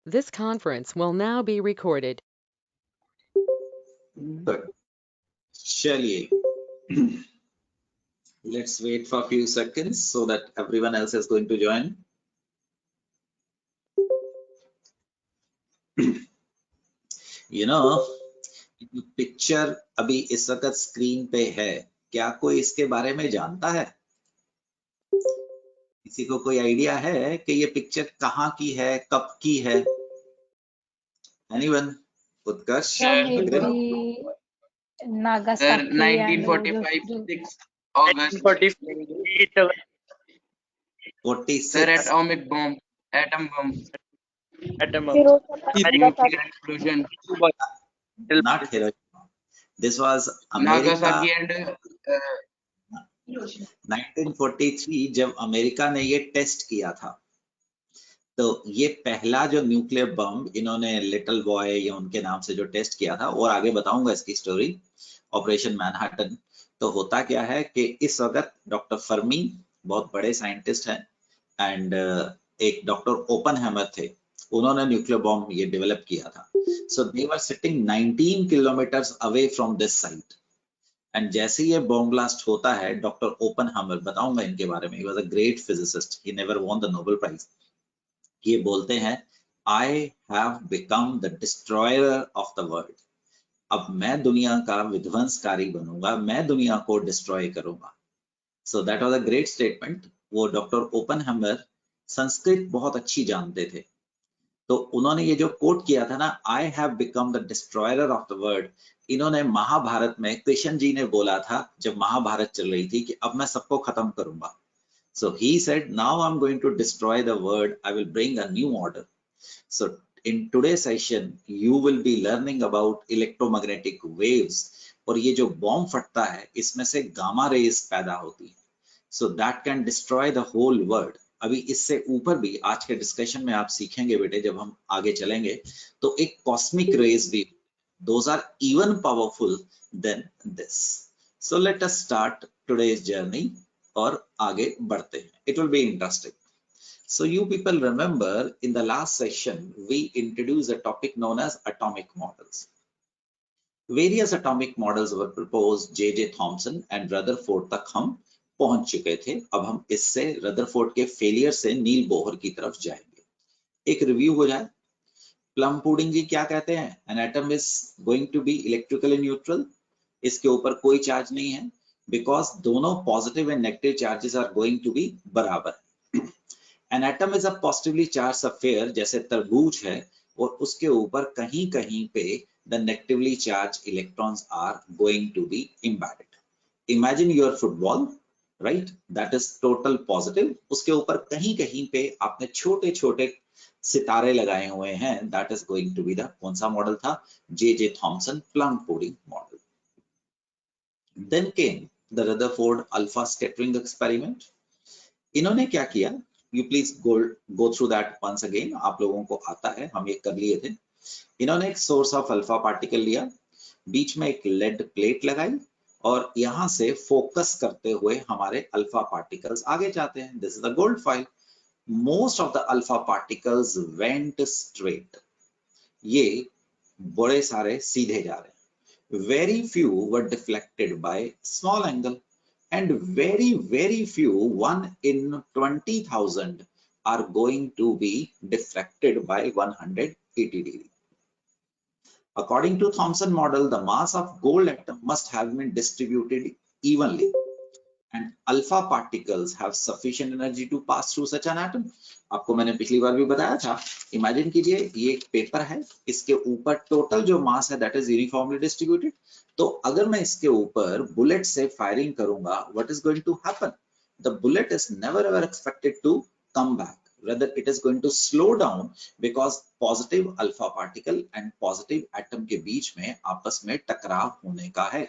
This conference will now be recorded. Good. Chaliye. Let's wait for a few seconds so that everyone else is going to join. You know, picture अभी इस वक्त screen पे है, क्या कोई इसके बारे में जानता है? किसी को कोई आइडिया है कि ये पिक्चर कहाँ की है, कब की है? Anyone? Utkarsh? Nagasaki 1945 6 August. 46. Sir, atomic bomb, atom bomb, Hiroshima, nuclear explosion. Not Hiroshima. This was America. Nagasaki and 1943 जब अमेरिका ने ये टेस्ट किया था, तो ये पहला जो न्यूक्लियर बम इन्होंने लिटिल बॉय या उनके नाम से जो टेस्ट किया था, और आगे बताऊंगा इसकी स्टोरी, ऑपरेशन मैनहट्टन। तो होता क्या है कि इस वक्त डॉक्टर फर्मी बहुत बड़े साइंटिस्ट हैं एंड एक डॉक्टर ओपनहैमर थे, उन्होंने न्यूक्लियर बॉम्ब ये डेवलप किया था। So they were sitting 19 kilometres away from this site and जैसे ये बॉम्ब ब्लास्ट होता है, डॉक्टर ओपनहैमर, बताऊंगा इनके बारे में, he was a great physicist, he never won the Nobel prize. ये बोलते हैं, I have become the destroyer of the world. अब मैं दुनिया का विध्वंसकारी बनूंगा, मैं दुनिया को डिस्ट्रॉय करूंगा। So that was a great statement. वो डॉक्टर ओपनहैमर संस्कृत बहुत अच्छी जानते थे, तो उन्होंने ये जो कोट किया था ना, आई have become the destroyer of the world, इन्होंने महाभारत में कृष्ण जी ने बोला था जब महाभारत चल रही थी कि अब मैं सबको खत्म करूंगा। So he said, now I'm going to destroy the world. I will bring a new order. So in today's session, you will be learning about electromagnetic waves. और ये जो बॉम्ब फटता है, इसमें से गामा रेज पैदा होती है. So that can destroy the whole world. अभी इससे ऊपर भी आज के डिस्कशन में आप सीखेंगे बेटे, जब हम आगे चलेंगे, तो एक कॉस्मिक रेज भी, those are even powerful than this. So let us start today's journey. और आगे बढ़ते हैं. It will be interesting. So you people remember in the last session we introduced a topic known as atomic models. Various atomic models were proposed. J.J. Thomson and Rutherford तक हम पहुंच चुके थे. अब हम इससे रदरफोर्ड के फेलियर से नील बोहर की तरफ जाएंगे. एक रिव्यू हो जाए. प्लम पुडिंग जी क्या कहते हैं? An atom is going to be electrically neutral. इसके ऊपर कोई चार्ज नहीं है, because दोनों positive and negative charges are going to be बराबर. An atom is a positively charged affair, जैसे तरबूज है, और उसके ऊपर कहीं कहीं पे the negatively charged electrons are going to be embedded. Imagine your football, right? That is total positive. उसके ऊपर कहीं कहीं पे आपने छोटे छोटे सितारे लगाए हुए हैं. That is going to be the, कौन सा मॉडल था? J.J. Thomson plum pudding model. Then came the Rutherford alpha scattering experiment. इन्होंने क्या किया? You please go through that once again. आप लोगों को आता है, हम ये कर लिए थे. इन्होंने एक सोर्स ऑफ अल्फा पार्टिकल लिया, बीच में एक लेड प्लेट लगाई, और यहाँ से फोकस करते हुए हमारे अल्फा पार्टिकल्स आगे जाते हैं. This is the gold file. Most of the alpha particles went straight. ये बड़े सारे सीधे जा रहे हैं. Very few were deflected by small angle, and very few, 1 in 20,000, are going to be deflected by 180 degree. According to Thomson model, the mass of gold atom must have been distributed evenly, and alpha particles have sufficient energy to pass through such an atom. आपको मैंने पिछली बार भी बताया था. Imagine कीजिए, ये एक paper है, इसके ऊपर टोटल जो मास है दैट इज यूनिफॉर्मली डिस्ट्रीब्यूटेड. तो अगर मैं इसके ऊपर बुलेट से फायरिंग करूंगा, what is going to happen? The bullet is never ever expected to come back, rather it is going to slow down, because positive alpha particle and positive atom के बीच में आपस में टकराव होने का है.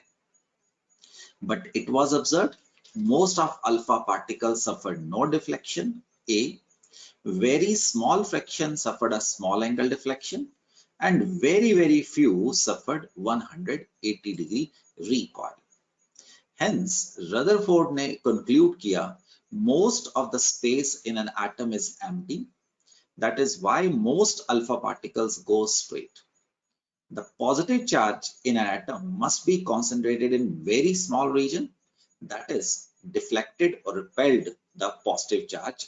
But it was observed most of alpha particles suffered no deflection. A very small fraction suffered a small angle deflection, and very few suffered 180 degree recoil. Hence Rutherford ने conclude किया, most of the space in an atom is empty. That is why most alpha particles go straight. The positive charge in an atom must be concentrated in very small region, that is deflected or repelled the positive charge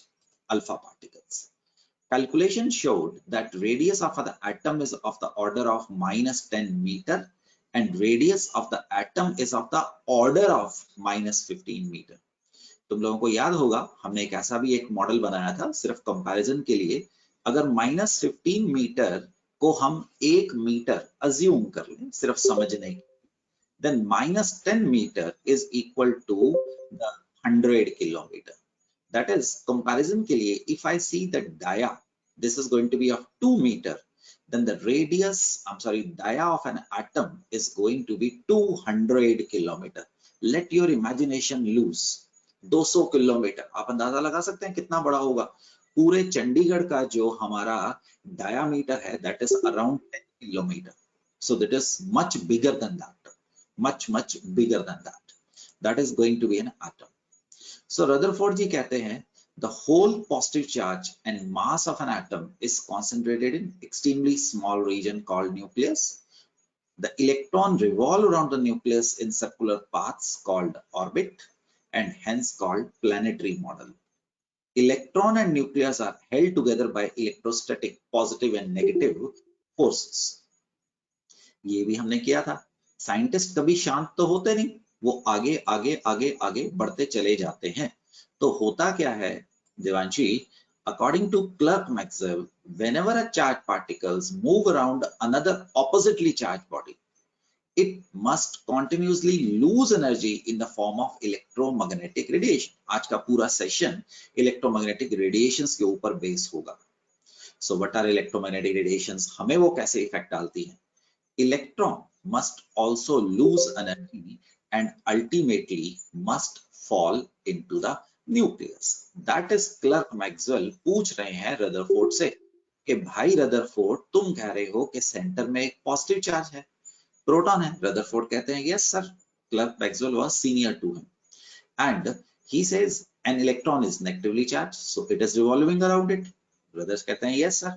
alpha particles. Calculation showed that radius of the atom is of the order of -10 meter and radius of the atom is of the order of -15 meter. तुम लोगों को याद होगा हमने एक ऐसा भी एक मॉडल बनाया था सिर्फ कंपैरिजन के लिए, अगर -15 मीटर को हम 1 मीटर अज्यूम कर लें सिर्फ समझने के, then -10 meter is equal to the 100 kilometer. That is comparison के लिए, if I see the dia, this is going to be of 2 meter, then the dia of an atom is going to be 200 kilometer. Let your imagination loose. 200 kilometre, आप अंदाजा लगा सकते हैं कितना बड़ा होगा। पूरे चंडीगढ़ का जो हमारा डायामीटर है that is around 10 kilometer. So that is much bigger than that, much bigger than that. That is going to be an atom. So Rutherford जी कहते हैं the whole positive charge and mass of an atom is concentrated in extremely small region called nucleus. The electron revolve around the nucleus in circular paths called orbit and hence called planetary model. Electron and nucleus are held together by electrostatic positive and negative forces. ये भी हमने किया था। Scientist कभी शांत तो होते नहीं, वो आगे आगे आगे आगे बढ़ते चले जाते हैं। तो होता क्या है Devanshi, according to Clerk-Maxwell, whenever a charged particles move around another oppositely charged body, it must continuously lose energy in the form of electromagnetic radiation. आज का पूरा सेशन electromagnetic radiations के ऊपर बेस होगा। So what are electromagnetic radiations? हमें वो कैसे effect डालती हैं? Electron must also lose energy and ultimately must fall into the nucleus. That is Clerk-Maxwell पूछ रहे हैं रदरफोर्ड से कि भाई रदरफोर्ड, तुम कह रहे हो कि सेंटर में एक पॉजिटिव चार्ज है, प्रोटॉन है। रदरफोर्ड कहते हैं yes sir, Clerk-Maxwell was senior to him and he says an electron is negatively charged, so it is revolving around it. Brothers कहते हैं yes sir.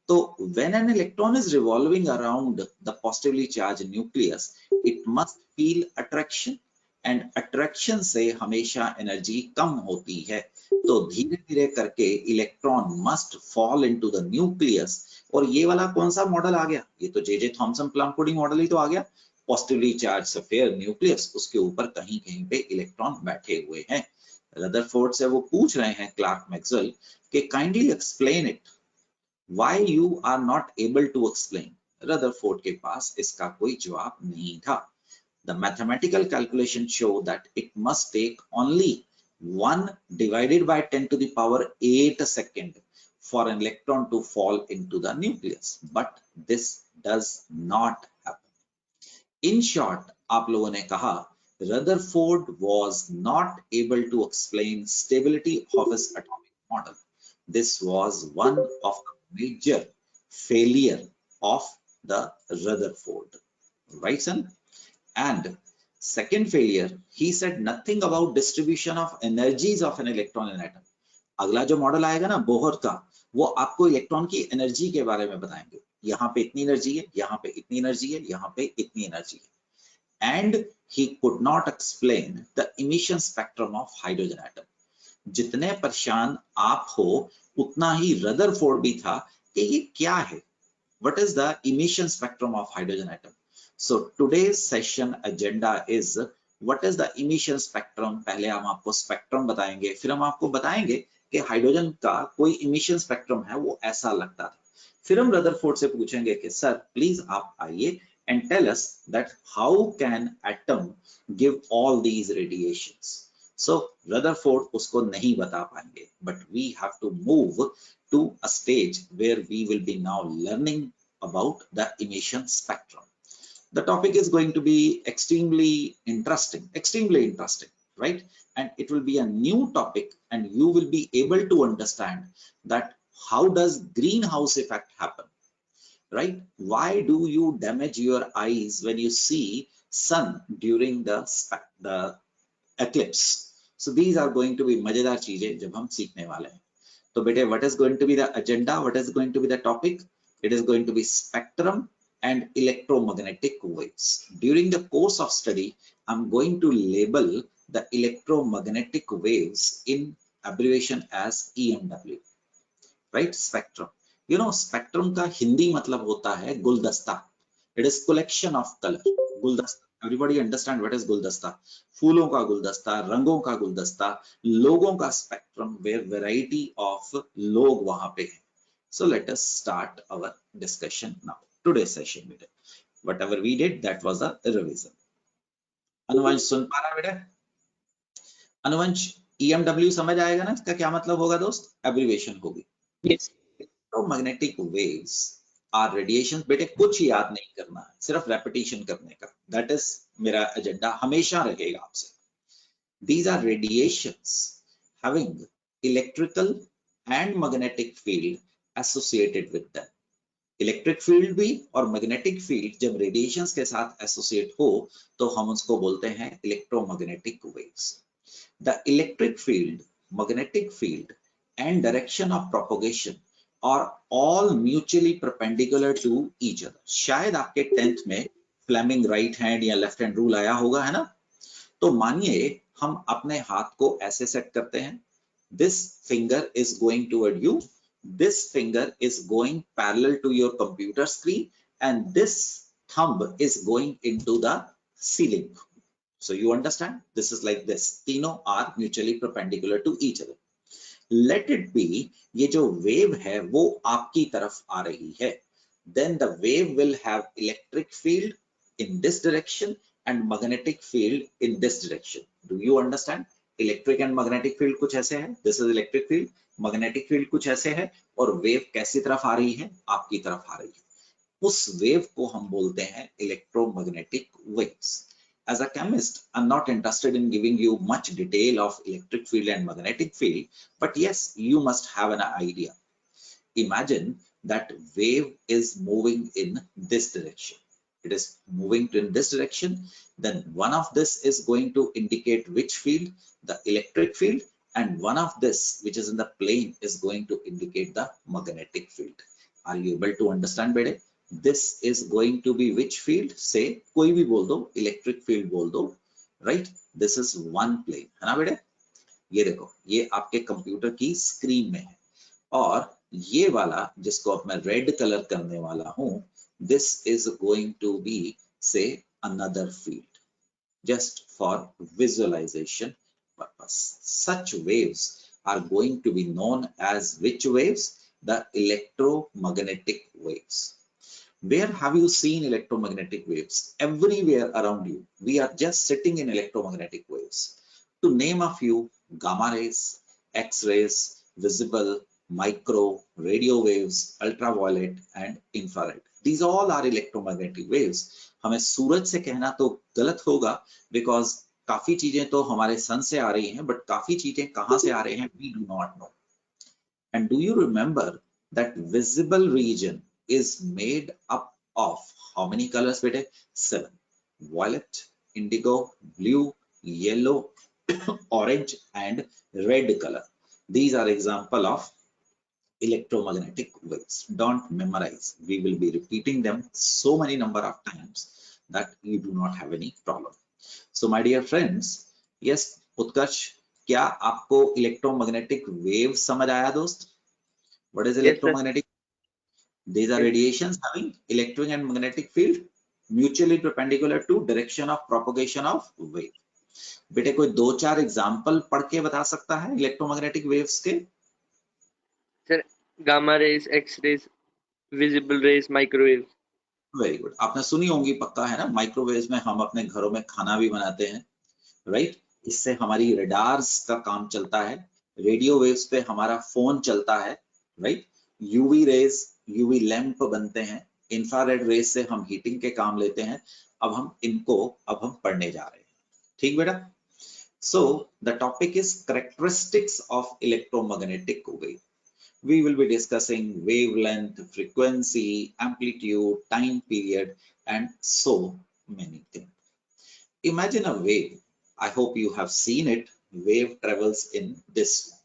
So when an electron is revolving around the positively charged nucleus, it must feel attraction and attraction से हमेशा energy कम होती है। तो धीरे धीरे करके electron must fall into the nucleus. और ये वाला कौन सा मॉडल आ गया? ये तो जे थॉमसन प्लांक-कोडी मॉडल ही तो आ गया। पॉजिटिवली चार्ज स्फीयर न्यूक्लियस, उसके ऊपर कहीं कहीं पे इलेक्ट्रॉन बैठे हुए हैं। रदरफोर्ड से वो पूछ रहे हैं क्लार्क-मैक्सवेल कि kindly explain it, why you are not able to explain. Rutherford के पास इसका कोई जवाब नहीं था। The mathematical calculations show that it must take only 1 divided by 10 to the power 8 second for an electron to fall into the nucleus, but this does not happen. In short, आप लोगों ने कहा Rutherford was not able to explain stability of his atomic model. This was one of the major failure of the Rutherford, right son? And second failure, he said nothing about distribution of energies of an electron in atom. अगला जो model आएगा ना Bohr का, वो आपको electron की energy के बारे में बताएंगे। यहाँ पे इतनी एनर्जी है, यहाँ पे इतनी एनर्जी है, यहाँ पे इतनी एनर्जी है। And he could not explain the emission spectrum of hydrogen atom. जितने परेशान आप हो उतना ही रदरफोर्ड भी था कि ये क्या है, what is the emission spectrum of hydrogen atom. So today's session agenda is what is the emission spectrum. पहले हम आपको स्पेक्ट्रम बताएंगे, फिर हम आपको बताएंगे कि हाइड्रोजन का कोई इमिशन स्पेक्ट्रम है वो ऐसा लगता था। फिर हम रदरफोर्ड से पूछेंगे कि सर प्लीज आप आइए and tell us that how can atom give all these radiations. So Rutherford उसको नहीं बता पाएंगे, but we have to move to a stage where we will be now learning about the emission spectrum. The topic is going to be extremely interesting, right? And it will be a new topic and you will be able to understand that how does greenhouse effect happen, right? Why do you damage your eyes when you see sun during the eclipse? So these are going to be मजेदार चीजें जब हम सीखने वाले हैं। तो बेटे what is going to be the agenda, what is going to be the topic? It is going to be spectrum and electromagnetic waves. During the course of study, I'm going to label the electromagnetic waves in abbreviation as EMW, right? Spectrum. You know, spectrum का हिंदी मतलब होता है गुलदस्ता. It is collection of color. गुलदस्ता. Everybody understand what is गुलदस्ता? फूलों का गुलदस्ता, रंगों का गुलदस्ता, लोगों का spectrum where variety of लोग वहां पे हैं. So let us start our discussion now. Today's session बेटे. Whatever we did, that was a revision. अनुवंश सुन पा रहा बेटा? अनुवंश EMW समझ आएगा ना? इसका क्या मतलब होगा दोस्त? Abbreviation होगी. Yes. Electromagnetic waves are radiations. बेटे कुछ याद नहीं करना है, सिर्फ repetition करने का. That is मेरा एजेंडा हमेशा रहेगा आपसे. These are radiations having electrical and magnetic field associated with them. Electric field भी और मैग्नेटिक फील्ड जब रेडिएशंस के साथ एसोसिएट हो तो हम उसको बोलते हैं electromagnetic waves. The electric field, magnetic field and direction of propagation are all mutually perpendicular to each other. शायद आपके 10th में फ्लेमिंग राइट हैंड या लेफ्ट हैंड रूल आया होगा, है ना? तो मानिए हम अपने हाथ को ऐसे सेट करते हैं. This finger is going toward you. This finger is going parallel to your computer screen and this thumb is going into the ceiling. So you understand? This is like this. तीनों are mutually perpendicular to each other. Let it be, ये जो wave है वो आपकी तरफ आ रही है. Then the wave will have electric field in this direction and magnetic field in this direction. Do you understand? Electric and magnetic field कुछ ऐसे है. This is electric field. Magnetic field कुछ ऐसे है और वेव कैसी तरफ आ रही है? आपकी तरफ आ रही है. उस वेव को हम बोलते हैं electromagnetic waves. As a chemist, I'm not interested in giving you much detail of electric field and magnetic field, but yes, you must have an idea. Imagine that wave is moving in this direction. It is moving in this direction. Then one of this is going to indicate which field? The electric field, and one of this which is in the plane is going to indicate the magnetic field. Are you able to understand बेटे? This is going to be which field? Say कोई भी बोल दो, electric field बोल दो, right? This is one plane, है ना बेटे? ये देखो, ये आपके कंप्यूटर की स्क्रीन में है और ये वाला जिसको अब मैं रेड कलर करने वाला हूं, this is going to be say another field, just for visualization purpose. Such waves are going to be known as which waves? The electromagnetic waves. Where have you seen electromagnetic waves? Everywhere around you. We are just sitting in electromagnetic waves. To name a few: gamma rays, X-rays, visible, micro, radio waves, ultraviolet and infrared. These all are electromagnetic waves. हमें सूरज से कहना तो गलत होगा because काफी चीजें तो हमारे सन से आ रही हैं, but काफी चीजें कहां से आ रहे हैं we do not know. And do you remember that visible region is made up of how many colors बेटे? 7. Violet, indigo, blue, yellow, orange and red color. These are example of electromagnetic waves. Don't memorize. We will be repeating them so many number of times that you do not have any problem. So my dear friends, yes, उत्कर्ष, क्या आपको electromagnetic wave समझ आया दोस्त? What is electromagnetic? These are radiations having electric and magnetic field mutually perpendicular to direction of propagation of wave. बेटे कोई 2-4 example पढ़ के बता सकता है इलेक्ट्रोमैग्नेटिक वेव्स के? Sir, gamma rays, X-rays, visible rays, microwaves. Very good. आपने सुनी होंगी पक्का, है ना? माइक्रोवेव्स में हम अपने घरों में खाना भी बनाते हैं, राइट? इससे हमारी रडार्स का काम चलता है. रेडियो वेव्स पे हमारा फोन चलता है, right? UV rays, UV lamp बनते हैं. इंफ्रारेड रेज से हम हीटिंग के काम लेते हैं. अब हम पढ़ने जा रहे हैं. ठीक बेटा? So the topic is characteristics of electromagnetic wave. We will be discussing wavelength, frequency, amplitude, time period, and so many things. Imagine a wave. I hope you have seen it. Wave travels in this way.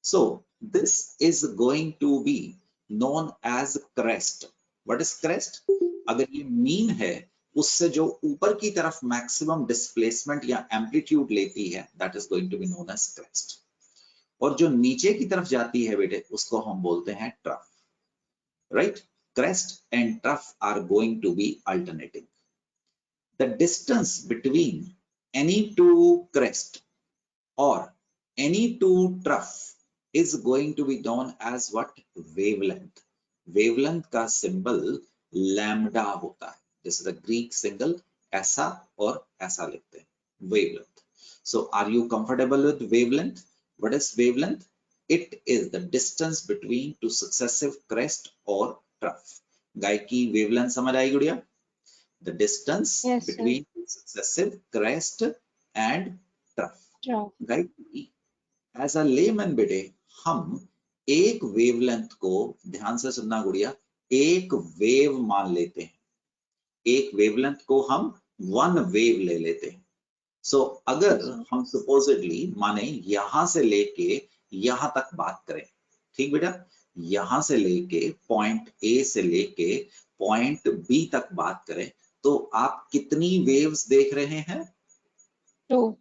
So this is going to be known as crest. What is crest? अगर ये mean है, उससे जो ऊपर की तरफ maximum displacement या amplitude लेती है, that is going to be known as crest. और जो नीचे की तरफ जाती है बेटे, उसको हम बोलते हैं trough, right? Crest and trough are going to be alternating. The distance between any two crest or any two trough is going to be known as what? Wavelength. Wavelength का symbol lambda होता है, जैसे the Greek symbol ऐसा और ऐसा लिखते हैं, wavelength. So are you comfortable with wavelength? What is wavelength? It is the distance between two successive crest or trough. गाय की wavelength समझ आई गुड़िया? The distance between successive crest and trough. Right? As a layman बेटे, हम एक wavelength को, ध्यान से सुनना गुड़िया, एक वेव मान लेते हैं। एक वेवलेंथ को हम वन वेव ले लेते हैं। सो अगर हम सपोजिटली माने यहां से लेके यहां तक बात करें, ठीक बेटा, यहां से लेके पॉइंट ए से लेके पॉइंट बी तक बात करें, तो आप कितनी वेव्स देख रहे हैं? 2.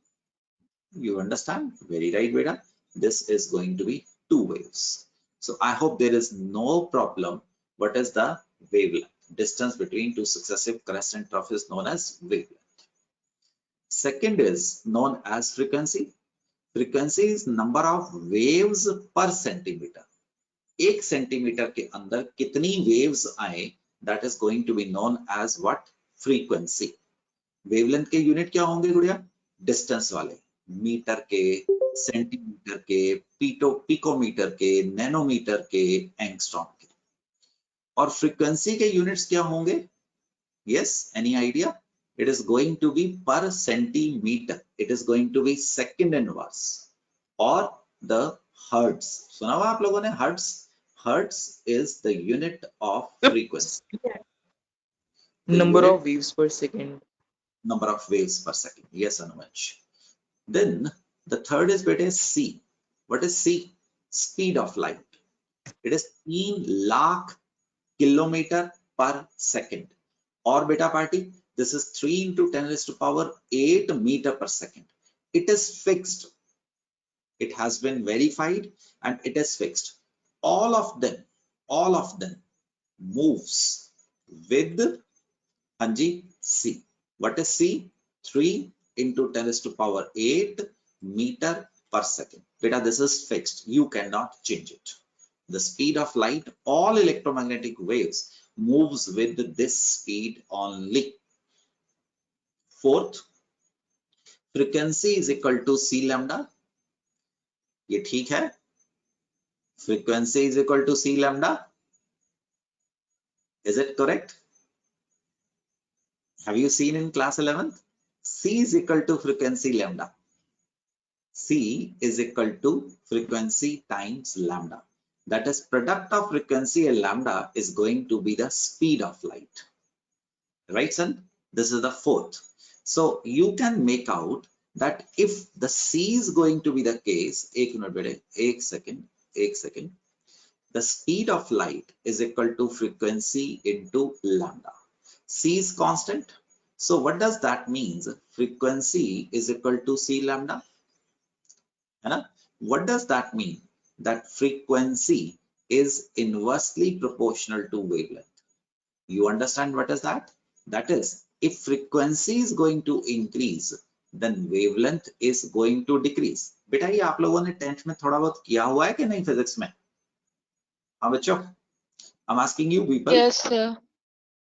You understand? Very right, beta. This is going to be 2 waves. So I hope there is no problem. What is the wavelength? Distance between two successive crest and trough is known as wavelength. Second is known as frequency. Frequency is number of waves per centimeter. 1 centimetre के अंदर कितनी waves आए, that is going to be known as what? Frequency. Wavelength के unit क्या होंगे गुड़िया? Distance वाले, metre के, सेंटीमीटर के, पिकोमीटर के, नैनोमीटर के, एंगस्ट्रॉम के। और फ्रीक्वेंसी के यूनिट्स क्या होंगे? Yes, any idea? It is going to be per centimetre, it is going to be second inverse और द हर्ट्ज। सुना हुआ आप लोगों ने hertz? Hertz is the unit of frequency. Number of waves per second. Number of waves per second. Yes, Anuj. Then the third is beta C. What is C? Speed of light. It is 3 lakh kilometer per second. Or beta party, this is 3 into 10 raised to power 8 meter per second. It is fixed. It has been verified and it is fixed. All of them moves with Hanji C. What is C? 3 into 10 raised to power 8 meter per second. Beta, this is fixed. You cannot change it. The speed of light, all electromagnetic waves moves with this speed only. Fourth, frequency is equal to C lambda. ये ठीक है? Frequency is equal to C lambda. Is it correct? Have you seen in class 11th? C is equal to frequency lambda. C is equal to frequency times lambda. That is, product of frequency and lambda is going to be the speed of light. Right, son? This is the fourth. So you can make out that if the C is going to be the case, एक second. The speed of light is equal to frequency into lambda. C is constant. So what does that mean? Frequency is equal to C lambda. What does that mean? That frequency is inversely proportional to wavelength. You understand what is that? That is, if frequency is going to increase, then wavelength is going to decrease. बेटा ये आप लोगों ने 10th में थोड़ा बहुत किया हुआ है कि नहीं फिजिक्स में? हाँ बच्चों, I'm asking you people. Yes, sir.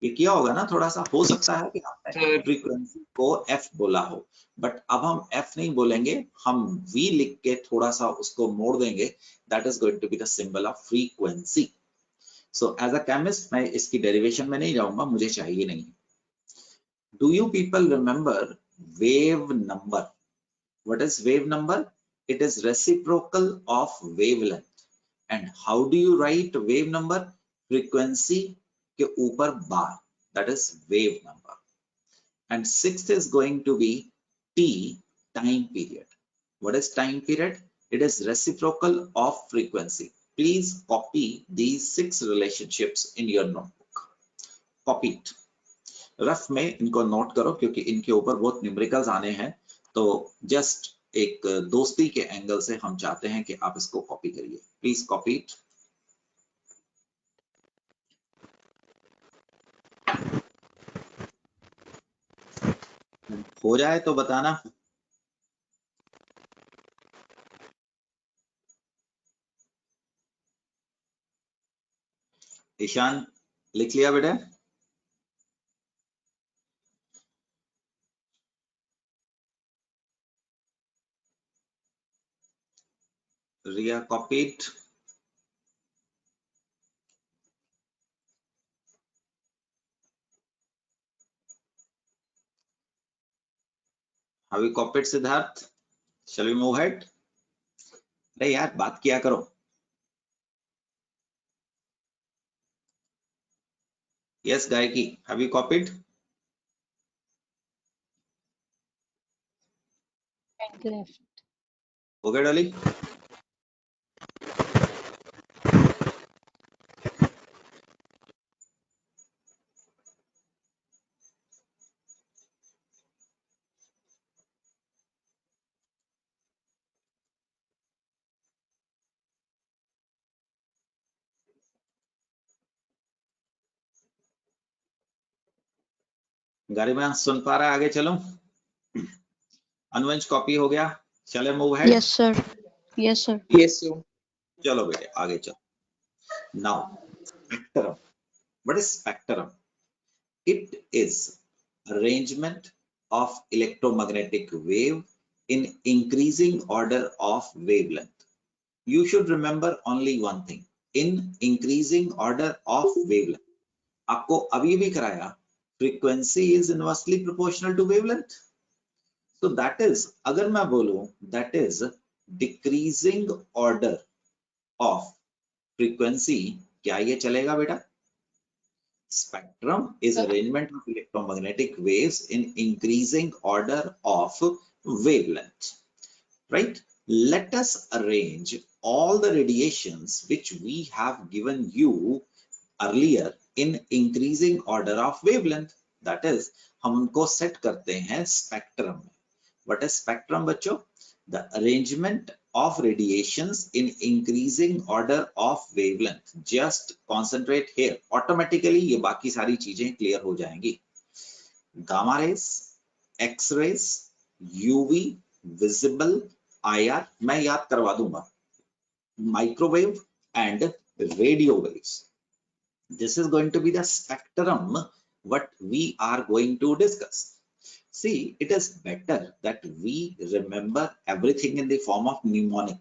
ये किया होगा ना थोड़ा सा? हो सकता है कि आपने फ्रीक्वेंसी को F बोला हो, बट अब हम F नहीं बोलेंगे, हम V लिख के थोड़ा सा उसको मोड़ देंगे. That is going to be the symbol of frequency. So as a chemist मैं इसकी डेरिवेशन में नहीं जाऊंगा, मुझे चाहिए नहीं. Do you people remember wave number? What is wave number? It is reciprocal of wavelength. And how do you write wave number? Frequency के ऊपर bar, that is wave number. And sixth is going to be T, time period. What is time period? It is reciprocal of frequency. Please copy these 6 relationships in your notebook. Copy it. Rough में इनको note करो क्योंकि इनके ऊपर बहुत numericals आने हैं, तो जस्ट एक दोस्ती के एंगल से हम चाहते हैं कि आप इसको कॉपी करिए. Please copy it. हो जाए तो बताना. ईशान लिख लिया बेटा? रिया copied. Have you copied Siddharth? Shall we move ahead? अरे यार बात किया करो. Yes, Gayaki, have you copied? Left. Okay, Dolly. गरिमा सुन पा रहा है? आगे चलो. अनुवंश कॉपी हो गया. चले मूव है. Yes, sir. Yes, sir. Yes, sir. चलो बेटे आगे चलो. Now spectrum. What is spectrum? It is arrangement of electromagnetic wave in increasing order of wavelength. You should remember only one thing. In increasing order of wavelength. आपको अभी भी कराया frequency is inversely proportional to wavelength. So that is, अगर मैं बोलूं that is decreasing order of frequency, क्या ये चलेगा बेटा? Spectrum is arrangement of electromagnetic waves in increasing order of wavelength, right? Let us arrange all the radiations which we have given you earlier in increasing order of wavelength. That is, हम उनको set करते हैं spectrum में. What is spectrum बच्चों? The arrangement of radiations in increasing order of wavelength. Just concentrate here. Automatically ये बाकी सारी चीजें clear हो जाएंगी. Gamma rays, X rays, UV, visible, IR मैं याद करवा दूंगा. Microwave and radio waves. This is going to be the spectrum what we are going to discuss. See, it is better that we remember everything in the form of mnemonic.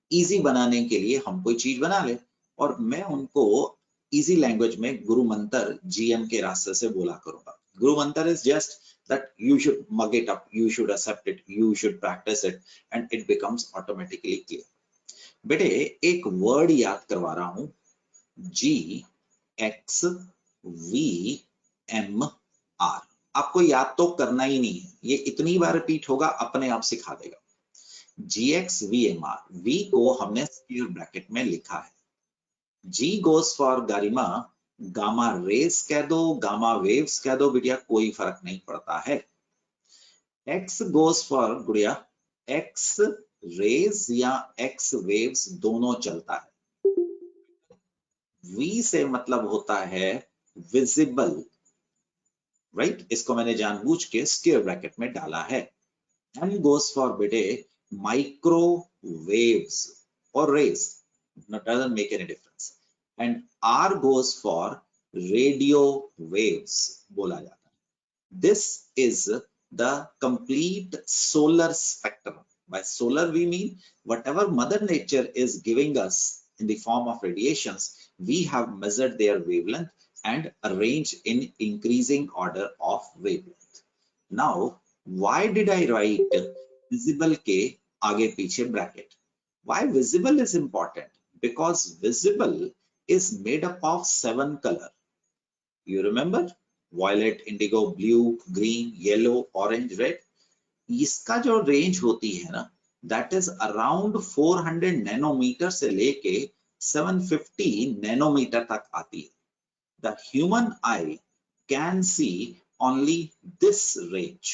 Easy बनाने के लिए हम कोई चीज बना ले और मैं उनको easy language में गुरु मंत्र GM के रास्ते से बोला करूंगा. गुरु मंत्र is just that you should mug it up, you should accept it, you should practice it, and it becomes automatically clear. बेटे एक वर्ड याद करवा रहा हूं. G X V M R. आपको याद तो करना ही नहीं है, ये इतनी बार रिपीट होगा अपने आप सिखा देगा. GX VMR. V को हमने स्क्वायर ब्रैकेट में लिखा है. G goes for Garima, gamma rays कह दो, गामा वेव्स कह दो बिटिया, कोई फर्क नहीं पड़ता है. X goes for गुड़िया, X रेज या X वेव्स दोनों चलता है. V से मतलब होता है विजिबल, राइट? इसको मैंने जानबूझ के स्क्वायर ब्रैकेट में डाला है. M goes for बेटे माइक्रोवेव्स और raise, doesn't make any difference. And R goes for radio waves बोला जाता है. This is the complete solar spectrum. By solar we mean whatever Mother Nature is giving us in the form of radiations, we have measured their wavelength and arranged in increasing order of wavelength. Now, why did I write visible के आगे पीछे bracket? Why visible is important? Because visible is made up of 7 colors. You remember? Violet, indigo, blue, green, yellow, orange, red. इसका जो range होती है ना, that is around 400 nanometre से लेके 750 नैनोमीटर तक आती है. The human eye can see only this range.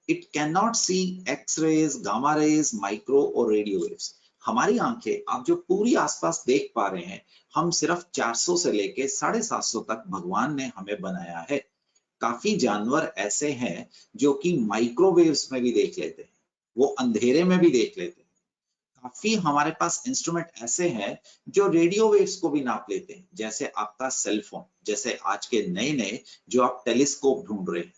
It can not see X rays, gamma rays, micro और रेडियो वेव्स. हमारी आंखें आप जो पूरी आसपास देख पा रहे हैं, हम सिर्फ 400 से लेके 750 तक भगवान ने हमें बनाया है. काफी जानवर ऐसे हैं जो कि माइक्रोवेव्स में भी देख लेते हैं, वो अंधेरे में भी देख लेते हैं. काफी हमारे पास इंस्ट्रूमेंट ऐसे हैं जो रेडियो वेव्स को भी नाप लेते हैं, जैसे आपका सेल फोन, जैसे आज के नए नए जो आप टेलीस्कोप ढूंढ रहे हैं.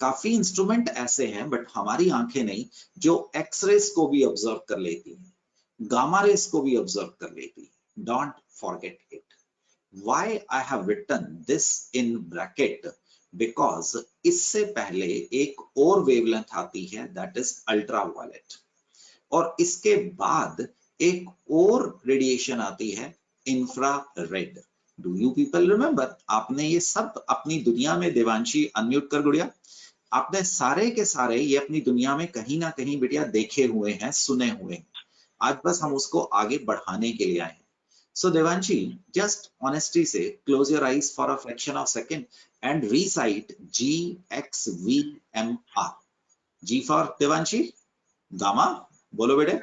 काफी इंस्ट्रूमेंट ऐसे हैं, बट हमारी आंखें नहीं, जो एक्सरेस को भी ऑब्जर्व कर लेती हैं, गामा रेस को भी ऑब्जर्व कर लेती है. Don't forget it. Why I have written this in bracket, because इससे पहले एक और वेवलेंथ आती है, दैट इज अल्ट्रावायलेट, और इसके बाद एक और रेडिएशन आती है, infrared. Do you people remember? आपने ये सब अपनी दुनिया में, देवांशी अनम्यूट कर गुड़िया, आपने सारे के सारे ये अपनी दुनिया में कहीं ना कहीं बेटिया देखे हुए हैं, सुने हुए हैं. आज बस हम उसको आगे बढ़ाने के लिए आए हैं. So Devanshi, just honesty say, close your eyes for a fraction of second and recite GXVMR. G for Devanshi, gamma, बोलो बेटे.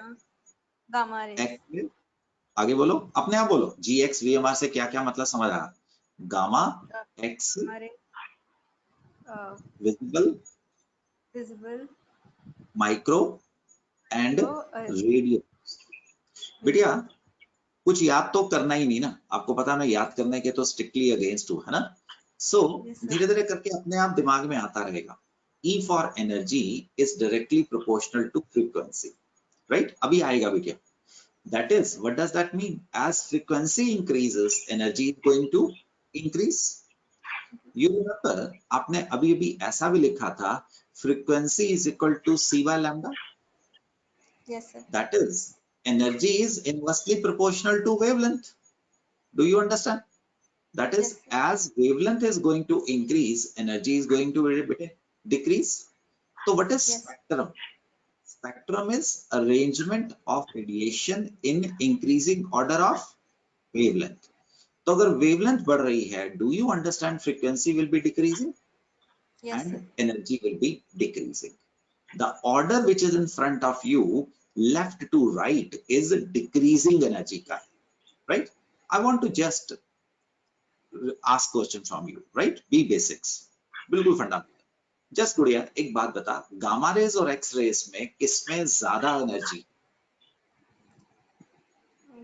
Gamma ray. X, आगे बोलो, अपने आप बोलो. GXVMR से क्या क्या मतलब समझ आया? Gamma, X, visible, micro and radio. बेटिया कुछ याद तो करना ही नहीं ना, आपको पता है याद करने के तो स्ट्रिक्टली अगेंस्ट हूं, है ना. सो धीरे धीरे करके अपने आप दिमाग में आता रहेगा. E for energy is directly proportional to frequency, right? अभी आएगा बेटिया. That is, what does that mean? As frequency increases, energy is going to increase. You remember, आपने अभी अभी ऐसा भी लिखा था, frequency is equal to c by lambda. Yes, sir. That is, energy is inversely proportional to wavelength. Do you understand? That is, Yes, as wavelength is going to increase, energy is going to decrease. So what is Yes. spectrum? Spectrum is arrangement of radiation in increasing order of wavelength. तो अगर wavelength बढ़ रही है, do you understand frequency will be decreasing? Yes, And sir. energy will be decreasing. The order which is in front of you, left to right, is decreasing energy का, right? I want to just ask question from you, right? Be basics, बिल्कुल fundamental. Just गुड़िया एक बात बता, gamma rays और X rays में किसमें ज्यादा energy?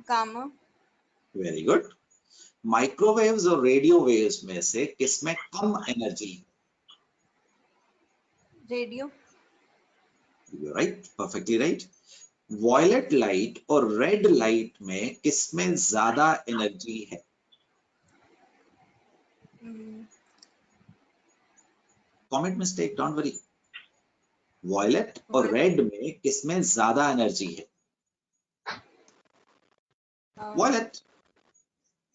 Gamma. Very good. Microwaves और रेडियो वेव्स में से किसमें कम energy? Radio. You're right, perfectly right. Violet light और रेड लाइट में किसमें ज्यादा एनर्जी है? Comment mistake, don't worry. Violet और रेड में किसमें ज्यादा एनर्जी है? वॉयलेट.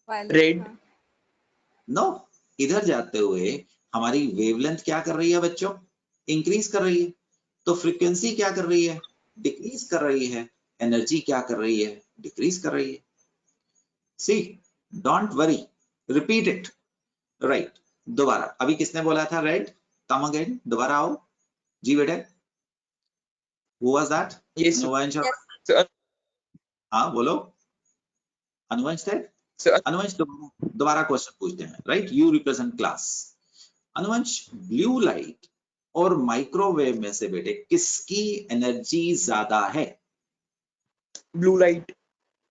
Red. नो, इधर जाते हुए हमारी वेवलेंथ क्या कर रही है बच्चों? इंक्रीज कर रही है. तो फ्रीक्वेंसी क्या कर रही है? डिक्रीज कर रही है. एनर्जी क्या कर रही है? डिक्रीज कर रही है. See, don't worry, repeat it. Right, दोबारा. अभी किसने बोला था रेड? कम अगेन, दोबारा आओ. जी बेटे, who was that? Yes, sir. अनुवंश. So, हाँ बोलो. अनुवंश थे? so अनुवंश, दोबारा क्वेश्चन पूछते हैं. Right, you represent class. Anuvansh, blue light और माइक्रोवेव में से बेटे किसकी एनर्जी ज्यादा है? blue light.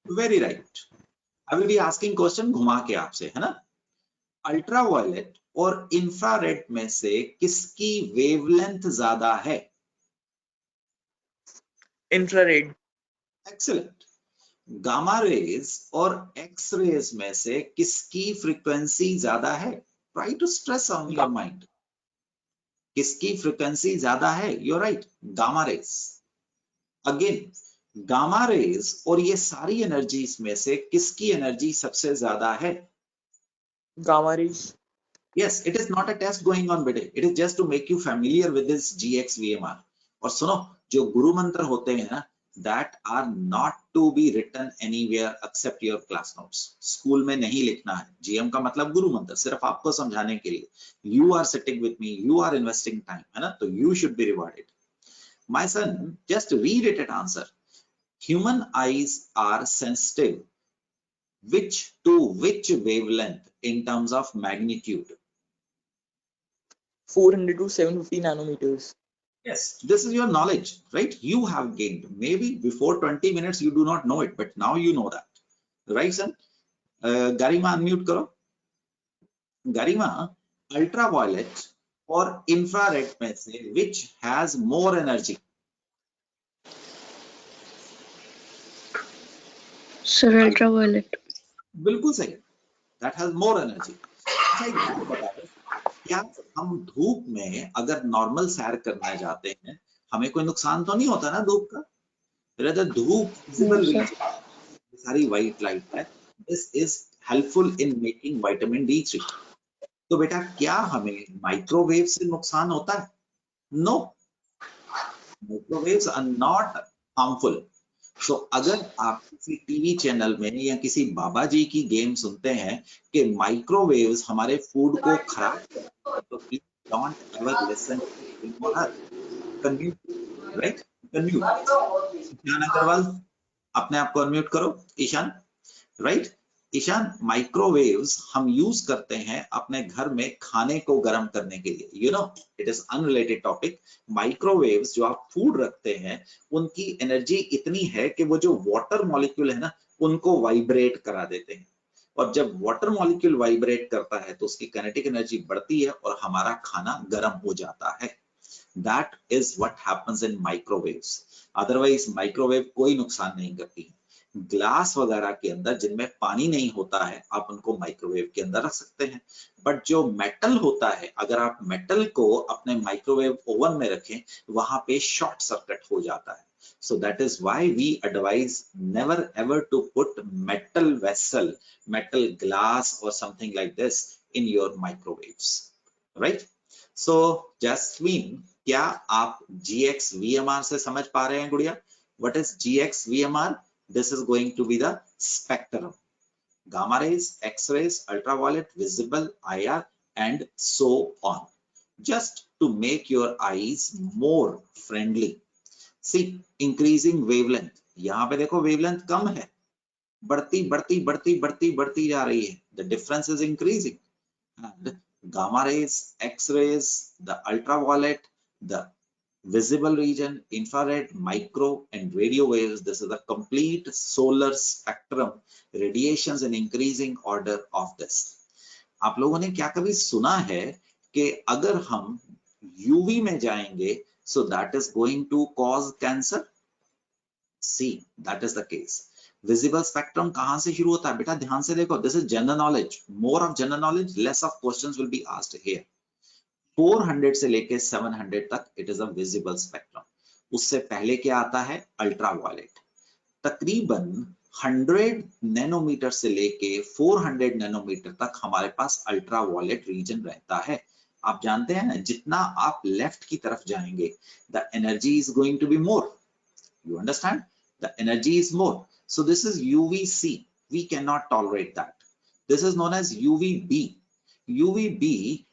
Very right. I will be asking question घुमा के आपसे, है ना. अल्ट्रावायलेट और इंफ्रारेड में से किसकी वेवलेंथ ज्यादा है? Infrared. एक्सीलेंट. गामा रेज और एक्स रेज में से किसकी फ्रीक्वेंसी ज्यादा है? Try to stress on your mind. किसकी फ्रीक्वेंसी ज्यादा है? You're right, gamma rays. Again, gamma rays और ये सारी एनर्जीज में से किसकी एनर्जी सबसे ज्यादा है? Gamma rays. Yes, it is not a test going on बेटे. It is just to make you familiar with this GXVMR. और सुनो, जो गुरु मंत्र होते हैं ना, that are not to be written anywhere except your class notes. School में नहीं लिखना है. GM का मतलब गुरु मंत्र, सिर्फ आपको समझाने के लिए. You are sitting with me, you are investing time, है ना? तो you should be rewarded. My son, just read it and answer. Human eyes are sensitive to which wavelength in terms of magnitude? 400 to 750 nanometers. Yes, this is your knowledge, right? You have gained. Maybe before 20 minutes you do not know it, but now you know that, right, son? Garima, unmute karo. Garima, ultraviolet or infrared में से which has more energy? Sir, ultraviolet. बिल्कुल सही. That has more energy. अच्छा, एक बात बता दो, क्या हम धूप में अगर नॉर्मल सैर करने जाते हैं, हमें कोई नुकसान तो नहीं होता ना धूप का? धूप विजिबल रीजन, सारी व्हाइट लाइट है. This is helpful in making vitamin D3. तो बेटा क्या हमें माइक्रोवेव से नुकसान होता है? No, microwaves are not harmful. So अगर आप किसी टीवी चैनल में या किसी बाबा जी की गेम सुनते हैं कि माइक्रोवेव्स हमारे फूड को खराब करते हैं, तो please don't ever listen to her. Confuse, right? Confuse. Ishaan Agarwal, अपने आप को अनम्यूट करो. ईशान, राइट? ईशान, माइक्रोवेव्स हम यूज करते हैं अपने घर में खाने को गर्म करने के लिए. You know, it is unrelated topic. Microwaves जो आप फूड रखते हैं, उनकी एनर्जी इतनी है कि वो जो वाटर मॉलिक्यूल है ना, उनको वाइब्रेट करा देते हैं. और जब वाटर मॉलिक्यूल वाइब्रेट करता है तो उसकी काइनेटिक एनर्जी बढ़ती है और हमारा खाना गर्म हो जाता है. That is what happens in microwaves. Otherwise microwave कोई नुकसान नहीं करती. ग्लास वगैरह के अंदर जिनमें पानी नहीं होता है, आप उनको माइक्रोवेव के अंदर रख सकते हैं. बट जो मेटल होता है, अगर आप मेटल को अपने माइक्रोवेव ओवन में रखें, वहां पे शॉर्ट सर्किट हो जाता है. So that is why we advise never ever to put metal vessel, metal glass or something like this in your microwaves, right? So Jasmine, क्या आप GX-VMR से समझ पा रहे हैं गुड़िया? What is GX-VMR? This is going to be the spectrum. Gamma rays, X-rays, ultraviolet, visible, IR, and so on. Just to make your eyes more friendly. See, increasing wavelength. यहाँ पे देखो wavelength कम है, बढ़ती जा रही है. The difference is increasing. And gamma rays, X-rays, the ultraviolet, the visible region, infrared, micro, and radio waves. This is the complete solar spectrum. Radiations in increasing order of this. आप लोगों ने क्या कभी सुना है कि अगर हम UV में जाएंगे, so that is going to cause cancer? See, that is the case. Visible spectrum कहां से शुरू होता है? बेटा ध्यान से देखो. This is general knowledge. More of general knowledge, less of questions will be asked here. 400 से लेके 700 तक it is a visible spectrum. उससे पहले क्या आता है? अल्ट्रावायलेट. तकरीबन 100 नैनोमीटर से लेके 400 नैनोमीटर तक हमारे पास अल्ट्रावायलेट रीजन रहता है. आप जानते हैं ना, जितना आप लेफ्ट की तरफ जाएंगे, the energy is going to be more. You understand? The energy is more. So this is UVC. We cannot tolerate that. This is known as UVB. UVB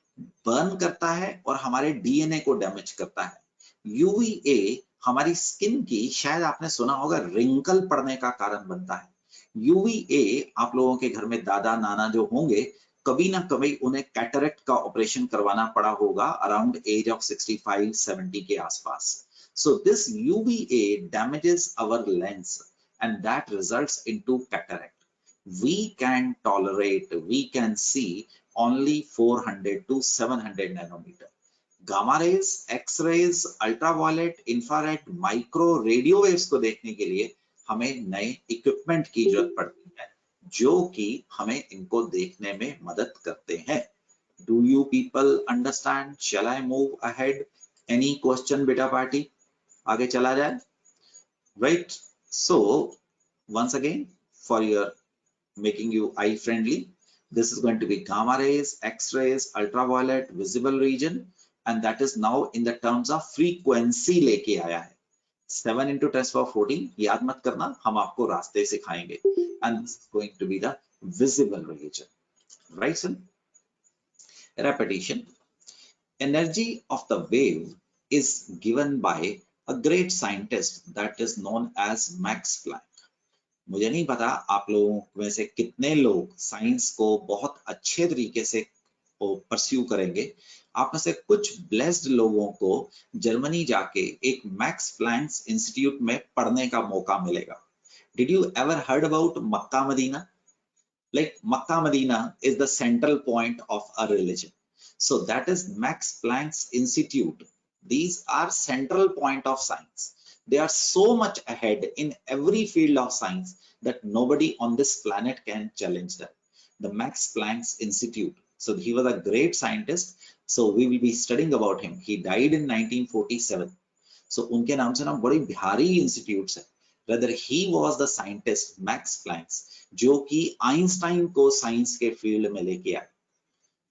burn करता है और हमारे DNA को डैमेज करता है. UVA हमारी skin की, शायद आपने सुना होगा, रिंकल पड़ने का कारण बनता है. UVA आप लोगों के घर में दादा नाना जो होंगे, कभी ना कभी उन्हें कैटरेक्ट का ऑपरेशन करवाना पड़ा होगा अराउंड एज ऑफ 65-70 के आसपास. So this UVA damages our lens and that results into cataract. We can tolerate, we can see only 400 to 700 nanometer. Gamma rays, X-rays, ultraviolet, infrared, micro, radio waves को देखने के लिए हमें नए equipment की जरूरत पड़ती है, जो कि हमें इनको देखने में मदद करते हैं. Do you people understand? Shall I move ahead? Any question, beta party? आगे चला जाए, right? So once again, for your making you eye friendly, this is going to be gamma rays, X-rays, ultraviolet, visible region, and that is now in the terms of frequency लेके आया है. 7 into 10 to the power 14 याद मत करना, हम आपको रास्ते सिखाएंगे. And this is going to be the visible region. Right, son? Repetition. Energy of the wave is given by a great scientist that is known as Max Planck. मुझे नहीं पता आप लोगों में से कितने लोग साइंस को बहुत अच्छे तरीके से परस्यू करेंगे. आप में से कुछ ब्लेस्ड लोगों को जर्मनी जाके एक मैक्स प्लैंक इंस्टीट्यूट में पढ़ने का मौका मिलेगा. Did you ever heard about Mecca Medina? Like Makkah Medina is the central point of a religion. So that is Max Planck's Institute. These are central point of science. They are so much ahead in every field of science that nobody on this planet can challenge them. The Max Planck's Institute. So he was a great scientist. So we will be studying about him. He died in 1947. So उनके नाम से ना बड़ी भारी institutes है. Rather he was the scientist Max Planck जो कि Einstein को साइंस के फील्ड में लेके आए.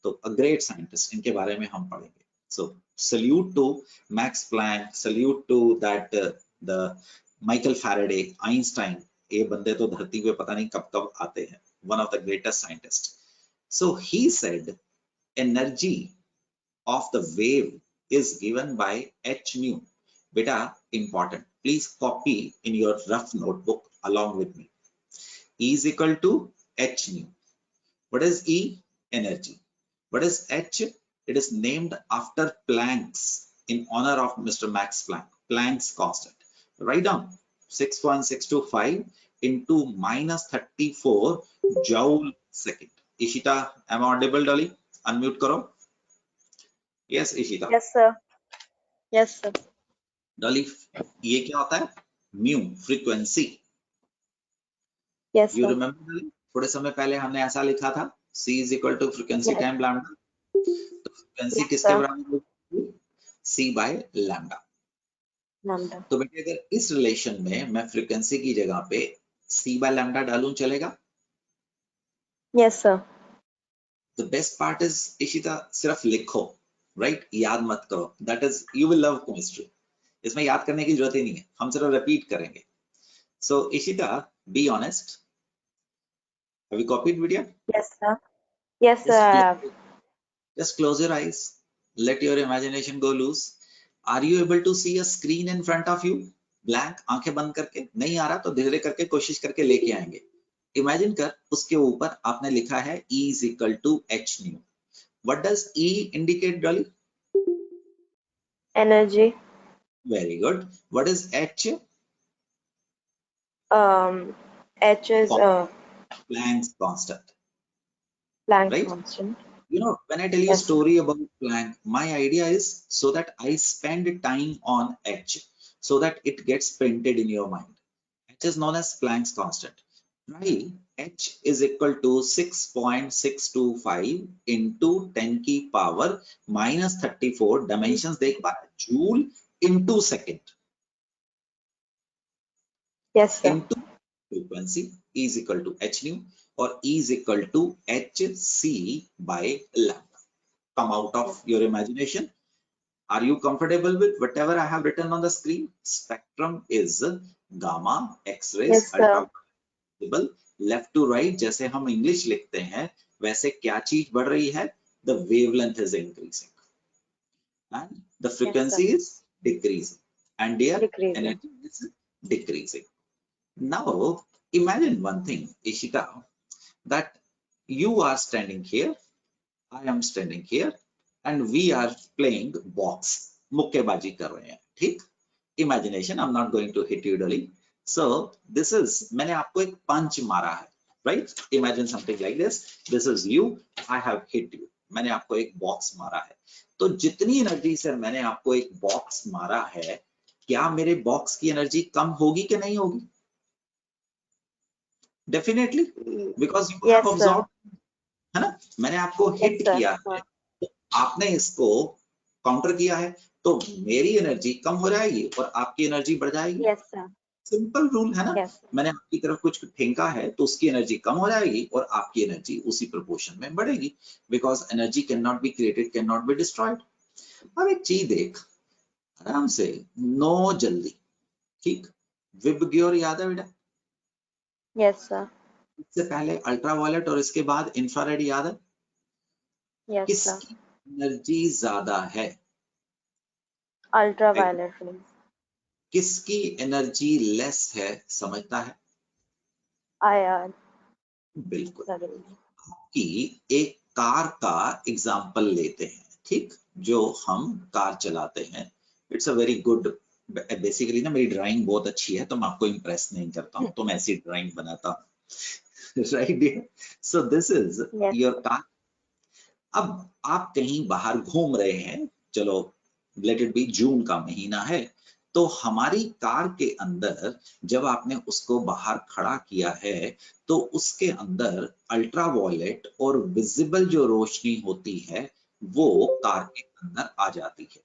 तो अ ग्रेट साइंटिस्ट, इनके बारे में हम पढ़ेंगे. So salute to Max Planck, salute to that the Michael Faraday, Einstein. ये बंदे तो धरती पे पता नहीं कब कब आते हैं. One of the greatest scientist. So he said energy of the wave is given by h nu. बेटा important, please copy in your rough notebook along with me. E is equal to h nu. What is E? Energy. What is h? It is named after Planck's, in honor of Mr. Max Planck, Planck's constant. Write down 6.625 into minus 34 joule second. Ishita, am I audible, Dolly? Unmute karo. Yes, Ishita. Yes, sir. Yes, sir. Dolly, ये क्या होता है? Mu, frequency. Yes, You sir. remember, Dolly? थोड़े समय पहले हमने ऐसा लिखा था, C is equal to frequency Yes. Time lambda. तो फ्रीक्वेंसी Yes, किसके sir. बराबर होगी? C by lambda. Lambda. तो बेटे अगर इस रिलेशन में मैं फ्रीक्वेंसी की जगह पे C by लैम्डा डालूं चलेगा? Yes, sir. The best part is Ishita सिर्फ लिखो, राइट? याद मत करो. That is, you will love chemistry. इसमें याद करने की जरूरत ही नहीं है, हम सिर्फ रिपीट करेंगे. So Ishita, be honest. Have you copied video? Yes, sir. Yes, sir. I have. Just close your eyes. Let your imagination go loose. Are you able to see a screen in front of you? Blank, आंखें बंद करके. नहीं आ रहा तो धीरे करके कोशिश करके लेके आएंगे. Imagine कर, उसके ऊपर आपने लिखा है E is equal to h nu. What does E indicate, Dolly? Energy. Very good. What is h? H is Planck's constant. Planck Right? constant. You know, when I tell you a Yes. story about Planck, my idea is so that I spend time on h, so that it gets printed in your mind. H is known as Planck's constant. Try h is equal to 6.625 into 10 की power minus 34. Dimensions देख पा रहे? Joule into second. Yes, sir. Into frequency. E is equal to h nu, or E is equal to hc by lambda. Come out of your imagination. Are you comfortable with whatever I have written on the screen? Spectrum is gamma, X-rays, Yes, sir. ultraviolet, left to right. जैसे हम English लिखते हैं वैसे क्या चीज बढ़ रही है? The wavelength is increasing and the frequency is decreasing, and their Decreasing. energy is decreasing. Now imagine one thing, Ishita, that you are standing here, I am standing here, and we are playing box. मुक्केबाजी कर रहे हैं, ठीक? Imagination, I'm not going to hit you, Dolly. So this is, मैंने आपको एक पंच मारा है, right? Imagine something like this. This is you, I have hit you. मैंने आपको एक बॉक्स मारा है. तो जितनी एनर्जी से मैंने आपको एक बॉक्स मारा है, क्या मेरे बॉक्स की एनर्जी कम होगी कि नहीं होगी? Definitely, because you Yes, have sir. absorbed, है ना? मैंने आपको हिट Yes, sir. किया है, तो आपने इसको काउंटर किया है, तो मेरी एनर्जी कम हो जाएगी और आपकी एनर्जी बढ़ जाएगी. Yes, sir. सिंपल रूल है ना? Yes. मैंने आपकी तरफ कुछ फेंका है तो उसकी एनर्जी कम हो जाएगी और आपकी एनर्जी उसी प्रोपोर्शन में बढ़ेगी, because energy can not be created, can not be destroyed. अब एक चीज देख, आराम से, नो जल्दी. ठीक, विबग्योर याद है बेटा? Yes, sir. इससे पहले अल्ट्रावायलेट और इसके बाद इंफ्रारेड याद है? Yes, sir. किसकी एनर्जी ज्यादा है? Ultraviolet rays. किसकी एनर्जी लेस है? समझता है? IR. बिल्कुल। Sorry. कि एक कार का एग्जाम्पल लेते हैं, ठीक, जो हम कार चलाते हैं। It's a very good, basically ना मेरी ड्राइंग बहुत अच्छी है तो मैं आपको इम्प्रेस नहीं करता हूँ, तो मैं ऐसी ड्राइंग बनाता हूँ। Right, so this is Yes. Your car. अब आप कहीं बाहर घूम रहे हैं, चलो लेट इट बी जून का महीना है, तो हमारी कार के अंदर जब आपने उसको बाहर खड़ा किया है तो उसके अंदर अल्ट्रावायलेट और विजिबल जो रोशनी होती है वो कार के अंदर आ जाती है,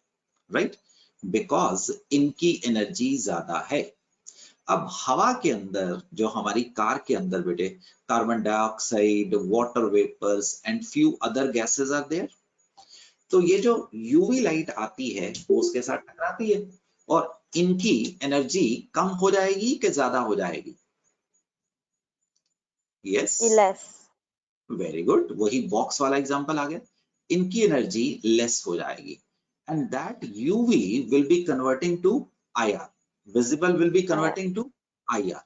राइट, बिकॉज इनकी एनर्जी ज्यादा है। अब हवा के अंदर, जो हमारी कार के अंदर बेटे, carbon dioxide, water vapours and few other gases are there. तो ये जो यूवी लाइट आती है वो उसके साथ टकराती है और इनकी एनर्जी कम हो जाएगी कि ज्यादा हो जाएगी? Yes, Less. वेरी गुड, वही बॉक्स वाला एग्जांपल आ गया। इनकी एनर्जी लेस हो जाएगी and that UV will be converting to IR, visible will be converting to IR.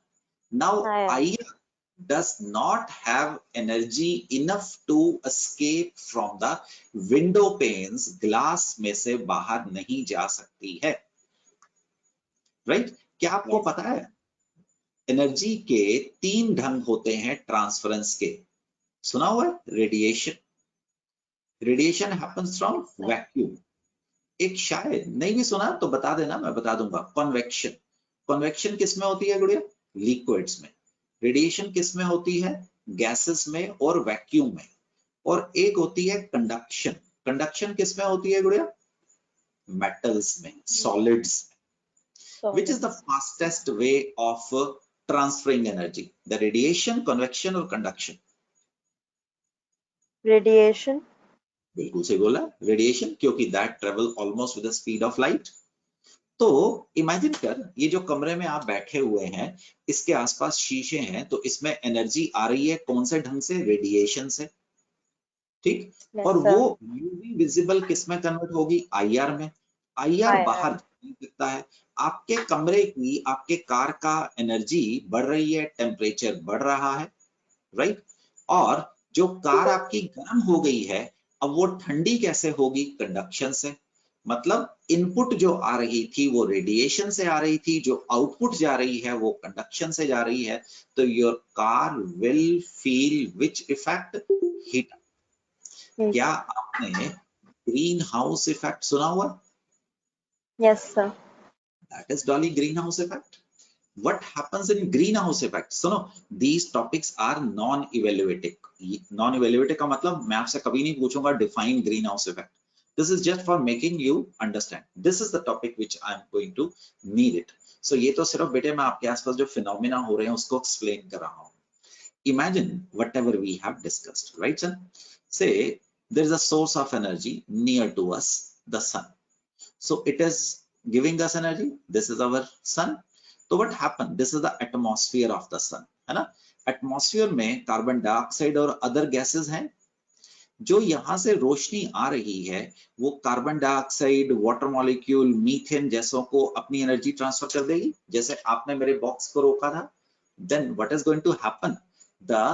Now IR. IR does not have energy enough to escape from the window panes, glass में से बाहर नहीं जा सकती है, right? क्या आपको Yes. पता है एनर्जी के 3 ढंग होते हैं ट्रांसफरेंस के? सुना हुआ है? Radiation, radiation happens from vacuum. एक शायद नहीं भी सुना तो बता देना, मैं बता दूंगा। कन्वेक्शन, कन्वेक्शन किस में होती है गुड़िया? लिक्विड्स में। रेडिएशन किस में होती है? गैसेस में और वैक्यूम में। और एक होती है कंडक्शन, कंडक्शन किस में होती है गुड़िया? मेटल्स में, सॉलिड्स में। So, Which is the fastest way of transferring energy? The radiation, convection or conduction? radiation. बिल्कुल सही बोला, रेडिएशन, क्योंकि that travel almost with the speed of light. तो इमेजिन कर, ये जो कमरे में आप बैठे हुए हैं इसके आसपास शीशे हैं, तो इसमें एनर्जी आ रही है कौन से ढंग से? रेडिएशन से, ठीक। Yes, और sir. वो यूवी विजिबल किस में कन्वर्ट होगी? आईआर में। IR IR. बाहर नहीं दिखता है। आपके कमरे की, आपके कार का एनर्जी बढ़ रही है, टेम्परेचर बढ़ रहा है, राइट। और जो कार आपकी गर्म हो गई है, अब वो ठंडी कैसे होगी? कंडक्शन से। मतलब इनपुट जो आ रही थी वो रेडिएशन से आ रही थी, जो आउटपुट जा रही है वो कंडक्शन से जा रही है। तो your car will feel which effect? Heat. Yes. क्या आपने ग्रीन हाउस इफेक्ट सुना हुआ? Yes, sir. That is Dolly greenhouse effect. What happens in greenhouse effect? So no, these topics are non-evaluative. Non-evaluative का मतलब मैं आपसे कभी नहीं पूछूंगा define greenhouse effect. This is just for making you understand. This is the topic which I am going to need it. So ये तो सिर्फ बेटे मैं आपके आसपास जो phenomena हो रहे हैं उसको explain कर रहा हूँ. Imagine whatever we have discussed, right, son? Say there is a source of energy near to us, the sun. So it is giving us energy. This is our sun. तो what happened? This is the atmosphere of the sun, है ना? Atmosphere में carbon dioxide और other gases हैं। जो यहाँ से रोशनी आ रही है वो carbon dioxide, water molecule, methane जैसों को अपनी एनर्जी ट्रांसफर कर देगी, जैसे आपने मेरे बॉक्स को रोका था। Then what is going to happen? The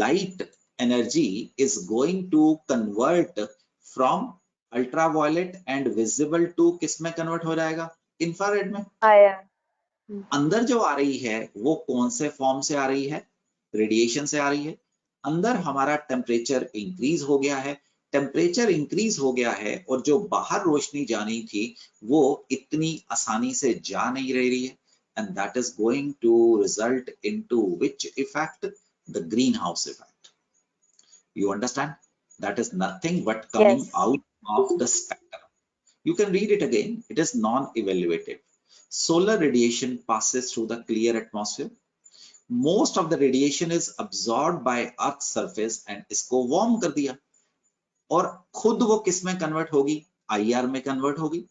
light energy is going to convert from ultraviolet and visible to किस में कन्वर्ट हो जाएगा? इंफ्रारेड में। IR. अंदर जो आ रही है वो कौन से फॉर्म से आ रही है? रेडिएशन से आ रही है। अंदर हमारा टेम्परेचर इंक्रीज हो गया है, टेम्परेचर इंक्रीज हो गया है और जो बाहर रोशनी जानी थी वो इतनी आसानी से जा नहीं रही है, and that is going to result into which effect? The greenhouse effect. You understand? That is nothing but coming Yes. out of the spectrum. You can read it again. It is non-evaluative. Solar radiation passes through the clear atmosphere. Most of the radiation is absorbed by Earth's surface and इसको warm कर दिया। और खुद वो किस में convert होगी? IR में कन्वर्ट होगी।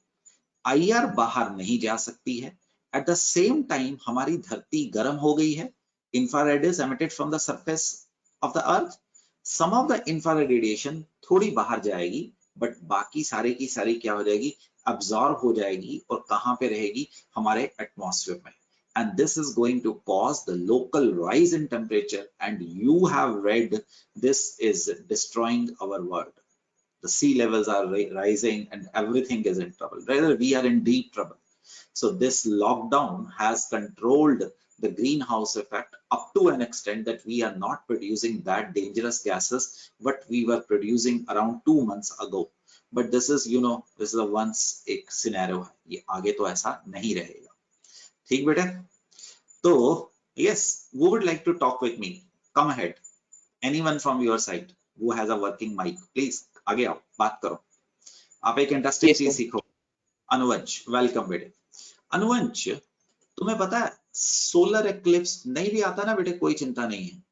IR बाहर नहीं जा सकती है एट द सेम टाइम हमारी धरती गर्म हो गई है, infrared is emitted from the surface of the earth, some of the infrared radiation थोड़ी बाहर जाएगी, बट बाकी सारे की सारी क्या हो जाएगी, अब्सॉर्ब हो जाएगी, और कहां पे रहेगी, हमारे एटमॉस्फेयर में. And this is going to cause the local rise in temperature, and you have read this is destroying our world. The sea levels are rising and everything is in trouble. Rather, we are in deep trouble. So this lockdown has controlled the greenhouse effect up to an extent that we are not producing that dangerous gases what we were producing around 2 months ago. But this is, you know, this is a once एक scenario है, ये आगे तो ऐसा नहीं रहेगा. ठीक बेटा? तो yes, who would like to talk with me? Come ahead. Anyone from your side who has a working mic, please आगे आओ, बात करो. आप एक इंटरेस्टिंग Yes, चीज sir. सीखो. अनुवंश, वेलकम बेटे. अनुवंश, तुम्हें पता है सोलर एक्लिप्स नहीं भी आता ना बेटे, कोई चिंता नहीं है.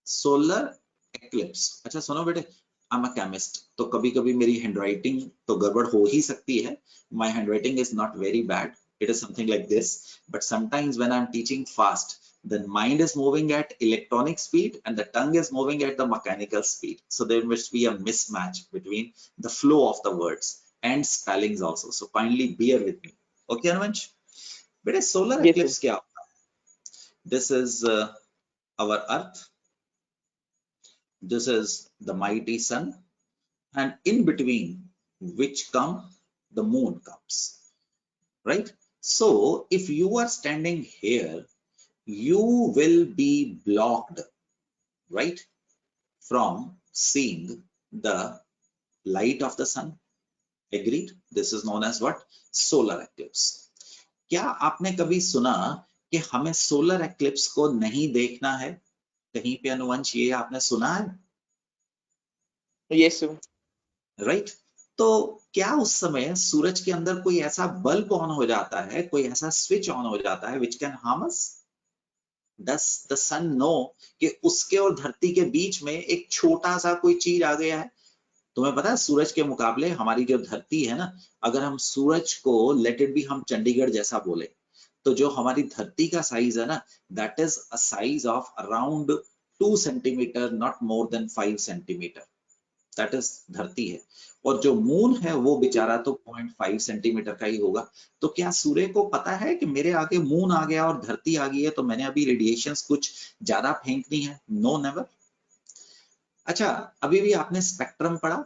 सोलर एक्लिप्स, अच्छा सुनो बेटे, आई एम अ केमिस्ट, तो कभी कभी मेरी हैंडराइटिंग तो गड़बड़ हो ही सकती है. My handwriting is not very bad, it is something like this, but sometimes when I'm teaching fast, the mind is moving at electronic speed and the tongue is moving at the mechanical speed, so there must be a mismatch between the flow of the words and spellings also, so kindly bear with me. Okay Anvansh, beta solar Yes, eclipse kya hota hai? This is our earth, this is the mighty sun, and in between which come the moon comes, right? So if you are standing here, you will be blocked, right, from seeing the light of the sun. Agreed? This is known as what? Solar eclipse. क्या आपने कभी सुना कि हमें solar eclipse को नहीं देखना है? कहीं पे अनुवंश ये आपने सुना है? Yes, sir. राइट? तो क्या उस समय सूरज के अंदर कोई ऐसा बल्ब ऑन हो जाता है, कोई ऐसा स्विच ऑन हो जाता है which can harm us? Does the sun know कि उसके और धरती के बीच में एक छोटा सा कोई चीज आ गया है? तुम्हें पता है सूरज के मुकाबले हमारी जो धरती है ना, अगर हम सूरज को लेट इट बी हम चंडीगढ़ जैसा बोले, तो जो हमारी धरती का साइज है ना, that is a size of around 2 centimetre, not more than 5 centimetre. That is धरती है, और जो मून है वो बेचारा तो 0.5 सेंटीमीटर का ही होगा. तो क्या सूर्य को पता है कि मेरे आगे मून आ गया और धरती आ गई है, तो मैंने अभी रेडिएशंस कुछ ज्यादा फेंकनी है? No, never. अच्छा, अभी भी आपने स्पेक्ट्रम पढ़ा,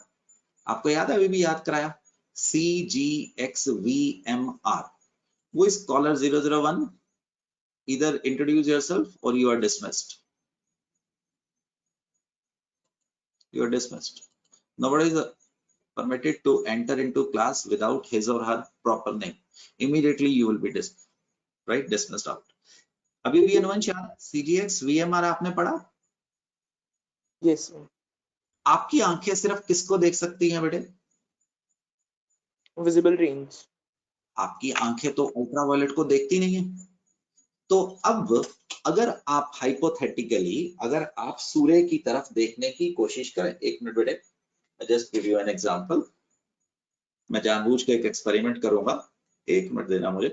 आपको याद है, अभी भी याद कराया, CGXVMR. Who is caller 001? Either introduce yourself or you are dismissed. You are dismissed. Nobody is permitted to enter into class without his or her proper name. Immediately you will be dismissed out. अभी भी अनुवंश CGX VMR आपने पढ़ा? Yes, sir. आपकी आंखें सिर्फ किसको देख सकती हैं बेटे? Visible range. आपकी आंखें तो अल्ट्रावायलेट को देखती नहीं है. तो अब अगर आप हाइपोथेटिकली, अगर आप सूर्य की तरफ देखने की कोशिश करें, एक मिनट बेटे, just give you an example. मैं जानबूझ के एक एक्सपेरिमेंट करूंगा, एक मिनट देना मुझे.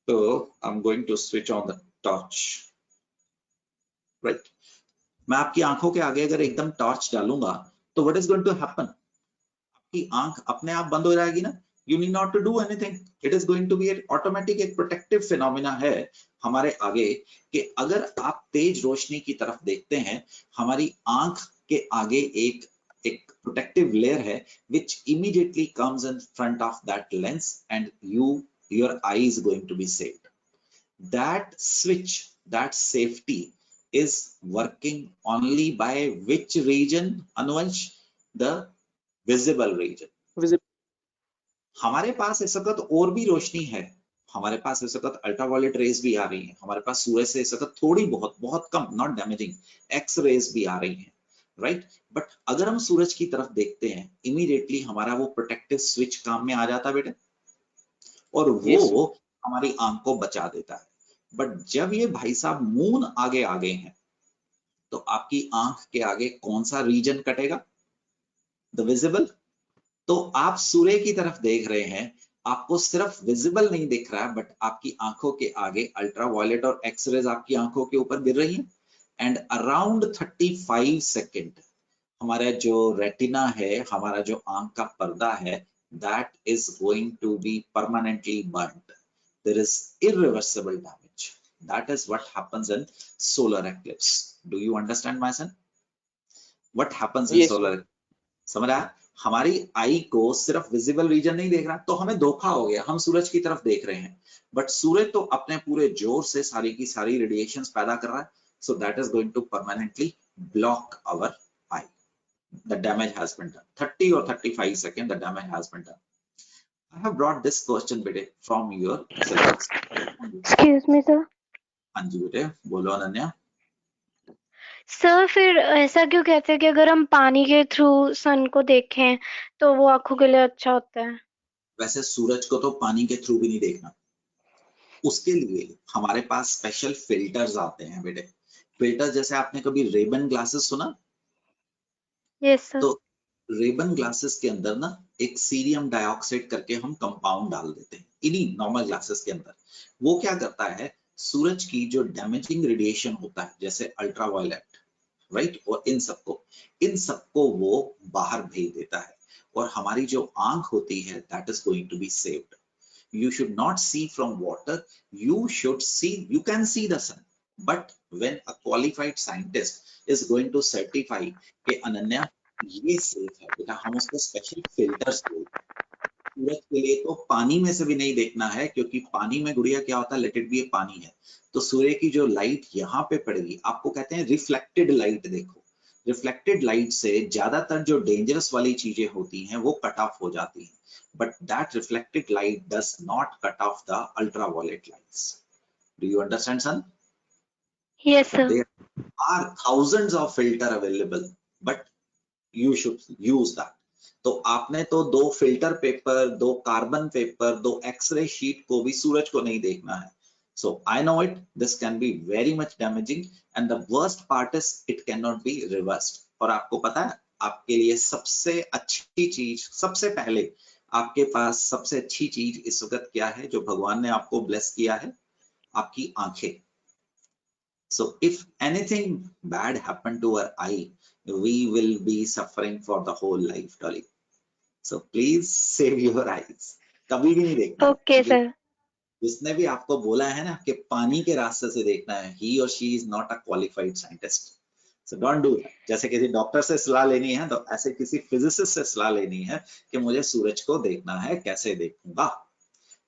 तो I am going to switch on the torch. Right, मैं आपकी आंखों के आगे अगर एकदम टॉर्च डालूंगा तो what is going to happen? आपकी आंख अपने आप बंद हो जाएगी ना. You need not to do anything. It is going to be an automatic, एक protective phenomena है हमारे आगे, कि अगर आप तेज रोशनी की तरफ देखते हैं, हमारी आंख के आगे एक protective layer है which immediately comes in front of that lens and your eye is going to be saved. That switch, that safety is working only by which region, Anuvansh? The visible region. Visible. हमारे पास इस वक्त और भी रोशनी है, हमारे पास इस वक्त ultraviolet rays भी आ रही हैं, हमारे पास सूरज से इस वक्त थोड़ी बहुत कम, नॉट डैमेजिंग, एक्स रेज भी आ रही हैं, राइट? बट अगर हम सूरज की तरफ देखते हैं, इमीडिएटली हमारा वो प्रोटेक्टिव स्विच काम में आ जाता है बेटे, और वो हमारी आंख को बचा देता है. बट जब ये भाई साहब मून आगे आ गए हैं, तो आपकी आंख के आगे कौन सा रीजन कटेगा? The visible. तो आप सूर्य की तरफ देख रहे हैं, आपको सिर्फ विजिबल नहीं दिख रहा है, बट आपकी आंखों के आगे अल्ट्रावायलेट और एक्सरेज आपकी आंखों के ऊपर गिर रही हैं, एंड अराउंड 35 सेकेंड हमारा जो रेटिना है, हमारा जो आंख का पर्दा है, that is going to be permanently burnt. There is irreversible damage. That is what happens in solar eclipse. Do you understand, my son? What happens in Yes, solar sir. eclipse? समझ रहा? हमारी आई को सिर्फ विजिबल रीजन नहीं देख रहा, तो हमें धोखा हो गया, हम सूरज की तरफ देख रहे हैं, बट सूरज तो अपने पूरे जोर से सारी की सारी रेडिएशंस पैदा कर रहा है, so that is going to permanently block our eye. The damage has been done. 30 or 35 seconds, the damage has been done. I have brought this question बेटे from your syllabus. Excuse me sir. हाँ जी बेटे, बोलो Ananya. Sir फिर ऐसा क्यों कहते हैं कि अगर हम पानी के थ्रू सन को देखें तो वो आंखों के लिए अच्छा होता है? वैसे सूरज को तो पानी के थ्रू भी नहीं देखना, उसके लिए हमारे पास स्पेशल फिल्टर्स आते हैं बेटे। फिल्टर जैसे आपने कभी रेबन ग्लासेस सुना? Yes sir. तो रेबन ग्लासेस के अंदर ना एक सीरियम डाइऑक्साइड करके हम कंपाउंड डाल देते हैं इन्हीं नॉर्मल ग्लासेस के अंदर। वो क्या करता है, सूरज की जो डैमेजिंग रेडिएशन होता है जैसे अल्ट्रावायलेट, राइट, और इन सबको वो बाहर भेज देता है, और हमारी जो आंख होती है that is going to be saved. You should not see from water, you should see, you can see the sun, but when a qualified scientist is going to certify कि अनन्या ये सेफ है बेटा, हम उसको स्पेशल फिल्टर्स बोलते हैं। सूरज के लिए तो पानी में से भी नहीं देखना है, क्योंकि पानी में गुड़िया क्या होता है, लेट इट बी पानी है, तो सूर्य की जो लाइट यहाँ पे पड़ेगी, आपको कहते हैं रिफ्लेक्टेड लाइट। देखो, रिफ्लेक्टेड लाइट से ज्यादातर जो डेंजरस वाली चीजें होती हैं वो कट ऑफ हो जाती हैं, but that reflected light does not cut off the ultraviolet lights. Do you understand, son? Yes sir. There are thousands of filter available, but you should use that. तो आपने तो 2 filter paper, 2 carbon paper, 2 x ray sheet को भी सूरज को नहीं देखना है। So I know it, this can be very much damaging, and the worst part is it cannot be reversed. और आपको पता है, आपके लिए सबसे अच्छी चीज, सबसे पहले आपके पास सबसे अच्छी चीज इस वक्त क्या है जो भगवान ने आपको ब्लेस किया है? आपकी आंखें। So if anything bad happened to our eye, we will be suffering for the whole life, darling. So please save your eyes. कभी भी नहीं देखना। Okay sir. जिसने भी आपको बोला है ना कि पानी के रास्ते से देखना है, he or she is not a qualified scientist. So don't do that. जैसे किसी डॉक्टर से सलाह लेनी है तो ऐसे किसी फिजिसिस्ट से सलाह लेनी है कि मुझे सूरज को देखना है, कैसे देखूंगा।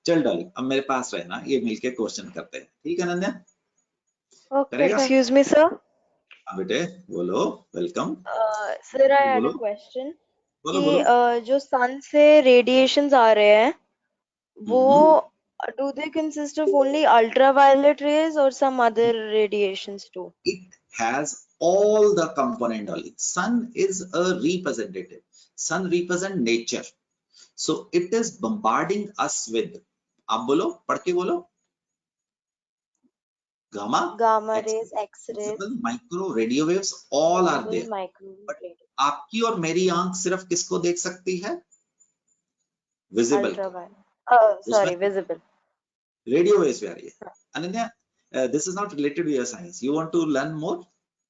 चल डाली, अब मेरे पास रहना, ये मिलके क्वेश्चन करते हैं, ठीक है Ananya? Okay sir. Excuse me, sir. हाँ बेटे बोलो, welcome. Sir, I had a बोलो question. बोलो कि बोलो। जो sun से radiations आ रहे हैं, वो do they consist of only ultraviolet rays or some other radiations too? It has all the component only. Sun is a representative. Sun represent nature. So it is bombarding us with, आप बोलो, पढ़ के बोलो, Gamma rays, X-rays, micro, radio waves, all are visible, there. microwave, But radio, आपकी और मेरी आंख सिर्फ किसको देख सकती है? Visible. ultraviolet. Sorry, visible. Radio waves भी आ रही है। Ananya, this is not related to your science. You want to learn more?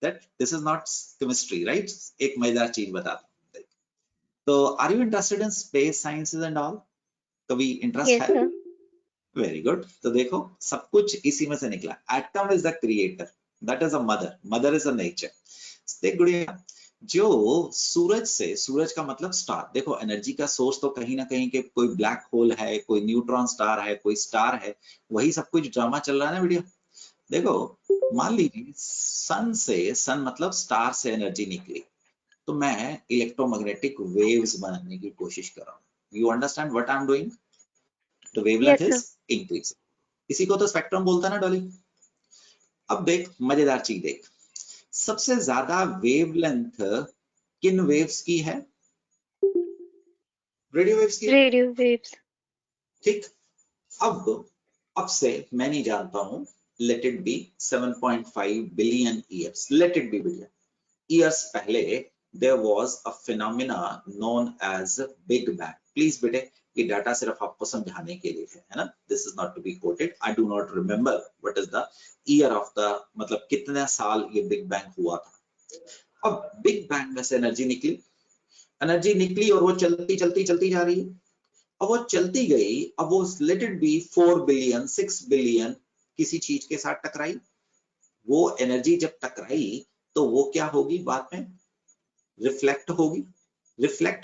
That this is not chemistry, right? एक मजेदार चीज बताता हूँ। तो are you interested in space sciences and all? कभी इंटरेस्ट यस है? सर। Very good. तो देखो, सब कुछ इसी में से निकला। Atom is the creator, that is a mother, mother is a nature. देख गुड़िया, जो सूरज से, सूरज का मतलब स्टार, देखो एनर्जी का सोर्स तो कहीं ना कहीं के कोई ब्लैक होल है, कोई न्यूट्रॉन स्टार है, कोई स्टार है, वही सब कुछ ड्रामा चल रहा है ना बेटिया। देखो, मान लीजिए सन से, सन मतलब स्टार से एनर्जी निकली, तो मैं इलेक्ट्रोमैग्नेटिक वेव्स बनाने की कोशिश कर रहा हूँ। You understand what I am doing? The wavelength Yes, is increasing. इसी को तो स्पेक्ट्रम बोलता है ना डॉली। अब देख मजेदार चीज देख, सबसे ज्यादा वेवलेंथ किन वेव्स की है? रेडियो वेव्स की। Radio waves. ठीक, अब से मैं नहीं जानता हूं, let it be 7.5 billion years, let it be billion years पहले there was a phenomena known as Big Bang. Please बेटे ये डाटा सिर्फ आपको समझाने के लिए है ना? This is not to be quoted. I do not remember what is the year of the मतलब कितने साल ये Big Bang हुआ था। अब Big Bang में से एनर्जी निकली और वो चलती जा रही है। अब वो चलती गई, अब वो let it be 4 billion 6 billion किसी चीज के साथ टकराई। वो एनर्जी जब टकराई तो वो क्या होगी, बाद में रिफ्लेक्ट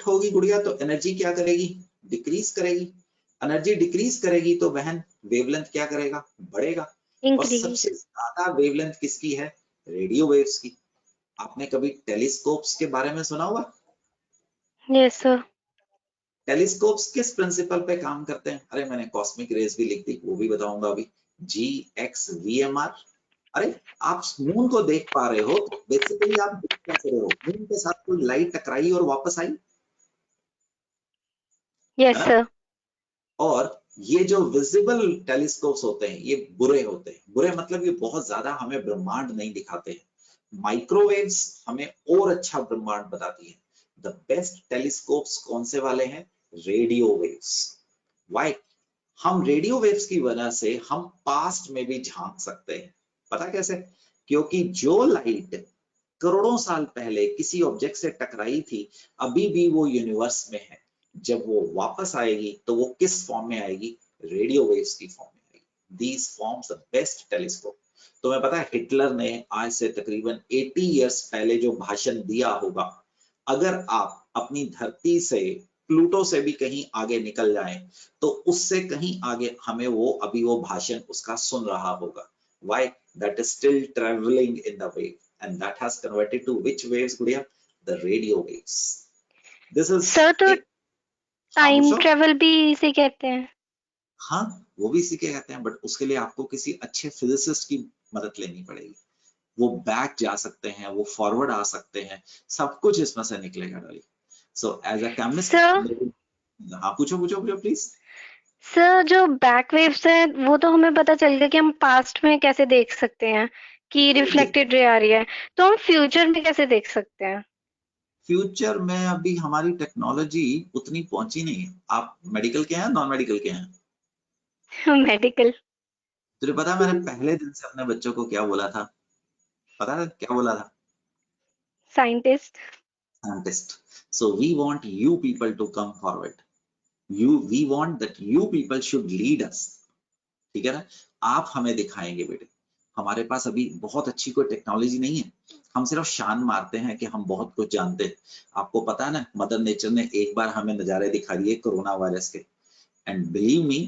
होगी गुड़िया। तो एनर्जी क्या करेगी, डिक्रीज करेगी। एनर्जी डिक्रीज करेगी तो बहन वेवलेंथ क्या करेगा, बढ़ेगा। और सबसे ज्यादा वेवलेंथ किसकी है, रेडियो वेव्स की। आपने कभी टेलीस्कोप्स के बारे में सुना होगा? Yes sir. टेलीस्कोप्स किस प्रिंसिपल पे काम करते हैं? अरे मैंने कॉस्मिक रेज भी लिख दी, वो भी बताऊंगा अभी। GXVMR। अरे आप मून को देख पा रहे हो तो बेसिकली आप देख कैसे रहे हो, मून के साथ कोई लाइट टकराई और वापस आई। Yes sir. और ये जो विजिबल टेलीस्कोप्स होते हैं ये बुरे होते हैं। बुरे मतलब ये बहुत ज्यादा हमें ब्रह्मांड नहीं दिखाते हैं। माइक्रोवेव्स हमें और अच्छा ब्रह्मांड बताती है। द बेस्ट टेलीस्कोप्स कौन से वाले हैं, रेडियो वेव्स। वाई? हम रेडियो वेव्स की वजह से हम पास्ट में भी झांक सकते हैं। पता कैसे? क्योंकि जो लाइट करोड़ों साल पहले किसी ऑब्जेक्ट से टकराई थी अभी भी वो यूनिवर्स में है। जब वो वापस आएगी तो वो किस फॉर्म में आएगी, रेडियो वेव्स की फॉर्म में आएगी। These forms the best telescope. तो मैं पता है हिटलर ने आज से तकरीबन 80 इयर्स पहले जो भाषण दिया होगा, अगर आप अपनी धरती से प्लूटो से भी कहीं आगे निकल जाएं तो उससे कहीं आगे हमें वो अभी वो भाषण उसका सुन रहा होगा। Why? That is still traveling in the wave and that has converted to which waves गुड़िया? The radio waves. This is sir तो टाइम पूछो। ट्रेवल भी इसे कहते हैं। हाँ वो भी इसी के कहते हैं, बट उसके लिए आपको किसी अच्छे फिजिसिस्ट की मदद लेनी पड़ेगी। वो बैक जा सकते हैं, वो फॉरवर्ड आ सकते हैं, सब कुछ इसमें से निकलेगा Dolly. So as a chemist, हाँ पूछो प्लीज। सर जो बैक वेव्स है वो तो हमें पता चल गया कि हम पास्ट में कैसे देख सकते हैं कि रिफ्लेक्टेड रे आ रही है, तो हम फ्यूचर में कैसे देख सकते हैं? फ्यूचर में अभी हमारी टेक्नोलॉजी उतनी पहुंची नहीं है। आप मेडिकल के हैं, नॉन मेडिकल के हैं? मेडिकल। तुझे पता है मैंने पहले दिन से अपने बच्चों को क्या बोला था? पता है क्या बोला था? Scientist. So we want you people to come forward. We want that you people should lead us. ठीक है ना? आप हमें दिखाएंगे बेटे। हमारे पास अभी बहुत अच्छी कोई टेक्नोलॉजी नहीं है, हम सिर्फ शान मारते हैं कि हम बहुत कुछ जानते हैं। आपको पता है ना, मदर नेचर ने एक बार हमें नजारे दिखा दिए कोरोना वायरस के। एंड बिलीव मी,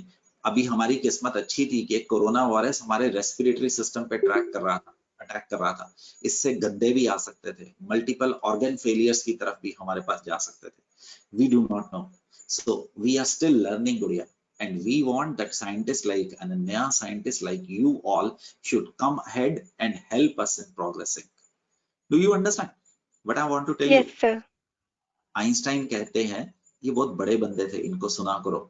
अभी हमारी किस्मत अच्छी थी कि कोरोना वायरस हमारे रेस्पिरेटरी सिस्टम पे अटैक कर रहा था। इससे गंदे भी आ सकते थे, मल्टीपल ऑर्गन फेलियर्स की तरफ भी हमारे पास जा सकते थे। We do not know, so we are still learning गुड़िया। And we want that scientists like Ananya, scientists like you all should come ahead and help us in progressing. Do you understand what I want to tell you? Yes, sir. Einstein कहते हैं, ये बहुत बड़े बंदे थे, इनको सुना करो।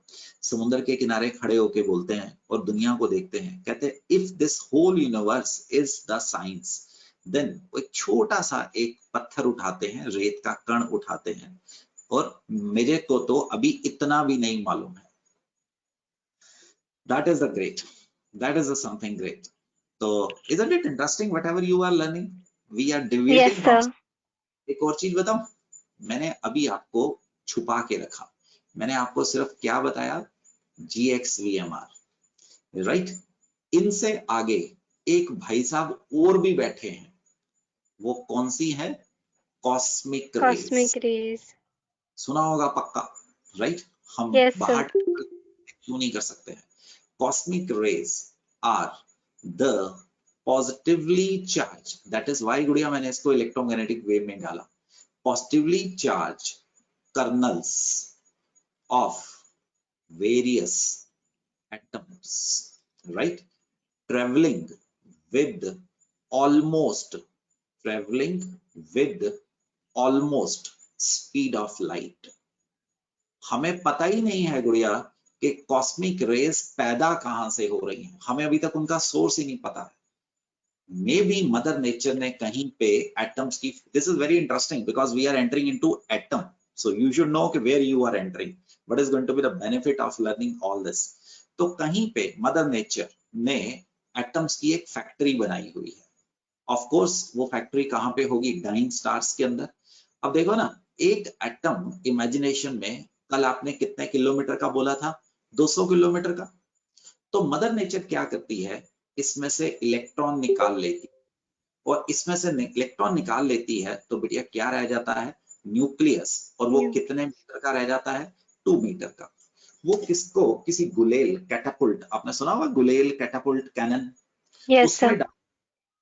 समुद्र के किनारे खड़े होके बोलते हैं और दुनिया को देखते हैं, कहते हैं if this whole universe is the science, then एक छोटा सा एक पत्थर उठाते हैं, रेत का कण उठाते हैं, और मेरे को तो अभी इतना भी नहीं मालूम है। That is the great. That is the something great. So isn't it interesting whatever you are learning? We are deviating. Yes, sir. एक और चीज बताऊं, मैंने अभी आपको छुपा के रखा। मैंने आपको सिर्फ क्या बताया, GXVMR, राइट? इनसे आगे एक भाई साहब और भी बैठे हैं, वो कौन सी है? Cosmic rays. सुना होगा पक्का, राइट? हम yes, बाहर क्यों नहीं कर सकते हैं? Cosmic rays are the positively charged, that is why गुड़िया मैंने इसको इलेक्ट्रोमैग्नेटिक वेव में डाला, positively charged kernels of various atoms, right? traveling with almost speed of light. हमें पता ही नहीं है गुड़िया कि कॉस्मिक रेज पैदा कहां से हो रही हैं, हमें अभी तक उनका सोर्स ही नहीं पता है। मे बी मदर नेचर ने कहीं पे एटम्स की, this is very interesting because we are entering into atom, so you should know कि where you are entering, what is going to be the benefit of learning all this. तो कहीं पे mother nature ने atoms की एक factory बनाई हुई है। ऑफ कोर्स वो फैक्ट्री कहाँ पे होगी? डाइंग स्टार्स के अंदर। अब देखो ना, एक एटम इमेजिनेशन में कल आपने कितने किलोमीटर का बोला था? 200 किलोमीटर का। तो मदर नेचर क्या करती है, इसमें से इलेक्ट्रॉन निकाल लेती है, और इसमें से इलेक्ट्रॉन निकाल लेती है तो बेटिया क्या रह जाता है? न्यूक्लियस। और वो कितने मीटर का रह जाता है? 2 मीटर का। वो किसको? किसी गुलेल कैटापुल्ट, आपने सुना होगा गुलेल कैटापुल्ट कैनन, यस उसमें सर।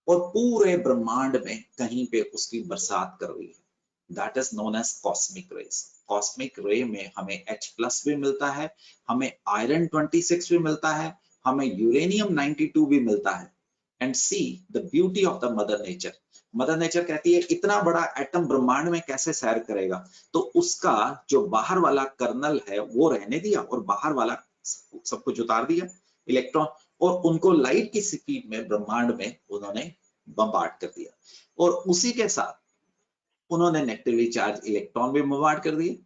और पूरे ब्रह्मांड में कहीं पे उसकी बरसात कर रही है। That is known as cosmic rays. Cosmic ray में हमें H+ भी मिलता है, हमें आयरन 26 भी मिलता है, हमें यूरेनियम 92 भी मिलता है। And see the beauty of the mother nature. Mother nature कहती है इतना बड़ा एटम ब्रह्मांड में कैसे सैर करेगा, तो उसका जो बाहर वाला कर्नल है वो रहने दिया और बाहर वाला सब कुछ उतार दिया इलेक्ट्रॉन, और उनको लाइट की स्पीड में ब्रह्मांड में उन्होंने बम्बार्ड कर दिया, और उसी के साथ उन्होंने नेगेटिवली चार्ज इलेक्ट्रॉन भी बम्बार्ड कर दिए।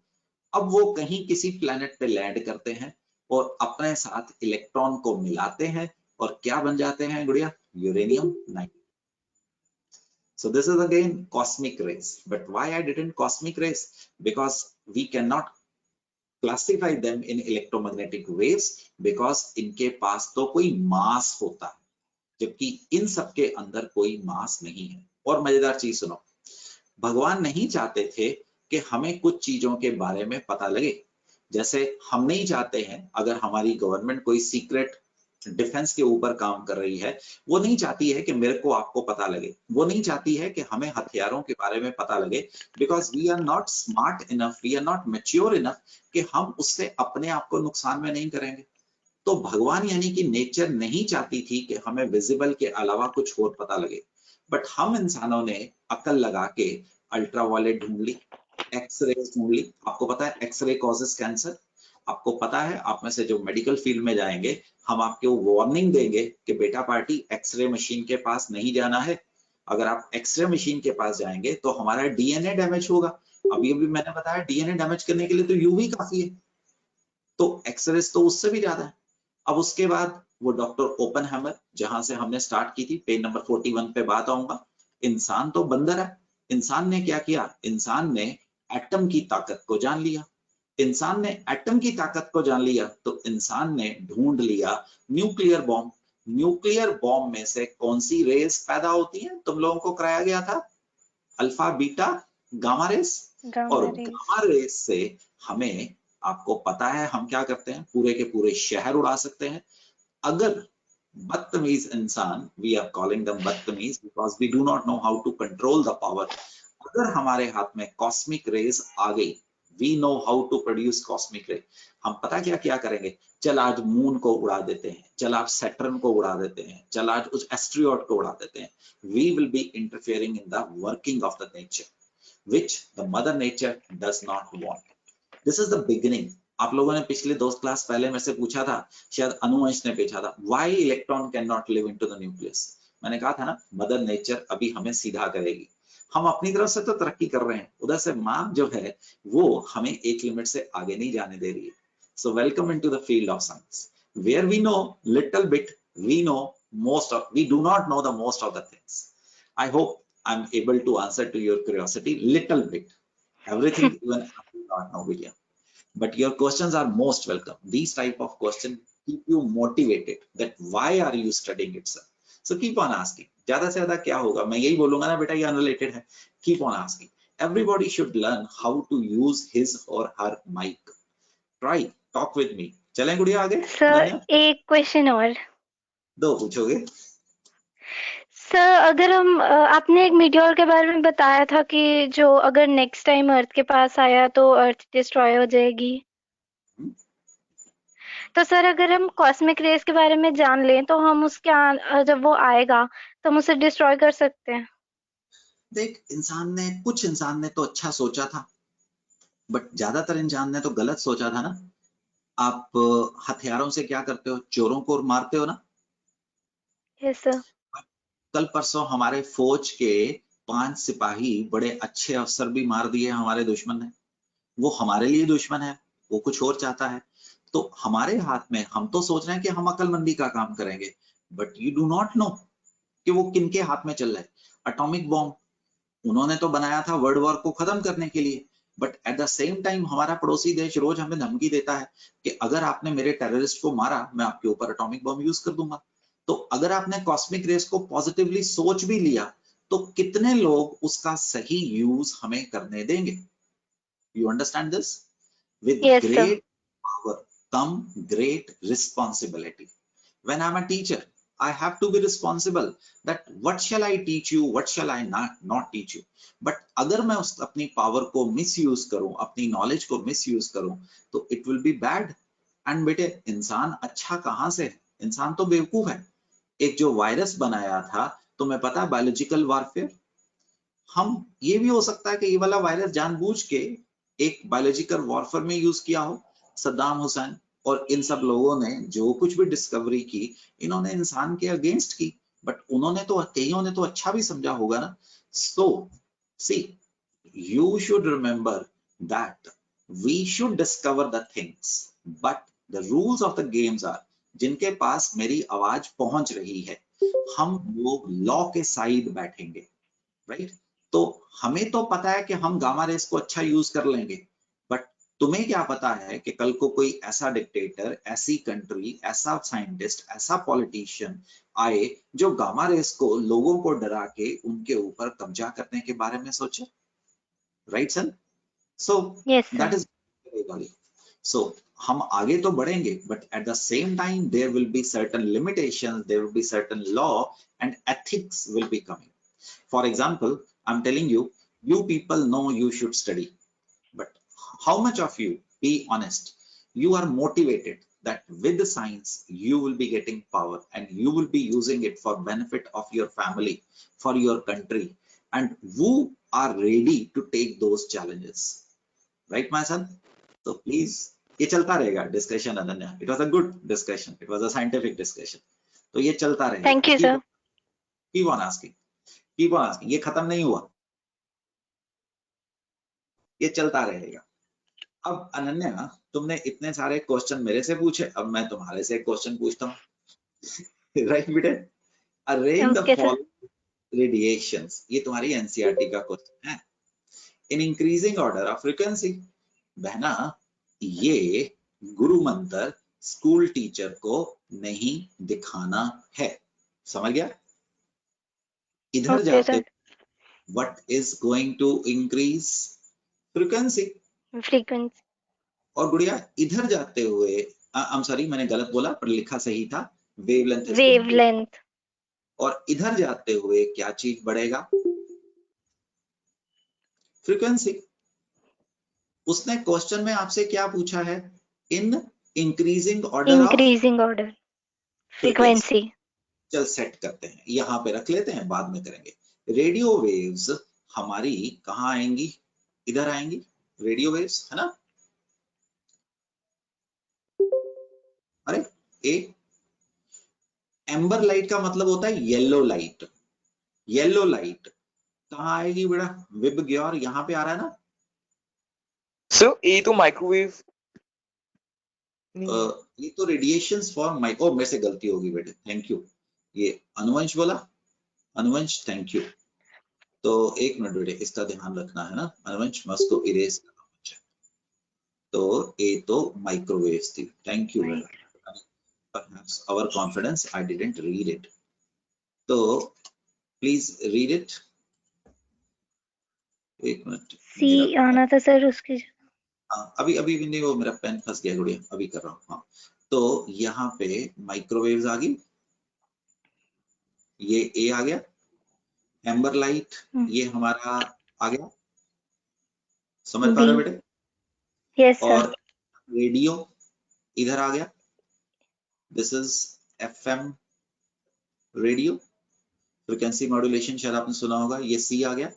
अब वो कहीं किसी प्लेनेट पे लैंड करते हैं और अपने साथ इलेक्ट्रॉन को मिलाते हैं, और क्या बन जाते हैं गुड़िया? Uranium 90। So this is again cosmic rays. But why I didn't cosmic rays? Because we cannot classify them in electromagnetic waves, because इनके पास तो कोई मास होता है, जबकि इन सबके अंदर कोई मास नहीं है। और मजेदार चीज सुनो, भगवान नहीं चाहते थे कि हमें कुछ चीजों के बारे में पता लगे। जैसे हम नहीं चाहते हैं, अगर हमारी गवर्नमेंट कोई सीक्रेट डिफेंस के ऊपर काम कर रही है, वो नहीं चाहती है कि मेरे को आपको पता लगे, वो नहीं चाहती है कि हमें हथियारों के बारे में पता लगे, because we are not smart enough, we are not mature enough कि हम उससे अपने आप को नुकसान में नहीं करेंगे। तो भगवान यानी कि नेचर नहीं चाहती थी कि हमें विजिबल के अलावा कुछ और पता लगे, बट हम इंसानों ने अकल लगा के अल्ट्रावायलेट ढूंढ ली, एक्सरे ढूंढ ली। आपको पता है एक्सरे कॉजेस कैंसर। आपको पता है, आप में से जो मेडिकल फील्ड में जाएंगे, हम आपको वार्निंग देंगे कि बेटा पार्टी एक्सरे मशीन के पास नहीं जाना है। अगर आप एक्सरे मशीन के पास जाएंगे तो हमारा डीएनए डैमेज होगा। अभी अभी मैंने बताया डीएनए डैमेज करने के लिए तो यूवी काफी है, तो एक्सरे तो उससे भी ज्यादा है। अब उसके बाद वो डॉक्टर ओपनहैमर, जहां से हमने स्टार्ट की थी, पेज नंबर 41 पे बात आऊंगा। इंसान तो बंदर है। इंसान ने क्या किया? इंसान ने एटम की ताकत को जान लिया। इंसान ने एटम की ताकत को जान लिया तो इंसान ने ढूंढ लिया न्यूक्लियर बॉम्ब। न्यूक्लियर बॉम्ब में से कौन सी रेस पैदा होती है? तुम लोगों को कराया गया था अल्फा, बीटा, गामा रेस। और गामा रेस से हमें, आपको पता है हम क्या करते हैं? पूरे के पूरे शहर उड़ा सकते हैं। अगर बदतमीज इंसान, वी आर कॉलिंग देम बदतमीज because we do not know how to control the power, अगर हमारे हाथ में कॉस्मिक रेज आ गई, we know how to produce cosmic ray. हम पता क्या क्या करेंगे? चल आज मून को उड़ा देते हैं, चल आज सैटर्न को उड़ा देते हैं, चल आज उस एस्ट्रॉयड को उड़ा देते हैं। We will be interfering in the working of the nature which the mother nature does not want. This is the beginning. आप लोगों ने पिछले 2 क्लास पहले में से पूछा था, शायद अनुवंश ने पूछा था, why electron cannot live into the nucleus? मैंने कहा था ना, मदर नेचर अभी हमें सीधा करेगी। हम अपनी तरफ से तो तरक्की कर रहे हैं, उधर से माँ जो है वो हमें एक लिमिट से आगे नहीं जाने दे रही है। So welcome into the field of science, where we know little bit, we know most of, we do not know the most of the things. I hope I'm able to answer to your curiosity little bit. Everything even I do not know, William. But your questions are most welcome. These type of questions keep you motivated that why are you studying it, sir? So keep on asking. ज्यादा से ज्यादा क्या होगा? मैं यही बोलूंगा ना बेटा, ये अनरिलेटेड है। Keep on asking. Everybody should learn how to use his or her mic. Try. Talk with me. चलें गुड़िया आगे? सर एक क्वेश्चन और। दो पूछोगे? सर अगर हम आपने एक मीटियोर के बारे में बताया था कि जो अगर नेक्स्ट टाइम अर्थ के पास आया तो अर्थ डिस्ट्रॉय हो जाएगी। तो सर अगर हम कॉस्मिक रेस के बारे में जान लें तो हम उसके जब वो आएगा तो हम उसे डिस्ट्रॉय कर सकते हैं? देख, कुछ इंसान ने तो अच्छा सोचा था, बट ज्यादातर इंसान ने तो गलत सोचा था ना। आप हथियारों से क्या करते हो? चोरों को मारते हो ना। Yes sir. कल परसों हमारे फौज के 5 सिपाही बड़े अच्छे अफसर भी मार दिए हमारे दुश्मन ने। वो हमारे लिए दुश्मन है, वो कुछ और चाहता है। तो हमारे हाथ में, हम तो सोच रहे हैं कि हम अक्लमंदी का काम करेंगे, but you do not no कि वो किनके हाथ में चल रहा है। एटॉमिक बॉम्ब उन्होंने तो बनाया था वर्ल्ड वॉर को खत्म करने के लिए, but at the same time हमारा पड़ोसी देश रोज हमें धमकी देता है कि अगर आपने मेरे टेररिस्ट को मारा, मैं आपके ऊपर एटॉमिक बॉम्ब यूज कर दूंगा। तो अगर आपने कॉस्मिक रेस को पॉजिटिवली सोच भी लिया, तो कितने लोग उसका सही यूज हमें करने देंगे? You understand this? With Yes, sir. great power come great responsibility. When I'm a teacher, I have to be responsible that what shall I teach you, what shall I not teach you. But अगर मैं उस अपनी power को misuse करूं, अपनी knowledge को misuse करूं, तो it will be bad. And बेटे, इंसान अच्छा कहां से है? इंसान तो बेवकूफ है। एक जो वायरस बनाया था, तुम्हें पता है, बायोलॉजिकल वॉरफेयर। हम, ये भी हो सकता है कि ये वाला वायरस जानबूझ के एक बायोलॉजिकल वॉरफेयर में यूज किया हो। सद्दाम हुसैन और इन सब लोगों ने जो कुछ भी डिस्कवरी की, इन्होंने इंसान के अगेंस्ट की, बट उन्होंने तो, कईयों ने तो अच्छा भी समझा होगा ना। So see, you should remember that we should discover the things, but the rules of the games are, जिनके पास मेरी आवाज पहुंच रही है, हम लोग लॉ के साइड बैठेंगे, राइट? तो हमें तो पता है कि हम गामा रेस को अच्छा यूज कर लेंगे, बट तुम्हें क्या पता है कि कल को कोई ऐसा डिक्टेटर, ऐसी कंट्री, ऐसा साइंटिस्ट, ऐसा पॉलिटिशियन आए जो गामा रेस को लोगों को डरा के उनके ऊपर कब्जा करने के बारे में सोचे, right sir? So Yes, sir. That is, so हम आगे तो बढ़ेंगे, but at the same time there will be certain limitations, there will be certain law and ethics will be coming. For example, I'm telling you, you people know you should study, but how much of you, be honest, you are motivated that with the science you will be getting power and you will be using it for benefit of your family, for your country, and who are ready to take those challenges, right my son? So please, ये चलता रहेगा discussion Ananya. It was a good discussion, it was a scientific discussion, तो ये चलता रहेगा। Thank you, sir. Keep on asking, keep on asking, ये खत्म नहीं हुआ, ये चलता रहेगा। अब अनन्या, तुमने इतने सारे क्वेश्चन मेरे से पूछे, अब मैं तुम्हारे से एक क्वेश्चन पूछता हूँ, राइट बेटे? Arrange the Okay, sir. Following radiations, ये तुम्हारी एनसीईआरटी का क्वेश्चन है। In increasing order of frequency, बहना, ये गुरु मंत्र स्कूल टीचर को नहीं दिखाना है, समझ गया? इधर Okay, जाते sir. What is going to increase? Frequency. Frequency. और गुड़िया, इधर जाते हुए, आई एम सॉरी, मैंने गलत बोला, पर लिखा सही था, वेवलेंथ। Wavelength. और इधर जाते हुए क्या चीज बढ़ेगा? फ्रीक्वेंसी। उसने क्वेश्चन में आपसे क्या पूछा है? In increasing order of Increasing order. Frequency. चल सेट करते हैं, यहां पे रख लेते हैं, बाद में करेंगे। रेडियो वेव्स हमारी कहाँ आएंगी? इधर आएंगी रेडियो वेव्स, है ना? अरे, ए एम्बर लाइट का मतलब होता है येलो लाइट। येलो लाइट कहाँ आएगी बेटा? विब ग्योर यहाँ पे आ रहा है ना? सर ये तो माइक्रोवेव ये तो रेडिएशंस फॉर माइक्रो, मेरे से गलती होगी बेटे, थैंक यू। ये अनुवंश बोला, अनुवंश, थैंक यू। तो एक मिनट बेटे, इसका ध्यान रखना है ना, अनुवंश मस्त को इरेज करना मुझे। तो ये तो माइक्रोवेव थी, थैंक यू बेटा। Perhaps our confidence, I didn't read it. So please read it. एक मिनट, C आना था सर उसकी जगह। हाँ, अभी भी नहीं, वो मेरा पेन फंस गया गुड़िया, अभी कर रहा हूँ। हाँ, तो यहाँ पे माइक्रोवेव्स आ गई, ये ए आ गया, एम्बर लाइट ये हमारा आ गया, समझ पा रहे हो बेटे? Yes, sir. और रेडियो इधर आ गया, this is FM radio, frequency modulation, शायद आपने सुना होगा, ये सी आ गया।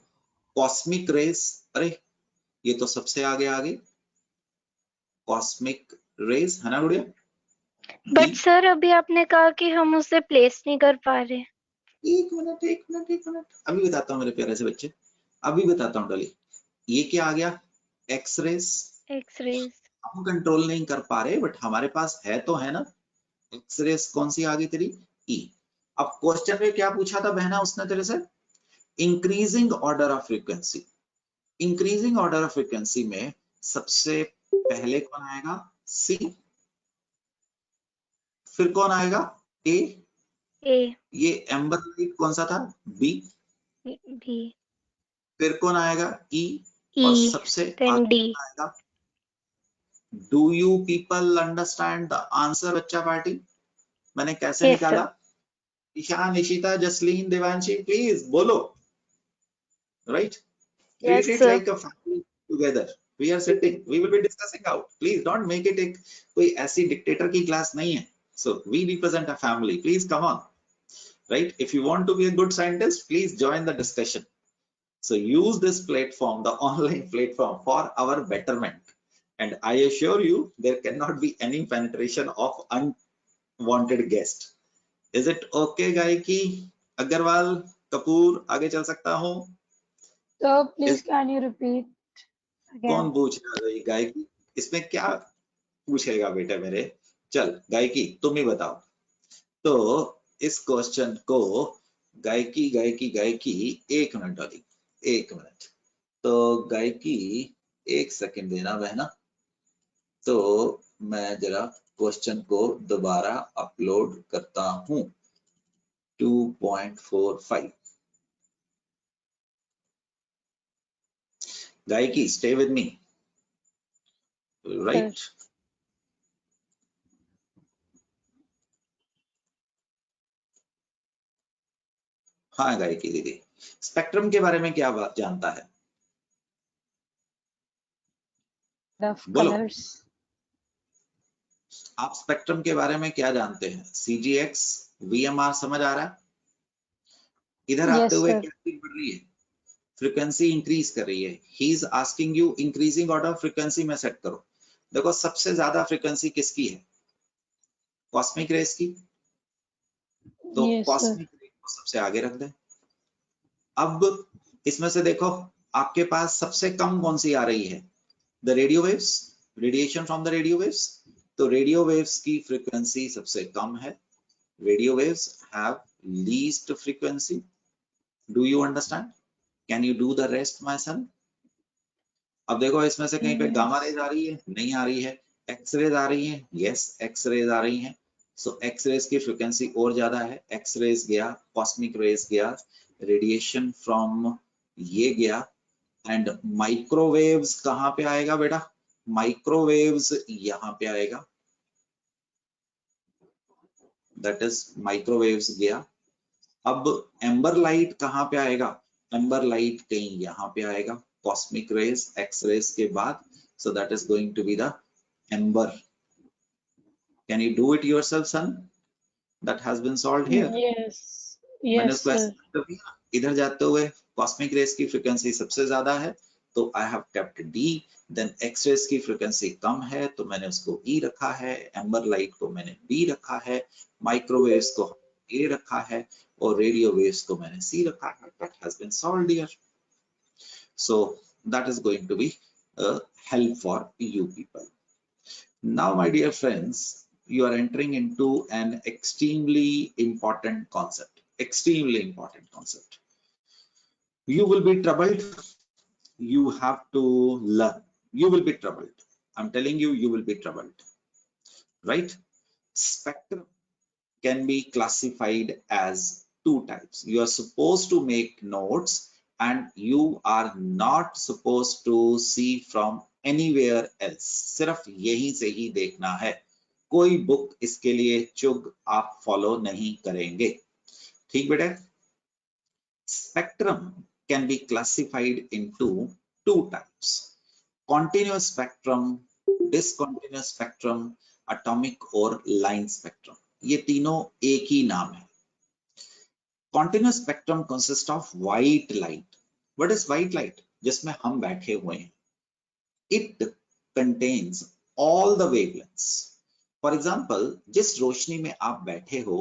कॉस्मिक रेस, अरे ये तो सबसे आगे कॉस्मिक रेज, है ना गुड़िया? बट सर अभी आपने कहा कि हम उसे प्लेस नहीं कर पा रहे। एक मिनट, अभी बताता हूँ मेरे प्यारे से बच्चे, अभी बताता हूँ डॉली। ये क्या आ गया? एक्सरेज। एक्सरेज। हम कंट्रोल नहीं कर पा रहे, बट हमारे पास है तो है ना। एक्सरेज कौन सी आ गई तेरी? ई। अब क्वेश्चन में क्या पूछा था बहना उसने तेरे से? Increasing order of frequency. Increasing order of frequency में सबसे पहले कौन आएगा? सी। फिर कौन आएगा? ए। ए। ये एम्बर लाइट कौन सा था? बी। बी। फिर कौन आएगा? ई। ई। और सबसे देन डी। आगे आएगा। Do you people understand the answer बच्चा पार्टी? मैंने कैसे यस निकाला? सर। ईशान, इशिता, जसलीन, देवांशी, प्लीज बोलो। Right? Yes, Treat it sir. like a family together. We are sitting. We will be discussing out. Please don't make it एक कोई ऐसी dictator की class नहीं है. So we represent a family. Please come on. Right? If you want to be a good scientist, please join the discussion. So use this platform, the online platform, for our betterment. And I assure you, there cannot be any penetration of unwanted guest. Is it okay, Gaiki? Agarwal, Kapoor, आगे चल सकता हूँ? So please can you repeat कौन again? पूछ रहा है गायकी? इसमें क्या पूछेगा बेटा मेरे? चल गायकी तुम ही बताओ। तो इस क्वेश्चन को गायकी एक मिनट वाली, एक मिनट। तो गायकी एक सेकंड देना बहना। तो मैं जरा क्वेश्चन को दोबारा अपलोड करता हूं। 2.45 गायकी, स्टे विद मी, राइट? हाँ गायकी दीदी, स्पेक्ट्रम के बारे में क्या बात जानता है? Of बोलो। colors. आप स्पेक्ट्रम के बारे में क्या जानते हैं? CGX, VMR समझ आ रहा है? इधर Yes, आते हुए sir. क्या चीज बढ़ रही है? फ्रीक्वेंसी इंक्रीज कर रही है। He is asking you increasing order frequency में सेट करो। देखो सबसे ज्यादा फ्रीक्वेंसी किसकी है? कॉस्मिक रेस की। तो Yes, sir. कॉस्मिक रेस को सबसे आगे रख दे। अब इसमें से देखो आपके पास सबसे कम कौन सी आ रही है? The radio waves, radiation from the radio waves. तो रेडियो वेव्स की फ्रीक्वेंसी सबसे कम है। Radio waves have least frequency. Do you understand? Can you do the rest my son? अब देखो इसमें से कहीं पे गामा रेज आ रही है? नहीं आ रही है। एक्स रेज आ रही है? यस, एक्स रेज आ रही है। सो एक्स रेज की फ्रीक्वेंसी और ज्यादा है। एक्स रेज गया, कॉस्मिक रेज गया, रेडिएशन फ्रॉम ये गया, एंड माइक्रोवेव्स कहाँ पे आएगा बेटा? माइक्रोवेव्स यहाँ पे आएगा। दैट इज माइक्रोवेव्स गया। अब एम्बर लाइट कहाँ पे आएगा? एम्बर लाइट कहीं यहाँ पे आएगा। कॉस्मिक रेज, एक्स रेज के बाद। So that is going to be the amber. Can you do it yourself son? That has been solved here. Yes. मैंने Yes, उसको sir. ऐसे कर दिया। इधर जाते हुए कॉस्मिक रेज की फ्रीक्वेंसी सबसे ज्यादा है, तो I have kept D. Then X rays की फ्रीक्वेंसी कम है, तो मैंने उसको ई रखा है। एम्बर लाइट को मैंने बी रखा है। माइक्रोवेव्स को ए रखा है, और रेडियो वेव्स को मैंने सी रखा है। That has been solved here. So that is going to be help for you people. Now my dear friends, you are entering into an extremely important concept. Extremely important concept. You will be troubled. You have to learn. You will be troubled. I'm telling you, you will be troubled. Right? Spectrum can be classified as two types. You are supposed to make notes, and you are not supposed to see from anywhere else. सिर्फ यहीं से ही देखना है। कोई book इसके लिए चुग आप follow नहीं करेंगे। ठीक बेटा? Spectrum can be classified into two types: continuous spectrum, discontinuous spectrum, atomic और line spectrum. ये तीनों एक ही नाम है। Continuous spectrum consists of white light. What is white light? जिसमें हम बैठे हुए हैं। It contains all the wavelengths. For example, जिस रोशनी में आप बैठे हो,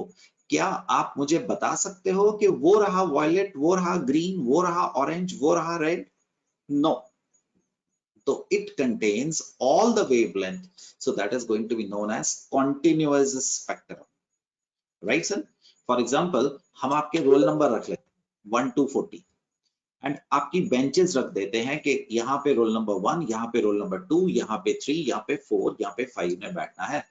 क्या आप मुझे बता सकते हो कि वो रहा वॉयलेट, वो रहा ग्रीन, वो रहा ऑरेंज, वो रहा red? No. So it contains all the wavelength, so that is going to be known as continuous spectrum, right sir? For example, हम आपके रोल नंबर रख लेते हैं 1 to 40 एंड आपकी बेंचेस रख देते हैं कि यहाँ पे रोल नंबर 1, यहाँ पे रोल नंबर 2, यहाँ पे 3, यहाँ पे 4, यहाँ पे 5 में बैठना है.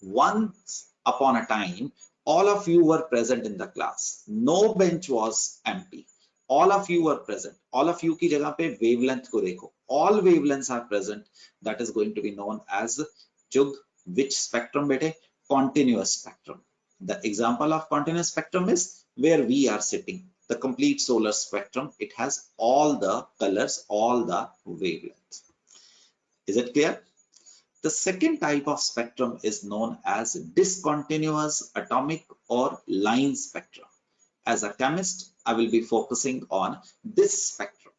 Once upon a time, all of you were present in the class. No bench was empty. All of you were present. All of you की जगह पे wavelength को देखो. All wavelengths are present. That is going to be known as Chug. Which spectrum बेटे? Continuous spectrum. The example of continuous spectrum is where we are sitting. The complete solar spectrum. It has all the colors, all the wavelengths. Is it clear? The second type of spectrum is known as discontinuous atomic or line spectrum. As a chemist, I will be focusing on this spectrum.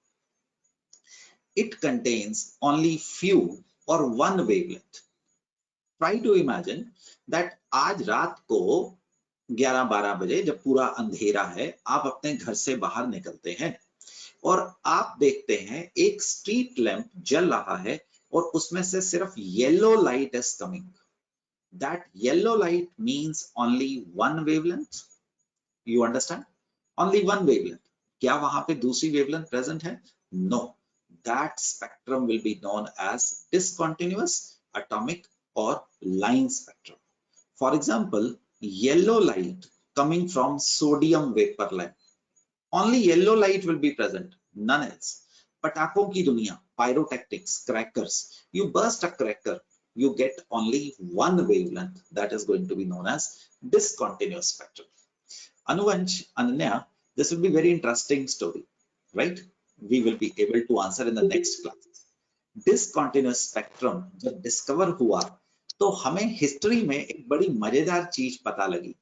It contains only few or one wavelength. Try to imagine that आज रात को 11-12 बजे जब पूरा अंधेरा है, आप अपने घर से बाहर निकलते हैं और आप देखते हैं एक स्ट्रीट लैंप जल रहा है और उसमें से सिर्फ yellow light is coming. That yellow light means only one wavelength. You understand? Only one wavelength. क्या वहां पे दूसरी वेवलेंथ प्रेजेंट है? No. That spectrum will be known as discontinuous, atomic और line spectrum. For example, yellow light coming from sodium vapour lamp. Only yellow light will be present, none else. पटाखों की दुनिया, pyrotechnics, crackers. You burst a cracker, you get only one wavelength. That is going to be known as discontinuous spectrum. Anuvansh, Ananya, this will be very interesting story, right? We will be able to answer in the next class. Discontinuous spectrum जब discover हुआ तो हमें history में एक बड़ी मजेदार चीज पता लगी.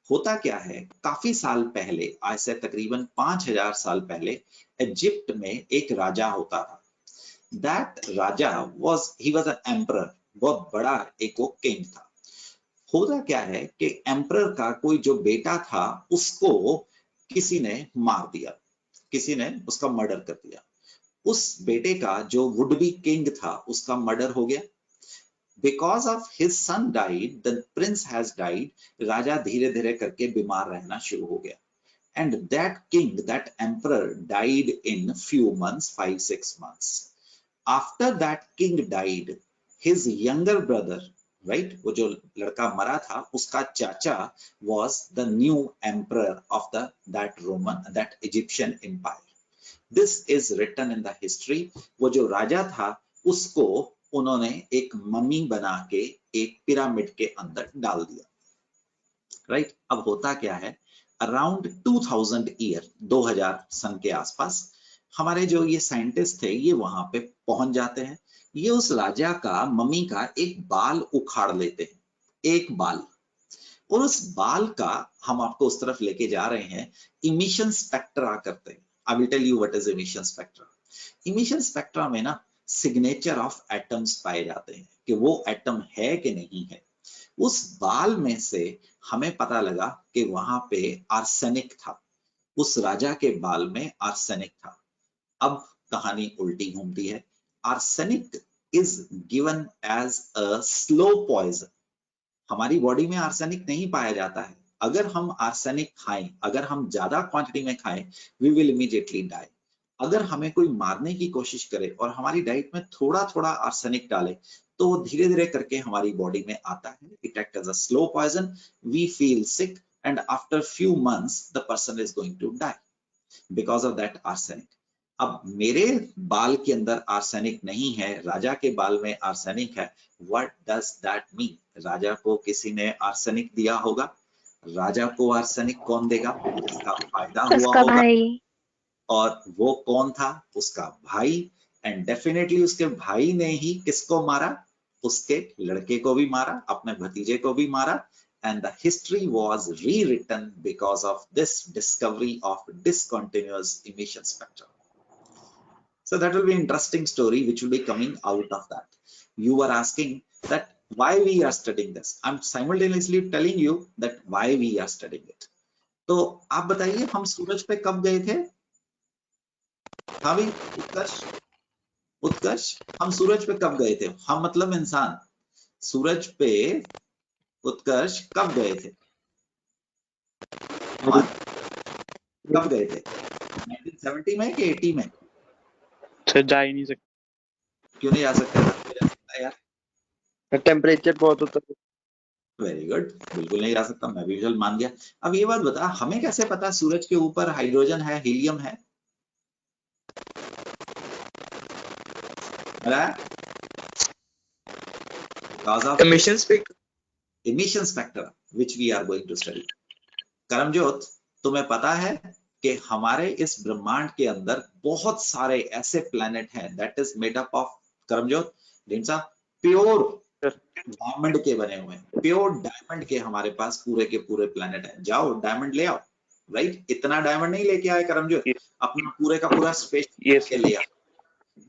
होता क्या है, काफी साल पहले, आज से तकरीबन 5000 साल पहले, इजिप्ट में एक राजा होता था. That Raja he was an emperor. बहुत बड़ा एक वो किंग था. होता क्या है कि एम्परर का कोई जो बेटा था उसको किसी ने मार दिया, किसी ने उसका मर्डर कर दिया. उस बेटे का जो वुड बी किंग था उसका मर्डर हो गया. Because of his son died, the prince has died. राजा धीरे धीरे करके बीमार रहना शुरू हो गया. And that king, that emperor died in few months, 5-6 months. After that king died, his younger brother, right, वो जो लड़का मरा था उसका चाचा was the new emperor of that Egyptian empire. This is written in the history. वो जो राजा था उसको उन्होंने एक मम्मी बना के एक पिरामिड के अंदर डाल दिया, राइट? अब होता क्या है, अराउंड 2000 ईयर, 2000 सन के आसपास हमारे जो ये साइंटिस्ट थे ये वहां पे पहुंच जाते हैं. ये उस राजा का, मम्मी का एक बाल उखाड़ लेते हैं, एक बाल, और उस बाल का हम आपको उस तरफ लेके जा रहे हैं. इमिशन स्पेक्ट्रा करते हैं. I will tell you what is emission spectra. Emission spectra में ना सिग्नेचर ऑफ एटम्स पाए जाते हैं कि वो एटम है कि नहीं है. उस बाल में से हमें पता लगा कि वहां पे आर्सेनिक था. उस राजा के बाल में आर्सेनिक था. अब कहानी उल्टी घूमती है. Arsenic is given as a slow poison. हमारी बॉडी में आर्सेनिक नहीं पाया जाता है. अगर हम आर्सेनिक खाएं, अगर हम ज्यादा क्वांटिटी में खाएं, वी विल इमीडिएटली डाई. अगर हमें कोई मारने की कोशिश करे और हमारी डाइट में थोड़ा थोड़ा आर्सेनिक डाले तो वो धीरे धीरे करके हमारी बॉडी में आता है. It act as a slow poison. We feel sick and after few months the person is going to die because of that arsenic. अब मेरे बाल के अंदर आर्सेनिक नहीं है, राजा के बाल में आर्सेनिक है. What does that mean? राजा को किसी ने आर्सेनिक दिया होगा. राजा को आर्सेनिक कौन देगा? जिसका फायदा हुआ होगा. भाई. और वो कौन था? उसका भाई. एंड डेफिनेटली उसके भाई ने ही किसको मारा? उसके लड़के को भी मारा, अपने भतीजे को भी मारा. And the history was rewritten because of this discovery of discontinuous emission spectrum. So that will be an interesting story which will be coming out of that. You were asking that why we are studying this. I'm simultaneously telling you that why we are studying it. तो आप बताइए हम सूरज पे कब गए थे? हाँ भाई उत्कर्ष हम सूरज पे कब गए थे? हम मतलब इंसान सूरज पे उत्कर्ष कब गए थे? कब गए थे? 1970 में कि 80 में? सर जा ही नहीं सकते। क्यों नहीं जा सकते यार? टेम्परेचर बहुत होता है। वेरी गुड, बिल्कुल नहीं जा सकता, मैं भी चल मान गया। अब ये बात बता, हमें कैसे पता सूरज के ऊपर हाइड्रोजन है, हीलियम है? Because of emission spectra which we are going to study. करमजोत, तुम्हें पता है कि हमारे इस ब्रह्मांड के अंदर बहुत सारे ऐसे प्लैनेट हैं that is made up of Karamjot Dhindsa pure diamond के बने हुए हैं, प्योर डायमंड के हमारे पास पूरे के पूरे प्लैनेट हैं। जाओ डायमंड ले आओ, राइट? इतना डायमंड नहीं लेके आए करमजोत, अपना पूरे का पूरा स्पेस के ले आओ।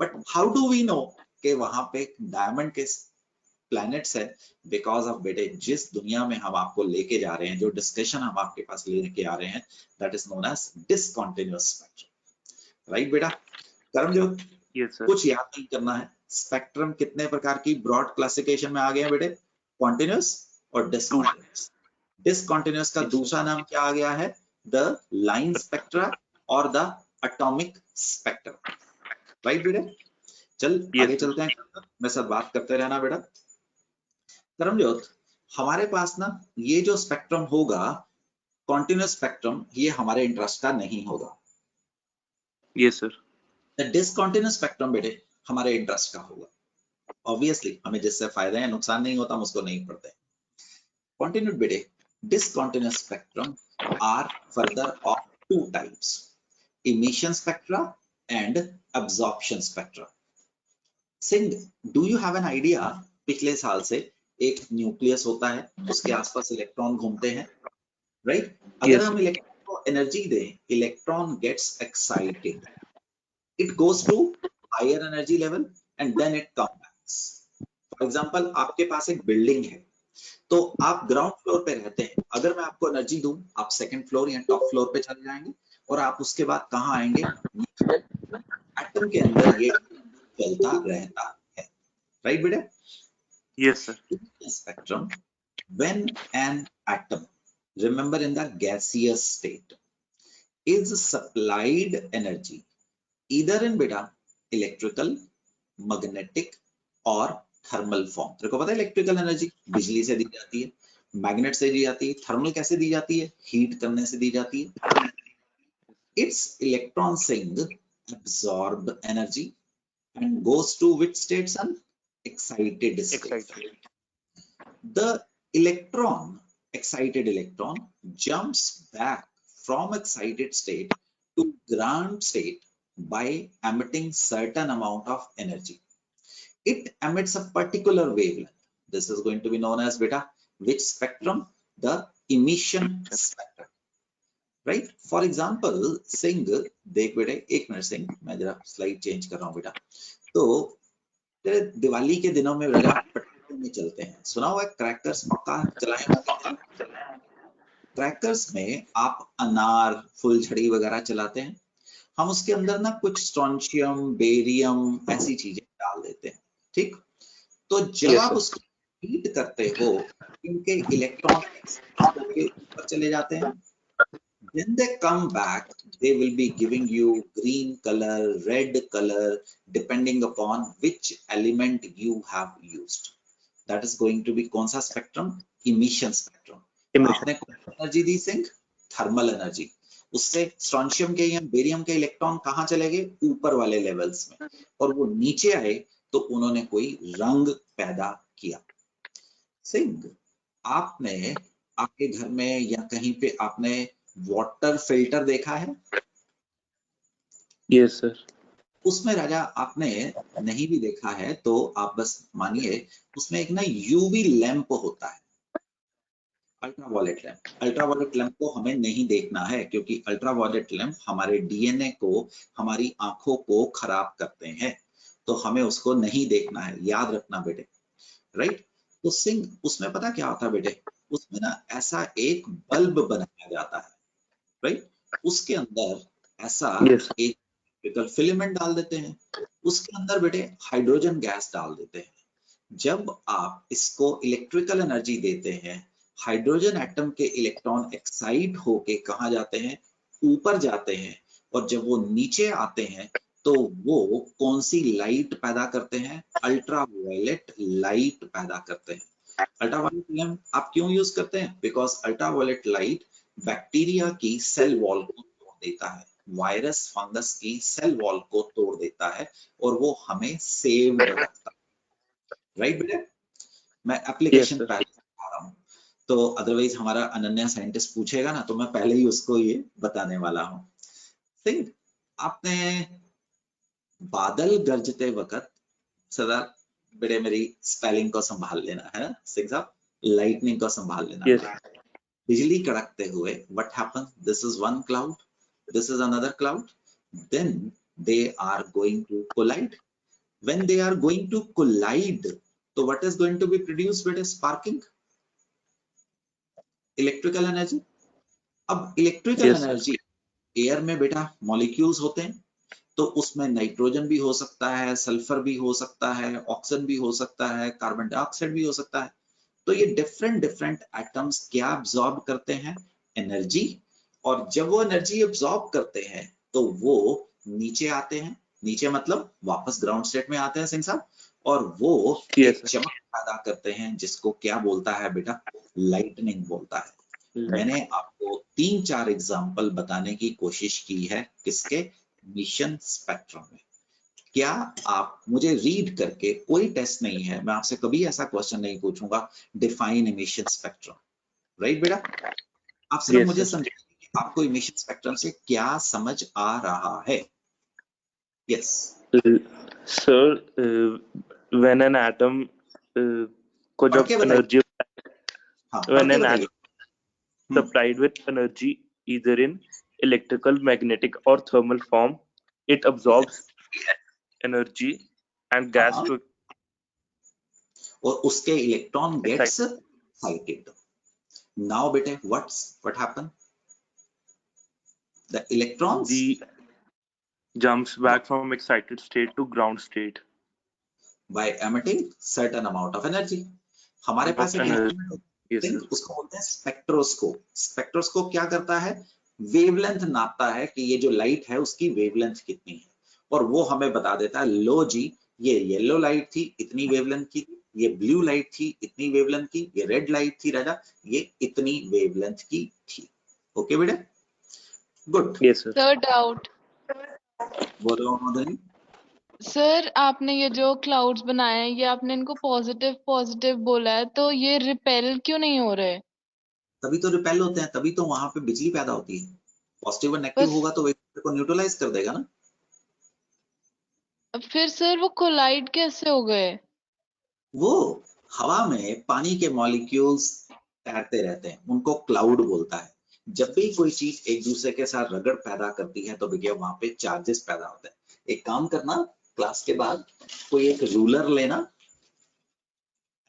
But how do we know कि वहां पे डायमंड के प्लैनेट्स है? बिकॉज ऑफ बेटे जिस दुनिया में हम आपको लेके जा रहे हैं, जो डिस्कशन हम आपके पास लेके आ रहे हैं, that is known as discontinuous spectrum, right बेटा? करमजोत कुछ याद नहीं करना है, स्पेक्ट्रम कितने प्रकार की ब्रॉड क्लासिफिकेशन में आ गए हैं बेटे? कॉन्टिन्यूअस और डिसकंटीन्यूअस। डिसकंटीन्यूअस का दूसरा नाम क्या आ गया है? द लाइन स्पेक्ट्रा और द एटॉमिक स्पेक्ट्रम, राइट बेटे? चल आगे चलते हैं, मेरे साथ बात करते रहना बेटा। करमजोत, हमारे पास ना ये जो स्पेक्ट्रम होगा कॉन्टिन्यूअस स्पेक्ट्रम, ये हमारे इंटरेस्ट का नहीं होगा। Yes sir. The discontinuous spectrum बेटे हमारे इंटरेस्ट का होगा। ऑब्वियसली हमें जिससे फायदा है नुकसान नहीं होता, हम उसको नहीं पढ़ते। कॉन्टिन्यूअस बेटे, discontinuous spectrum are further of two types, emission spectra and absorption spectra. Singh, do you have an idea? पिछले साल से एक न्यूक्लियस होता है, उसके आसपास इलेक्ट्रॉन घूमते हैं, राइट? अगर हम इलेक्ट्रॉन को एनर्जी दें, electron gets excited, it goes to higher energy level and then it come backs. For example, आपके पास एक बिल्डिंग है, तो आप ग्राउंड फ्लोर पे रहते हैं, अगर मैं आपको एनर्जी दूं, आप सेकंड फ्लोर या टॉप फ्लोर पे चले जाएंगे और आप उसके बाद कहाँ आएंगे? एटम के अंदर ये चलता रहता है, राइट बेटा? Yes sir. Spectrum, when an atom, remember in the gaseous state, is supplied energy either in beta electrical, magnetic or thermal form. तेरे को पता है इलेक्ट्रिकल एनर्जी बिजली से दी जाती है, मैग्नेट से दी जाती है, थर्मल कैसे दी जाती है? हीट करने से दी जाती है। Its electron sink absorb energy and goes to which state, son? Excited state. The electron, excited electron, jumps back from excited state to ground state by emitting certain amount of energy. It emits a particular wavelength. This is going to be known as beta which spectrum? The emission spectrum. Right? For example Singh, देख बेटे, एक minute Singh, मैं जरा slide change कर रहा हूँ बेटा। तो तेरे दिवाली के दिनों में बेटा पटाखे में चलते हैं, सुना हुआ है? क्रैकर्स पक्का चलाए होंगे। क्रैकर्स में आप अनार, फुलझड़ी वगैरह चलाते हैं, हम उसके अंदर ना कुछ स्ट्रोंशियम, बेरियम ऐसी चीजें डाल देते हैं, ठीक? तो जब आप उसको हीट करते हो, इनके इलेक्ट्रॉन ऊपर चले जाते हैं, when they come back they will be giving you green color, red color, depending upon which element you have used. That is going to be कौन सा spectrum? Emission spectrum. आपने कौन सी एनर्जी दी सिंह? Thermal energy. उससे strontium के या barium के इलेक्ट्रॉन कहाँ चले गए? ऊपर वाले लेवल्स में, और वो नीचे आए तो उन्होंने कोई रंग पैदा किया। सिंह, आपने आपके घर में या कहीं पे आपने वाटर फिल्टर देखा है? Yes sir. उसमें राजा आपने नहीं भी देखा है तो आप बस मानिए, उसमें एक ना यूवी लैंप होता है, अल्ट्रावायलेट लैंप। अल्ट्रावायलेट लैंप को हमें नहीं देखना है क्योंकि अल्ट्रावायलेट लैंप हमारे डीएनए को, हमारी आंखों को खराब करते हैं, तो हमें उसको नहीं देखना है, याद रखना बेटे, राइट? तो सिंह उसमें पता क्या होता है बेटे, उसमें ना ऐसा एक बल्ब बनाया जाता है, राइट। उसके अंदर ऐसा Yes. एक इलेक्ट्रिकल फिलामेंट डाल देते हैं, उसके अंदर बेटे हाइड्रोजन गैस डाल देते हैं। जब आप इसको इलेक्ट्रिकल एनर्जी देते हैं, हाइड्रोजन एटम के इलेक्ट्रॉन एक्साइट होके कहाँ जाते हैं, ऊपर जाते हैं, और जब वो नीचे आते हैं तो वो कौन सी लाइट पैदा करते हैं, अल्ट्रावायलेट लाइट पैदा करते हैं। अल्ट्रावायलेट लैंप आप क्यों यूज करते हैं, बिकॉज अल्ट्रावायलेट लाइट बैक्टीरिया की सेल वॉल को तोड़ देता है, वायरस फंगस की सेल वॉल को तोड़ देता है, और वो हमें सेव्ड रखता है, राइट बेटा। मैं एप्लीकेशन sir. पहले बता रहा हूँ, तो अदरवाइज हमारा अनन्या साइंटिस्ट पूछेगा ना, तो मैं पहले ही उसको ये बताने वाला हूँ। सिंह, आपने बादल गरजते वक्त सदा बेटे मेरी स्पेलिंग को संभाल लेना है, सिंह साहब, लाइटनिंग को संभाल लेना। Yes. बिजली कड़कते हुए what happens, this is one cloud, this is another cloud, then they are going to collide. When they are going to collide, so what is going to be produced with a sparking, electrical energy. अब electrical Yes, sir. Energy air में बेटा molecules होते हैं, तो उसमें nitrogen भी हो सकता है, सल्फर भी हो सकता है, ऑक्सीजन भी हो सकता है, कार्बन डाइऑक्साइड भी हो सकता है। तो ये डिफरेंट डिफरेंट एटम्स क्या अब्सॉर्ब करते हैं, एनर्जी, और जब वो एनर्जी अब्सॉर्ब करते हैं तो वो नीचे आते हैं, नीचे मतलब वापस ग्राउंड स्टेट में आते हैं सिंह साहब, और वो Yes, एक sir. चमक पैदा करते हैं जिसको क्या बोलता है बेटा, लाइटनिंग बोलता है। मैंने आपको 3-4 एग्जाम्पल बताने की कोशिश की है, किसके, मिशन स्पेक्ट्रम में। क्या आप मुझे रीड करके, कोई टेस्ट नहीं है, मैं आपसे कभी ऐसा क्वेश्चन नहीं पूछूंगा डिफाइन इमिशन स्पेक्ट्रम, राइट बेटा। आप सिर्फ Yes, मुझे sir. समझिए कि आपको इमिशन स्पेक्ट्रम से क्या समझ आ रहा है। Yes Sir, when an atom को पढ़ जब के बताइए, energy, हाँ when पढ़ के an बताइए। atom supplied with energy either in electrical, magnetic or thermal form, it absorbs energy and gas हाँ, to और उसके electron gets excite. Excited. Now बेटे what happened, the electrons The jumps back from excited state to ground state. by emitting certain amount of energy. हमारे पास एक Energy. instrument Yes, है, sir. उसको बोलते हैं स्पेक्ट्रोस्कोप। स्पेक्ट्रोस्कोप क्या करता है, वेवलेंथ नापता है कि ये जो लाइट है उसकी वेवलेंथ कितनी है, और वो हमें बता देता है, लो जी ये येलो लाइट थी इतनी वेवलेंथ की, ये ब्लू लाइट थी इतनी वेवलेंथ की, ये रेड लाइट थी राजा ये इतनी वेवलेंथ की थी। ओके बेटा, good. Yes, sir. Sir doubt, बोलो मदनी। सर आपने ये जो क्लाउड्स बनाए हैं ये आपने इनको पॉजिटिव पॉजिटिव बोला है, तो ये रिपेल क्यों नहीं हो रहे? तभी तो रिपेल होते हैं, तभी तो वहां पे बिजली पैदा होती है। पॉजिटिव और नेगेटिव बस होगा तो वेक्टर को न्यूट्रलाइज कर देगा ना। फिर सर वो कोलाइड कैसे हो गए? वो हवा में पानी के मॉलिक्यूल्स तैरते रहते हैं, उनको क्लाउड बोलता है। जब भी कोई चीज एक दूसरे के साथ रगड़ पैदा करती है तो भैया वहां पे चार्जेस पैदा होते हैं। एक काम करना, क्लास के बाद कोई एक रूलर लेना,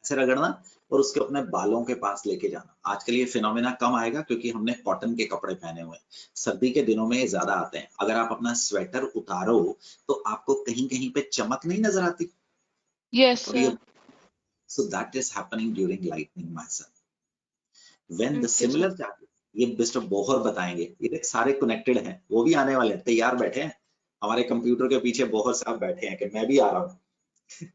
ऐसे रगड़ना और उसके अपने बालों के पास लेके जाना। आजकल ये फिनोमेना कम आएगा क्योंकि हमने कॉटन के कपड़े पहने हुए हैं, सर्दी के दिनों में ये ज्यादा आते हैं। अगर आप अपना स्वेटर उतारो तो आपको कहीं कहीं पे चमक नहीं नजर आती, यस और ये sir. so that is happening during lightning, my son. When the okay similar sir. charges, ये मिस्टर बोहर बताएंगे, ये देख सारे कनेक्टेड हैं, वो भी आने वाले हैं, तैयार बैठे हैं। हमारे कंप्यूटर के पीछे बोहर साहब बैठे हैं कि मैं भी आ रहा हूँ।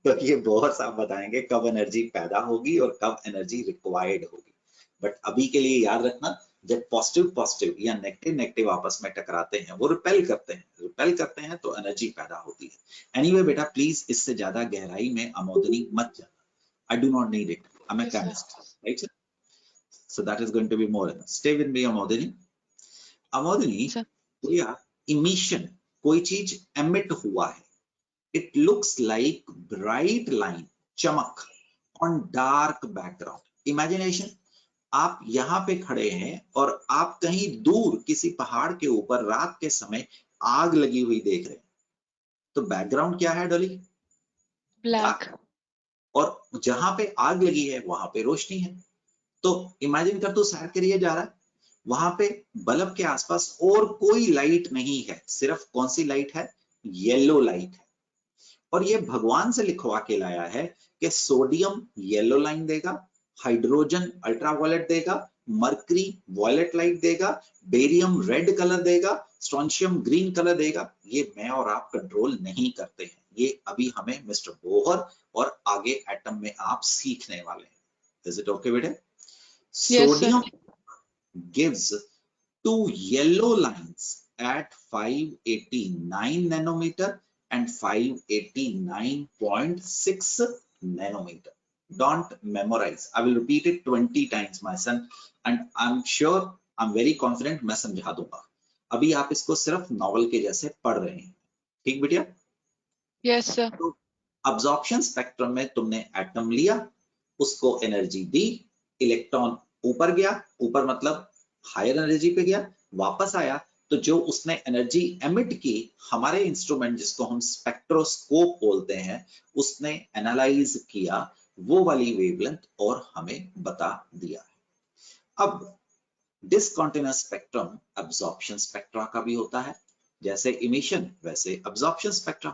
तो ये बोहर साहब बताएंगे कब एनर्जी पैदा होगी और कब एनर्जी रिक्वायर्ड होगी। बट अभी के लिए याद रखना, जब पॉजिटिव पॉजिटिव या नेगेटिव नेगेटिव आपस में टकराते हैं, वो रिपेल करते हैं तो एनर्जी पैदा होती है। एनीवे बेटा प्लीज इससे ज्यादा गहराई में अमोदनी मत जाना। I do not need it. I'm a Okay, sir. chemist, right? Sir? So that is going to be more. Stay with me, Amodini. Amodini, Sir. yeah, emission, कोई चीज emit हुआ है. It looks like bright line, चमक, on dark background. Imagination, आप यहाँ पे खड़े हैं और आप कहीं दूर किसी पहाड़ के ऊपर रात के समय आग लगी हुई देख रहे हैं. तो बैकग्राउंड क्या है डॉली? ब्लैक। और जहां पे आग लगी है वहां पे रोशनी है। तो इमेजिन कर, तू सैर करिए जा रहा है, वहां पे बल्ब के आसपास और कोई लाइट नहीं है, सिर्फ कौन सी लाइट है? येलो लाइट है। और ये भगवान से लिखवा के लाया है कि सोडियम येलो लाइन देगा, हाइड्रोजन अल्ट्रावायलेट देगा, मरकरी वॉयलेट लाइट देगा, बेरियम रेड कलर देगा, स्ट्रोंशियम ग्रीन कलर देगा। ये मैं और आप कंट्रोल नहीं करते हैं, ये अभी हमें मिस्टर बोहर और आगे एटम में आप सीखने वाले हैं। इज इट ओके बेटे? Sodium gives two yellow lines at 589 nanometer and 589.6 nanometer. Don't memorize. I will repeat it 20 times, my son, and I'm sure, I'm very confident मैं समझा दूंगा। अभी आप इसको सिर्फ नॉवल के जैसे पढ़ रहे हैं, ठीक बेटिया? Yes sir. तो अब्जॉर्प्शन स्पेक्ट्रम में तुमने एटम लिया, उसको एनर्जी दी, इलेक्ट्रॉन ऊपर गया, ऊपर मतलब हायर एनर्जी पे गया, वापस आया, तो जो उसने एनर्जी एमिट की, हमारे इंस्ट्रूमेंट जिसको हम स्पेक्ट्रोस्कोप बोलते हैं, उसने एनालाइज किया वो वाली वेवलेंथ और हमें बता दिया। अब डिसकंटिन्यूअस स्पेक्ट्रम अब्जॉर्प्शन स्पेक्ट्रा का भी होता है, जैसे इमिशन वैसे absorption spectrum.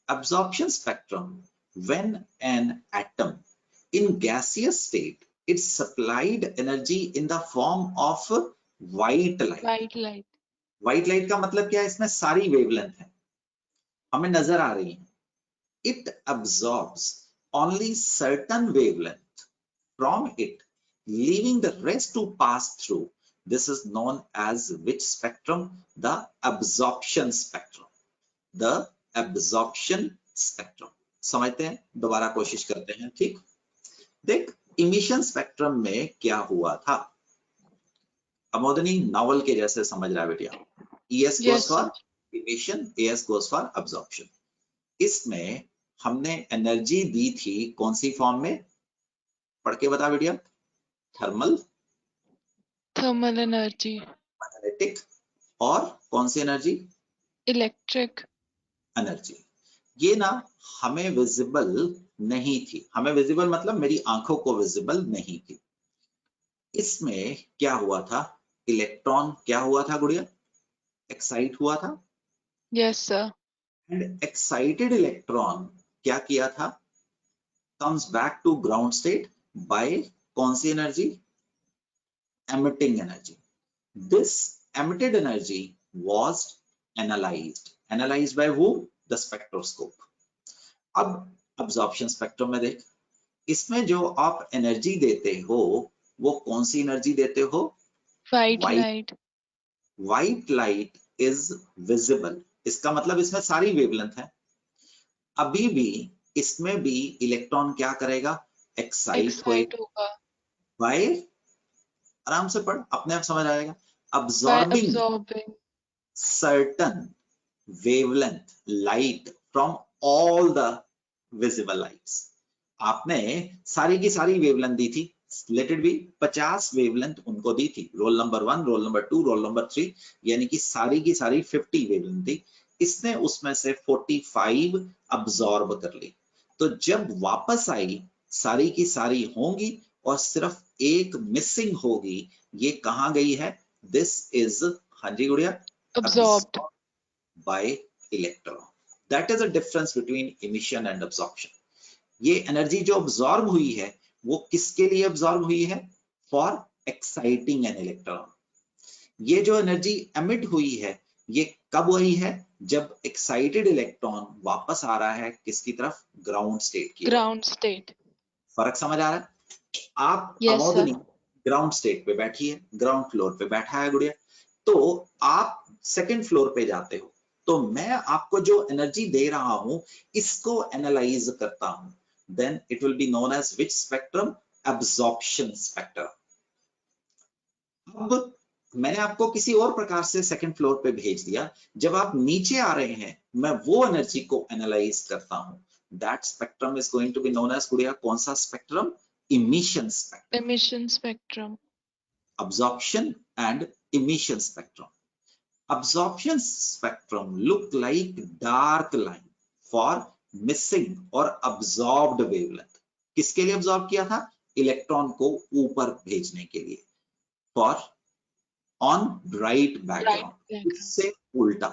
Absorption spectrum, when an atom in gaseous state, it's supplied energy in the form of white light. White light. White light का मतलब क्या है? इसमें सारी वेवलेंथ है, हमें नजर आ रही है। It absorbs only certain wavelength from it, leaving the rest to pass through. This is known as which spectrum? The absorption spectrum. The absorption spectrum. समझते हैं? दोबारा कोशिश करते हैं, ठीक? देख, इमिशन स्पेक्ट्रम में क्या हुआ था? अमोदनी नॉवल के जैसे समझ रहा है बेटिया। ES goes for emission, AS goes for absorption. इसमें हमने एनर्जी दी थी कौन सी फॉर्म में? पढ़ के बता बेटिया। थर्मल एनर्जी, मैग्नेटिक और कौन सी एनर्जी? Electric energy. ये ना हमें विजिबल नहीं थी, हमें विजिबल मतलब मेरी आंखों को विजिबल नहीं थी। इसमें क्या हुआ था? इलेक्ट्रॉन क्या हुआ था गुड़िया? एक्साइट हुआ था। Yes sir. And excited electron क्या किया था? Comes back to ground state by कौन सी energy? Emitting energy. This emitted energy was analysed by who? The spectroscope. अब अब्जॉर्प्शन स्पेक्ट्रम में देख, इसमें जो आप एनर्जी देते हो वो कौन सी एनर्जी देते हो? White light. White light is visible, इसका मतलब इसमें सारी वेवलेंथ है। अभी भी इसमें भी इलेक्ट्रॉन क्या करेगा? एक्साइट होगा बाय, आराम से पढ़, अपने आप समझ आएगा। Absorbing certain wavelength light from all the visible lights. आपने सारी की सारी वेवलेंथ दी थी, लेट इट बी 50 वेवलेंथ उनको दी थी, roll number 1, roll number 2, roll number 3, यानी कि सारी की सारी 50 वेवलेंथ थी। इसने उसमें से 45 अब्सॉर्ब कर ली, तो जब वापस आई सारी की सारी होंगी और सिर्फ एक मिसिंग होगी। ये कहां गई है? दिस इज, हाँ जी गुड़िया, absorbed by electron. That is a difference between emission and absorption. ये एनर्जी जो अब्सॉर्ब हुई है वो किसके लिए अब्सॉर्ब हुई है? For exciting an electron. ये जो एनर्जी एमिट हुई है ये कब हुई है? जब एक्साइटेड इलेक्ट्रॉन वापस आ रहा है किसकी तरफ? ग्राउंड स्टेट की। Ground state. फर्क समझ आ रहा है? आप अमोदनी ग्राउंड स्टेट पे बैठी है, ग्राउंड फ्लोर पे बैठा है गुड़िया, तो आप सेकंड फ्लोर पे जाते हो, तो मैं आपको जो एनर्जी दे रहा हूं इसको एनालाइज करता हूं, then it will be known as which spectrum? Absorption spectrum. अब मैंने आपको किसी और प्रकार से सेकंड फ्लोर पे भेज दिया, जब आप नीचे आ रहे हैं मैं वो एनर्जी को एनालाइज करता हूं, that spectrum is going to be known as गुड़िया कौन सा spectrum? Emission spectrum. Emission spectrum. Absorption and emission spectrum. Absorption spectrum look like dark line for missing or absorbed wavelength. किसके लिए अब्सॉर्ब किया था? इलेक्ट्रॉन को ऊपर भेजने के लिए, फॉर ऑन ब्राइट बैकग्राउंड, इससे उल्टा।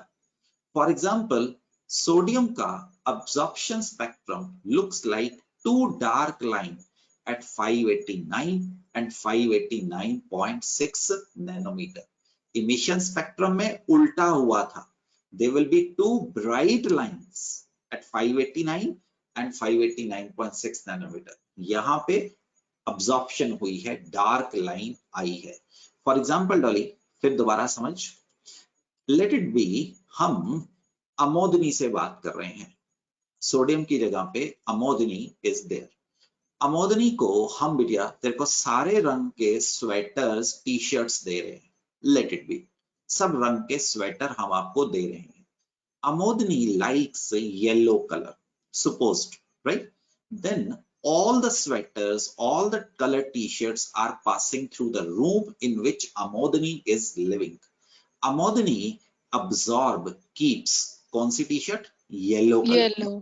फॉर एग्जाम्पल, सोडियम का absorption spectrum looks like two dark line at 589 and 589.6 nanometer. Emission spectrum में उल्टा हुआ था. There will be two bright lines at 589 and 589.6 nanometer. यहाँ पे absorption हुई है, dark line आई है. For example, डॉली, फिर दोबारा समझ. Let it be, हम अमोदनी से बात कर रहे हैं. सोडियम की जगह पे अमोदनी इज देयर. अमोदनी को हम बिटिया तेरे को सारे रंग के स्वेटर्स, टी शर्ट्स दे रहे हैं. लेट इट बी, सब रंग के स्वेटर हम आपको दे रहे हैं. Amodini likes yellow colour, supposed, right? Then all the sweaters, all the colored t-shirts are passing through the room in which Amodani is living. Amodani absorb, keeps कौन सी T shirt? Yellow colour. Yellow.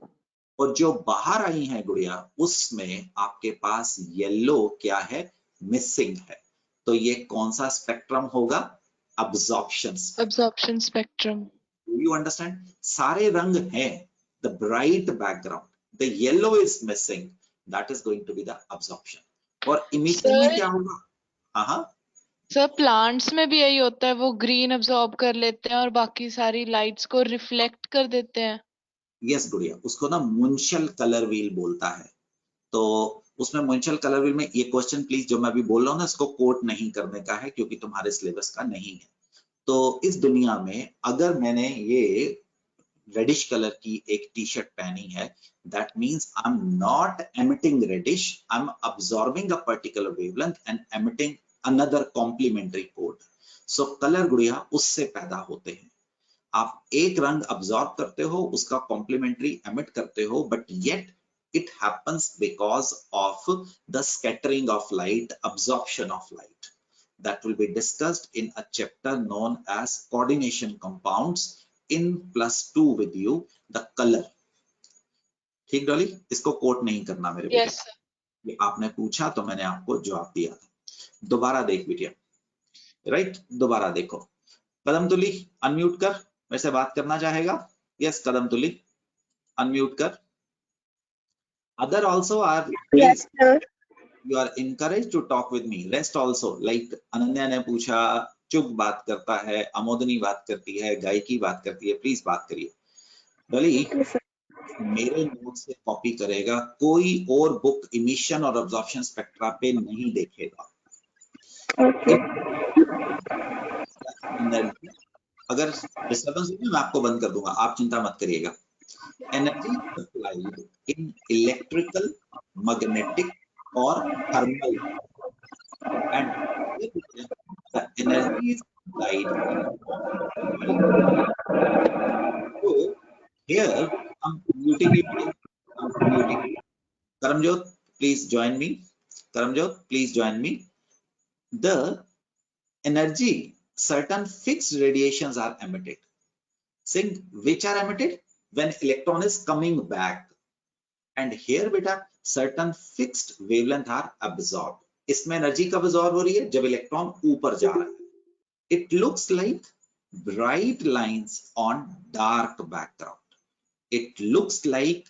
और जो बाहर आई है गुड़िया, उसमें आपके पास yellow क्या है? मिसिंग है. तो ये कौन सा स्पेक्ट्रम होगा? Absorption. Absorption spectrum. Do you understand? सारे रंग हैं, the bright background, the yellow is missing, that is going to be the absorption. और इमिशन में क्या होगा? हाँ, सर प्लांट्स में भी यही होता है, वो ग्रीन अब्सॉर्ब कर लेते हैं और बाकी सारी लाइट्स को रिफ्लेक्ट कर देते हैं. यस गुड़िया, उसको ना मुंशल कलर व्हील बोलता है. तो उसमें मुंशल कलर व्हील में ये क्वेश्चन प्लीज जो मैं अभी बोल रहा हूँ ना, इसको कोट नहीं करने का है क्योंकि तुम्हारे सिलेबस का नहीं है. तो इस दुनिया में अगर मैंने ये रेडिश कलर की एक टी शर्ट पहनी है, that means I am not emitting reddish, I am absorbing a particular wavelength and emitting another complementary code. So colour गुड़िया उससे पैदा होते हैं. आप एक रंग अब्सॉर्ब करते हो, उसका कॉम्प्लीमेंट्री एमिट करते हो, but yet it happens because of the scattering of light, absorption of light. That will be discussed in a chapter known as coordination compounds in +2 with you, the color. ठीक डॉली, इसको coat नहीं करना मेरे बेटे. Yes, sir. ये आपने पूछा तो मैंने आपको जवाब दिया था. दोबारा देख बेटिया, राइट? दोबारा देखो. कदम तुली अनम्यूट कर, मेरे से बात करना चाहेगा? यस कदम तुली अनम्यूट कर. Other also are, Yes, sir. you are encouraged to talk with me. Rest also, like Ananya ने पूछा, चुग बात करता है, अमोदनी बात करती है, गायकी बात करती है, प्लीज बात करिए. डॉली, मेरे नोट से कॉपी करेगा, कोई और बुक इमिशन और अब्जॉर्प्शन स्पेक्ट्रा पे नहीं देखेगा. एनर्जी अगर डिस्टर्बेंस होगी मैं आपको बंद कर दूंगा, आप चिंता मत करिएगा. Energy supplied in electrical, magnetic or thermal, and the energy is supplied in so here I'm muting you. I'm muting you. Karamjot, please join me. Karamjot, please join me. The energy, certain fixed radiations are emitted. Saying which are emitted? When electron is coming back, and here beta certain fixed wavelength are absorbed. इसमें energy कब absorb हो रही है? जब electron ऊपर जा रहा है. It looks like bright lines on dark background. It looks like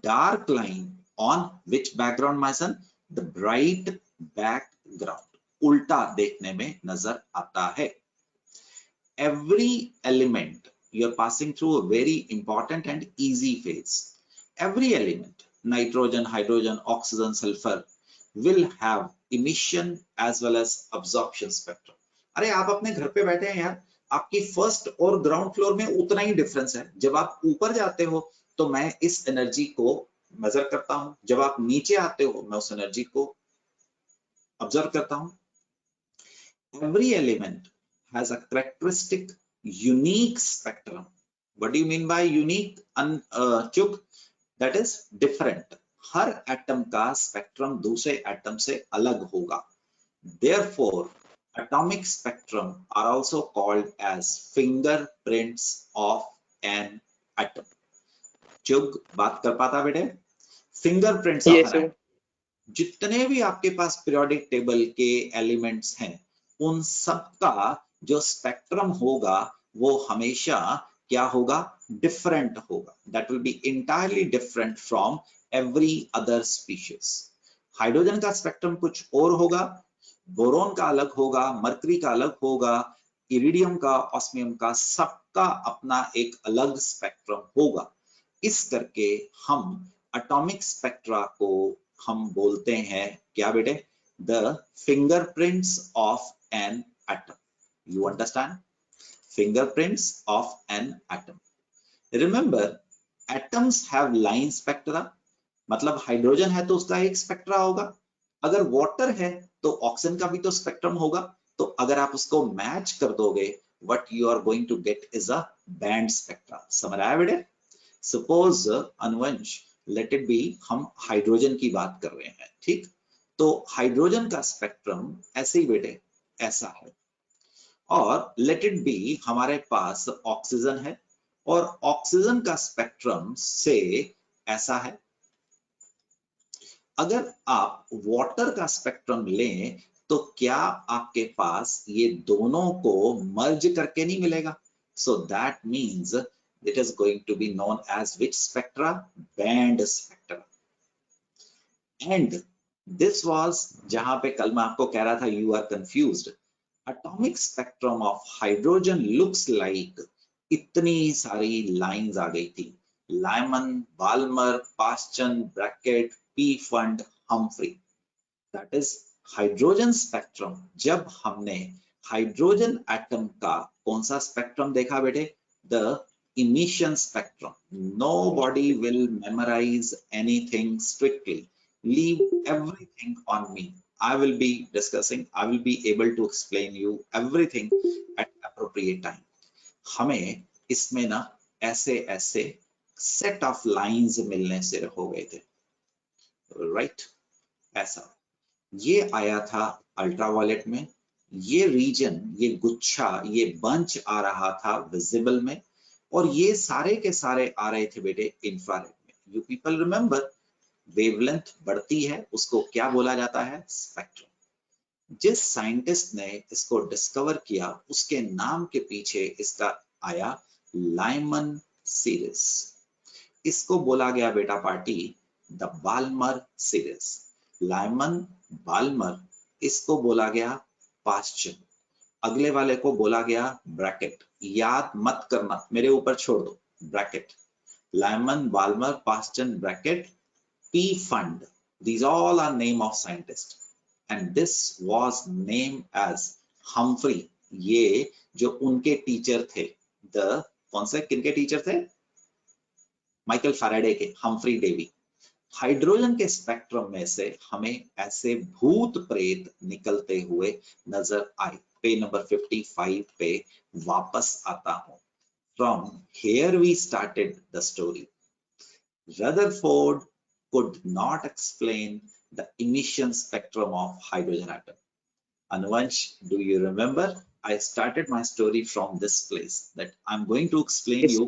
dark line on which background, my son? The bright background. उल्टा देखने में नजर आता है. Every element, you're passing through a very important and easy phase. Every element, nitrogen, hydrogen, oxygen, sulfur, will have emission as well as absorption spectrum. अरे आप अपने घर पे बैठे हैं यार, आपकी फर्स्ट और ग्राउंड फ्लोर में उतना ही डिफरेंस है. जब आप ऊपर जाते हो तो मैं इस एनर्जी को मेजर करता हूं, जब आप नीचे आते हो मैं उस एनर्जी को ऑब्जर्व करता हूं. Every element has a characteristic unique spectrum. What do you mean by unique? Chuk, that is different. Her atom का स्पेक्ट्रम दूसरे एटम से अलग होगा. Therefore, atomic spectrum are also called as fingerprints of an atom. चुग बात कर पाता बेटे? Fingerprints of Yes, an sir. atom. जितने भी आपके पास पीरियोडिक टेबल के एलिमेंट्स हैं उन सब का जो स्पेक्ट्रम होगा वो हमेशा क्या होगा, डिफरेंट होगा. That will be entirely different from every other species. Hydrogen का स्पेक्ट्रम कुछ और होगा, बोरोन का अलग होगा, मरकरी का अलग होगा, इरिडियम का, ऑस्मियम का, सबका अपना एक अलग स्पेक्ट्रम होगा. इस करके हम एटॉमिक स्पेक्ट्रा को हम बोलते हैं क्या बेटे, the fingerprints of an atom. You understand, fingerprints of an atom. Remember, atoms have line spectra. मतलब हाइड्रोजन है तो उसका एक स्पेक्ट्रा होगा, अगर वाटर है तो ऑक्सीजन का भी तो स्पेक्ट्रम होगा. तो अगर आप उसको मैच कर दोगे, what you are going to get is a band spectra. समझ आया बेटे? Suppose अनुवंश, let it be, हम हाइड्रोजन की बात कर रहे हैं, ठीक? तो हाइड्रोजन का स्पेक्ट्रम ऐसे ही बेटे ऐसा है, और लेट इट बी हमारे पास ऑक्सीजन है और ऑक्सीजन का स्पेक्ट्रम से ऐसा है. अगर आप वाटर का स्पेक्ट्रम लें तो क्या आपके पास ये दोनों को मर्ज करके नहीं मिलेगा? So that means it is going to be known as which spectra, band spectra. And this was जहां पे कल मैं आपको कह रहा था you are confused. Atomic spectrum of hydrogen looks like इतनी सारी लाइंस आ गई थी, Lyman, Balmer, Paschen, Brackett, Pfund, Humphrey. That is hydrogen spectrum. जब हमने हाइड्रोजन एटम का कौन सा स्पेक्ट्रम देखा बेटे, the emission spectrum. Nobody will memorize anything strictly. Leave everything on me. I will be discussing, I will be able to explain you everything at appropriate time. हमें इसमें ना ऐसे ऐसे set of lines मिलने से हो गए थे, right? ऐसा ये आया था अल्ट्रावायलेट में, ये रीजन, ये गुच्छा, ये बंच आ रहा था विजिबल में, और ये सारे के सारे आ रहे थे बेटे इंफ्रारेड में. यू पीपल रिमेंबर, वेवलेंथ बढ़ती है उसको क्या बोला जाता है, स्पेक्ट्रम. जिस साइंटिस्ट ने इसको डिस्कवर किया उसके नाम के पीछे इसका आया लाइमन सीरीज. इसको बोला गया बेटा party the Balmer series. Lyman, Balmer, इसको बोला गया पास्चन, अगले वाले को बोला गया ब्रैकेट. याद मत करना, मेरे ऊपर छोड़ दो, Brackett. Lyman, Balmer, Paschen, Brackett, P fund. These all are name of scientist, and this was named as Humphrey. ये जो उनके टीचर थे, the कौन से किनके टीचर थे, माइकल फैराडे के, हम्फ्री डेवी. हाइड्रोजन के स्पेक्ट्रम में से हमें ऐसे भूत प्रेत निकलते हुए नजर आए. पेज नंबर 55 पे वापस आता हूं. From here we started the story. Rutherford could not explain the emission spectrum of hydrogen atom. Anuvansh, do you remember? I started my story from this place that I'm going to explain you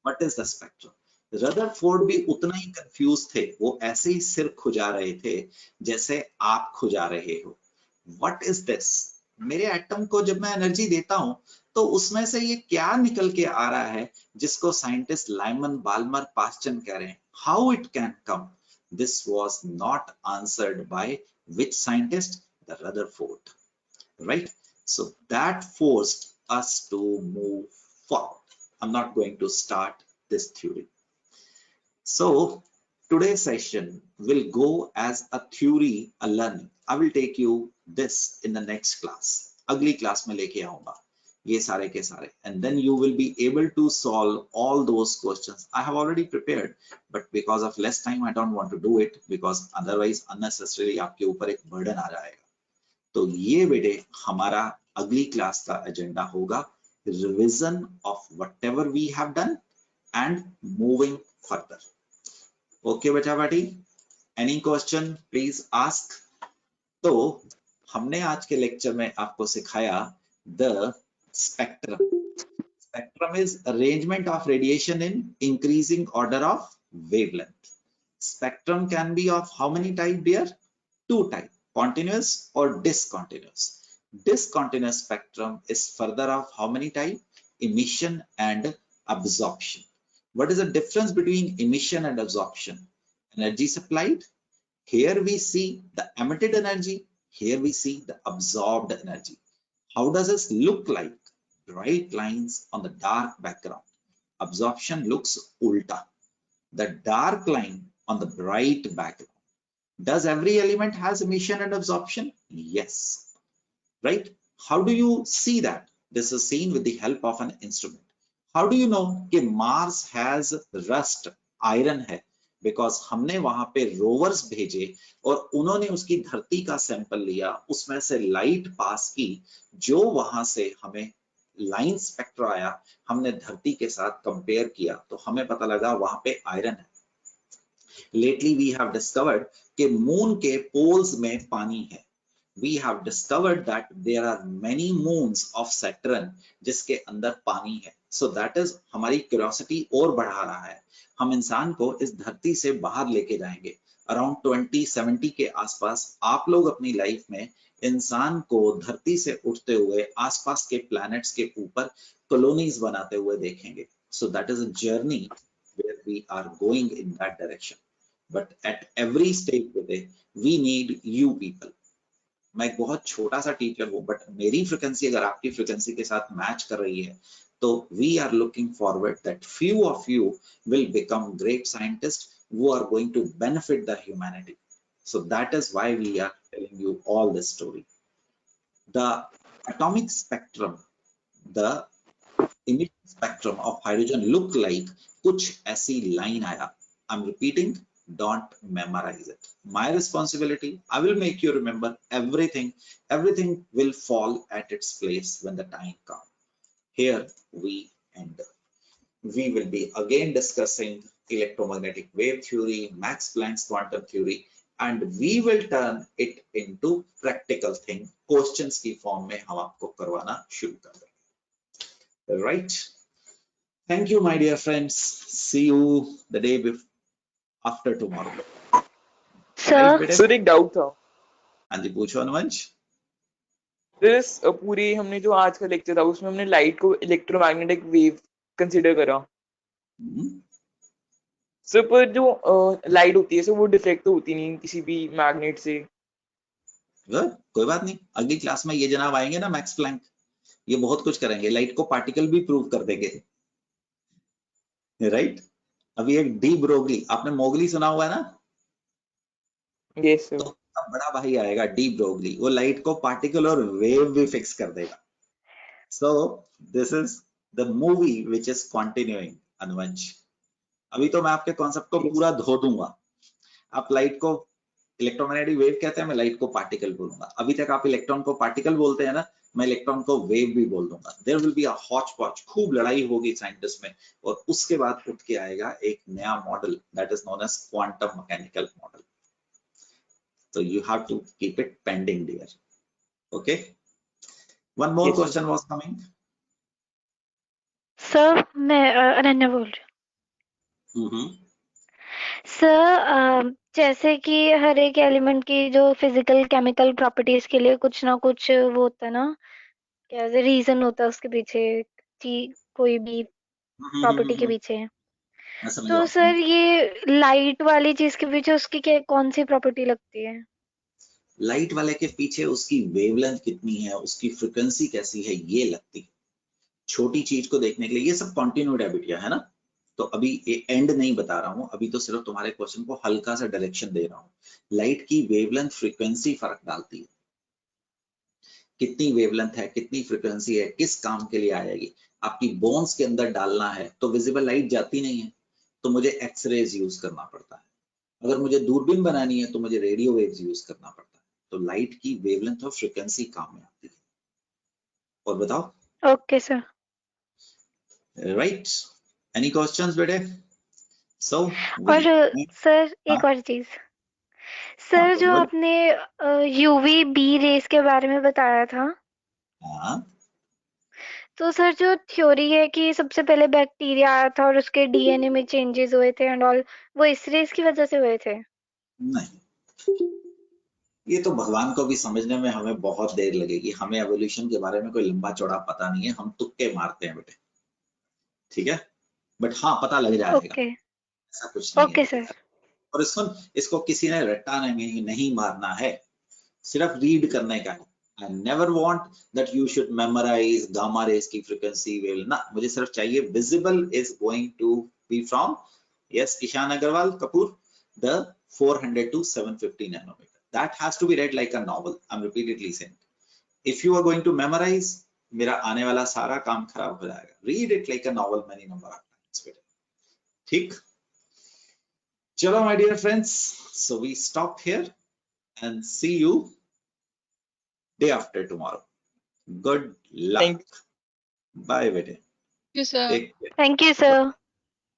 what is the spectrum. Rutherford भी उतना ही confused थे, वो ऐसे ही सिर खुजा रहे थे जैसे आप खुजा रहे हो. What is this? मेरे एटम को जब मैं एनर्जी देता हूं तो उसमें से ये क्या निकल के आ रहा है जिसको साइंटिस्ट लाइमन, बाल्मर, पास्चन कह रहे हैं. How it can come? This was not answered by which scientist? The Rutherford, right? So that forced us to move forward. I'm not going to start this theory. So today's session will go as a theory, a learning. I will take you this in the next class. अगली class में लेके आऊंगा ये सारे के सारे, and then you will be able to solve all those questions. I have already prepared, but because of less time I don't want to do it, because otherwise unnecessarily आपके ऊपर एक burden आ जाएगा. तो ये बेटे हमारा अगली क्लास का एजेंडा होगा, revision of whatever we have done and moving further. Okay बेटा बेटी, any question please ask. तो हमने आज के लेक्चर में आपको सिखाया the spectrum. Spectrum is arrangement of radiation in increasing order of wavelength. Spectrum can be of how many type, dear? two types, continuous or discontinuous. Discontinuous spectrum is further of how many types? Emission and absorption. What is the difference between emission and absorption? Energy supplied. Here we see the emitted energy. Here we see the absorbed energy. How does this look like? Bright lines on the dark background. Absorption looks ulta. The dark line on the bright background. Does every element has emission and absorption? Yes. Right? How do you see that? This is seen with the help of an instrument. How do you know कि Mars has rust, iron है? Because हमने वहां पे rovers भेजे और उन्होंने उसकी धरती का सैंपल लिया, उसमें से लाइट पास की, जो वहां से हमें लाइन स्पेक्ट्रा आया, हमने धरती के साथ कंपेयर किया तो हमें पता लगा वहां पे आयरन है. Lately we have discovered कि मून के पोल्स में पानी है. We have discovered that there are many moons of Saturn जिसके अंदर पानी है. So that is हमारी क्यूरियोसिटी और बढ़ा रहा है. हम इंसान को इस धरती से बाहर लेके जाएंगे. अराउंड 2070 के आसपास आप लोग अपनी लाइफ में इंसान को धरती से उठते हुए आसपास के प्लैनेट्स के ऊपर कॉलोनीज बनाते हुए देखेंगे. So that is a journey where we are going in that direction. But at every stage today we need you people. मैं एक बहुत छोटा सा टीचर हूँ, बट मेरी फ्रिक्वेंसी अगर आपकी फ्रिक्वेंसी के साथ मैच कर रही है तो we are looking forward that few of you will become great scientist who are going to benefit the humanity. So that is why we are telling you all this story. The atomic spectrum, the emission spectrum of hydrogen look like कुछ ऐसी line आया. I'm repeating, don't memorize it. My responsibility, I will make you remember everything. Everything will fall at its place when the time comes. Here we end. We will be again discussing electromagnetic wave theory, Max Planck's quantum theory, and we will turn it into practical thing. Questions की form में हम आपको करवाना शुरू कर देंगे. Right? Thank you, my dear friends. See you the day after tomorrow. Sir sir एक doubt था. हाँ जी, पूछो अनुवंश. इस पूरे हमने जो आज का लेक्चर था उसमें हमने लाइट को इलेक्ट्रोमैग्नेटिक वेव कंसीडर करा. सर पर जो लाइट होती है सर वो डिफ्लेक्ट तो होती नहीं किसी भी मैग्नेट से. कोई बात नहीं, अगली क्लास में ये जनाब आएंगे ना मैक्स प्लैंक, ये बहुत कुछ करेंगे, लाइट को पार्टिकल भी प्रूव कर देंगे. राइट? अभी एक डी ब्रोगली, आपने मोगली सुना हुआ है ना? Yes sir. तो बड़ा भाई आएगा डी ब्रोगली, वो लाइट को पार्टिकल और वेव भी फिक्स कर देगा. So this is the movie which is continuing. Anuvansh, अभी तो मैं आपके कॉन्सेप्ट को पूरा धो दूंगा. आप लाइट को इलेक्ट्रोमैग्नेटिक वेव कहते हैं, मैं लाइट को पार्टिकल बोलूंगा. अभी तक आप इलेक्ट्रॉन को पार्टिकल बोलते हैं ना, मैं इलेक्ट्रॉन को वेव भी बोल दूंगा. There will be a hotch potch, खूब लड़ाई होगी साइंटिस्ट में, और उसके बाद उठ के आएगा एक नया model that is known as quantum mechanical model. So you have to keep it pending there. Okay. One more question was coming. Sir मैं अनन्या बोल रही हूँ. सर जैसे कि हर एक एलिमेंट की जो फिजिकल केमिकल प्रॉपर्टीज के लिए कुछ ना कुछ वो होता है ना, क्या रीजन होता है उसके पीछे, कोई भी प्रॉपर्टी के पीछे. तो सर ये लाइट वाली चीज के पीछे उसकी क्या कौन सी प्रॉपर्टी लगती है? लाइट वाले के पीछे उसकी वेवलेंथ कितनी है, उसकी फ्रीक्वेंसी कैसी है, ये लगती है. छोटी चीज को देखने के लिए ये सब कॉन्टिन्यूड है बिटिया, है ना? तो अभी एंड नहीं बता रहा हूँ, अभी तो सिर्फ तुम्हारे क्वेश्चन को हल्का सा डायरेक्शन दे रहा हूँ. लाइट की वेवलेंथ फ्रीक्वेंसी फर्क डालती है. कितनी वेवलेंथ है, कितनी फ्रीक्वेंसी है, किस काम के लिए आएगी. आपकी बोन्स के अंदर डालना है तो विजिबल लाइट जाती नहीं है, तो मुझे एक्सरेज यूज करना पड़ता है. अगर मुझे दूरबीन बनानी है तो मुझे रेडियो वेव्स यूज करना पड़ता है. तो लाइट की वेवलेंथ और फ्रीक्वेंसी काम में आती है. और बताओ. Okay sir. Right? Any questions बेटे? सो और सर एक और चीज, सर जो आपने यूवी बी रेस के बारे में बताया था, तो सर जो थ्योरी है कि सबसे पहले बैक्टीरिया आया था और उसके डीएनए में चेंजेस हुए थे एंड ऑल, वो इस रेस की वजह से हुए थे? नहीं, ये तो भगवान को भी समझने में हमें बहुत देर लगेगी, हमें एवोल्यूशन के बारे में कोई लंबा चौड़ा पता नहीं है, हम तुक्के मारते हैं बेटे, ठीक है, बट हाँ पता लग जाएगा, ओके ऐसा कुछ नहीं है ओके बेटे। सर और इसको किसी ने रट्टा नहीं मारना है, सिर्फ रीड करने का है। I never want that you should memorize gamma rays की frequency wave ना, मुझे सिर्फ चाहिए visible is going to be from, yes Ishan Agarwal Kapoor, the 400 to 750 nanometer. That has to be read like a novel. I'm repeatedly saying. If you are going to memorize, मेरा आने वाला सारा काम खराब हो जाएगा. Read it like a novel many number of times. ठीक? चलो my dear friends, so we stop here and see you day after tomorrow. Good luck. Thank Bye bete. Thank you, sir. Take care. Thank you sir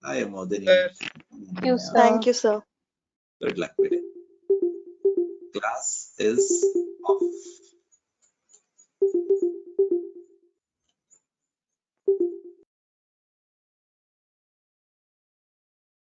Bye Modini. Thank you, sir. Thank you, sir. Good luck bete. Class is off.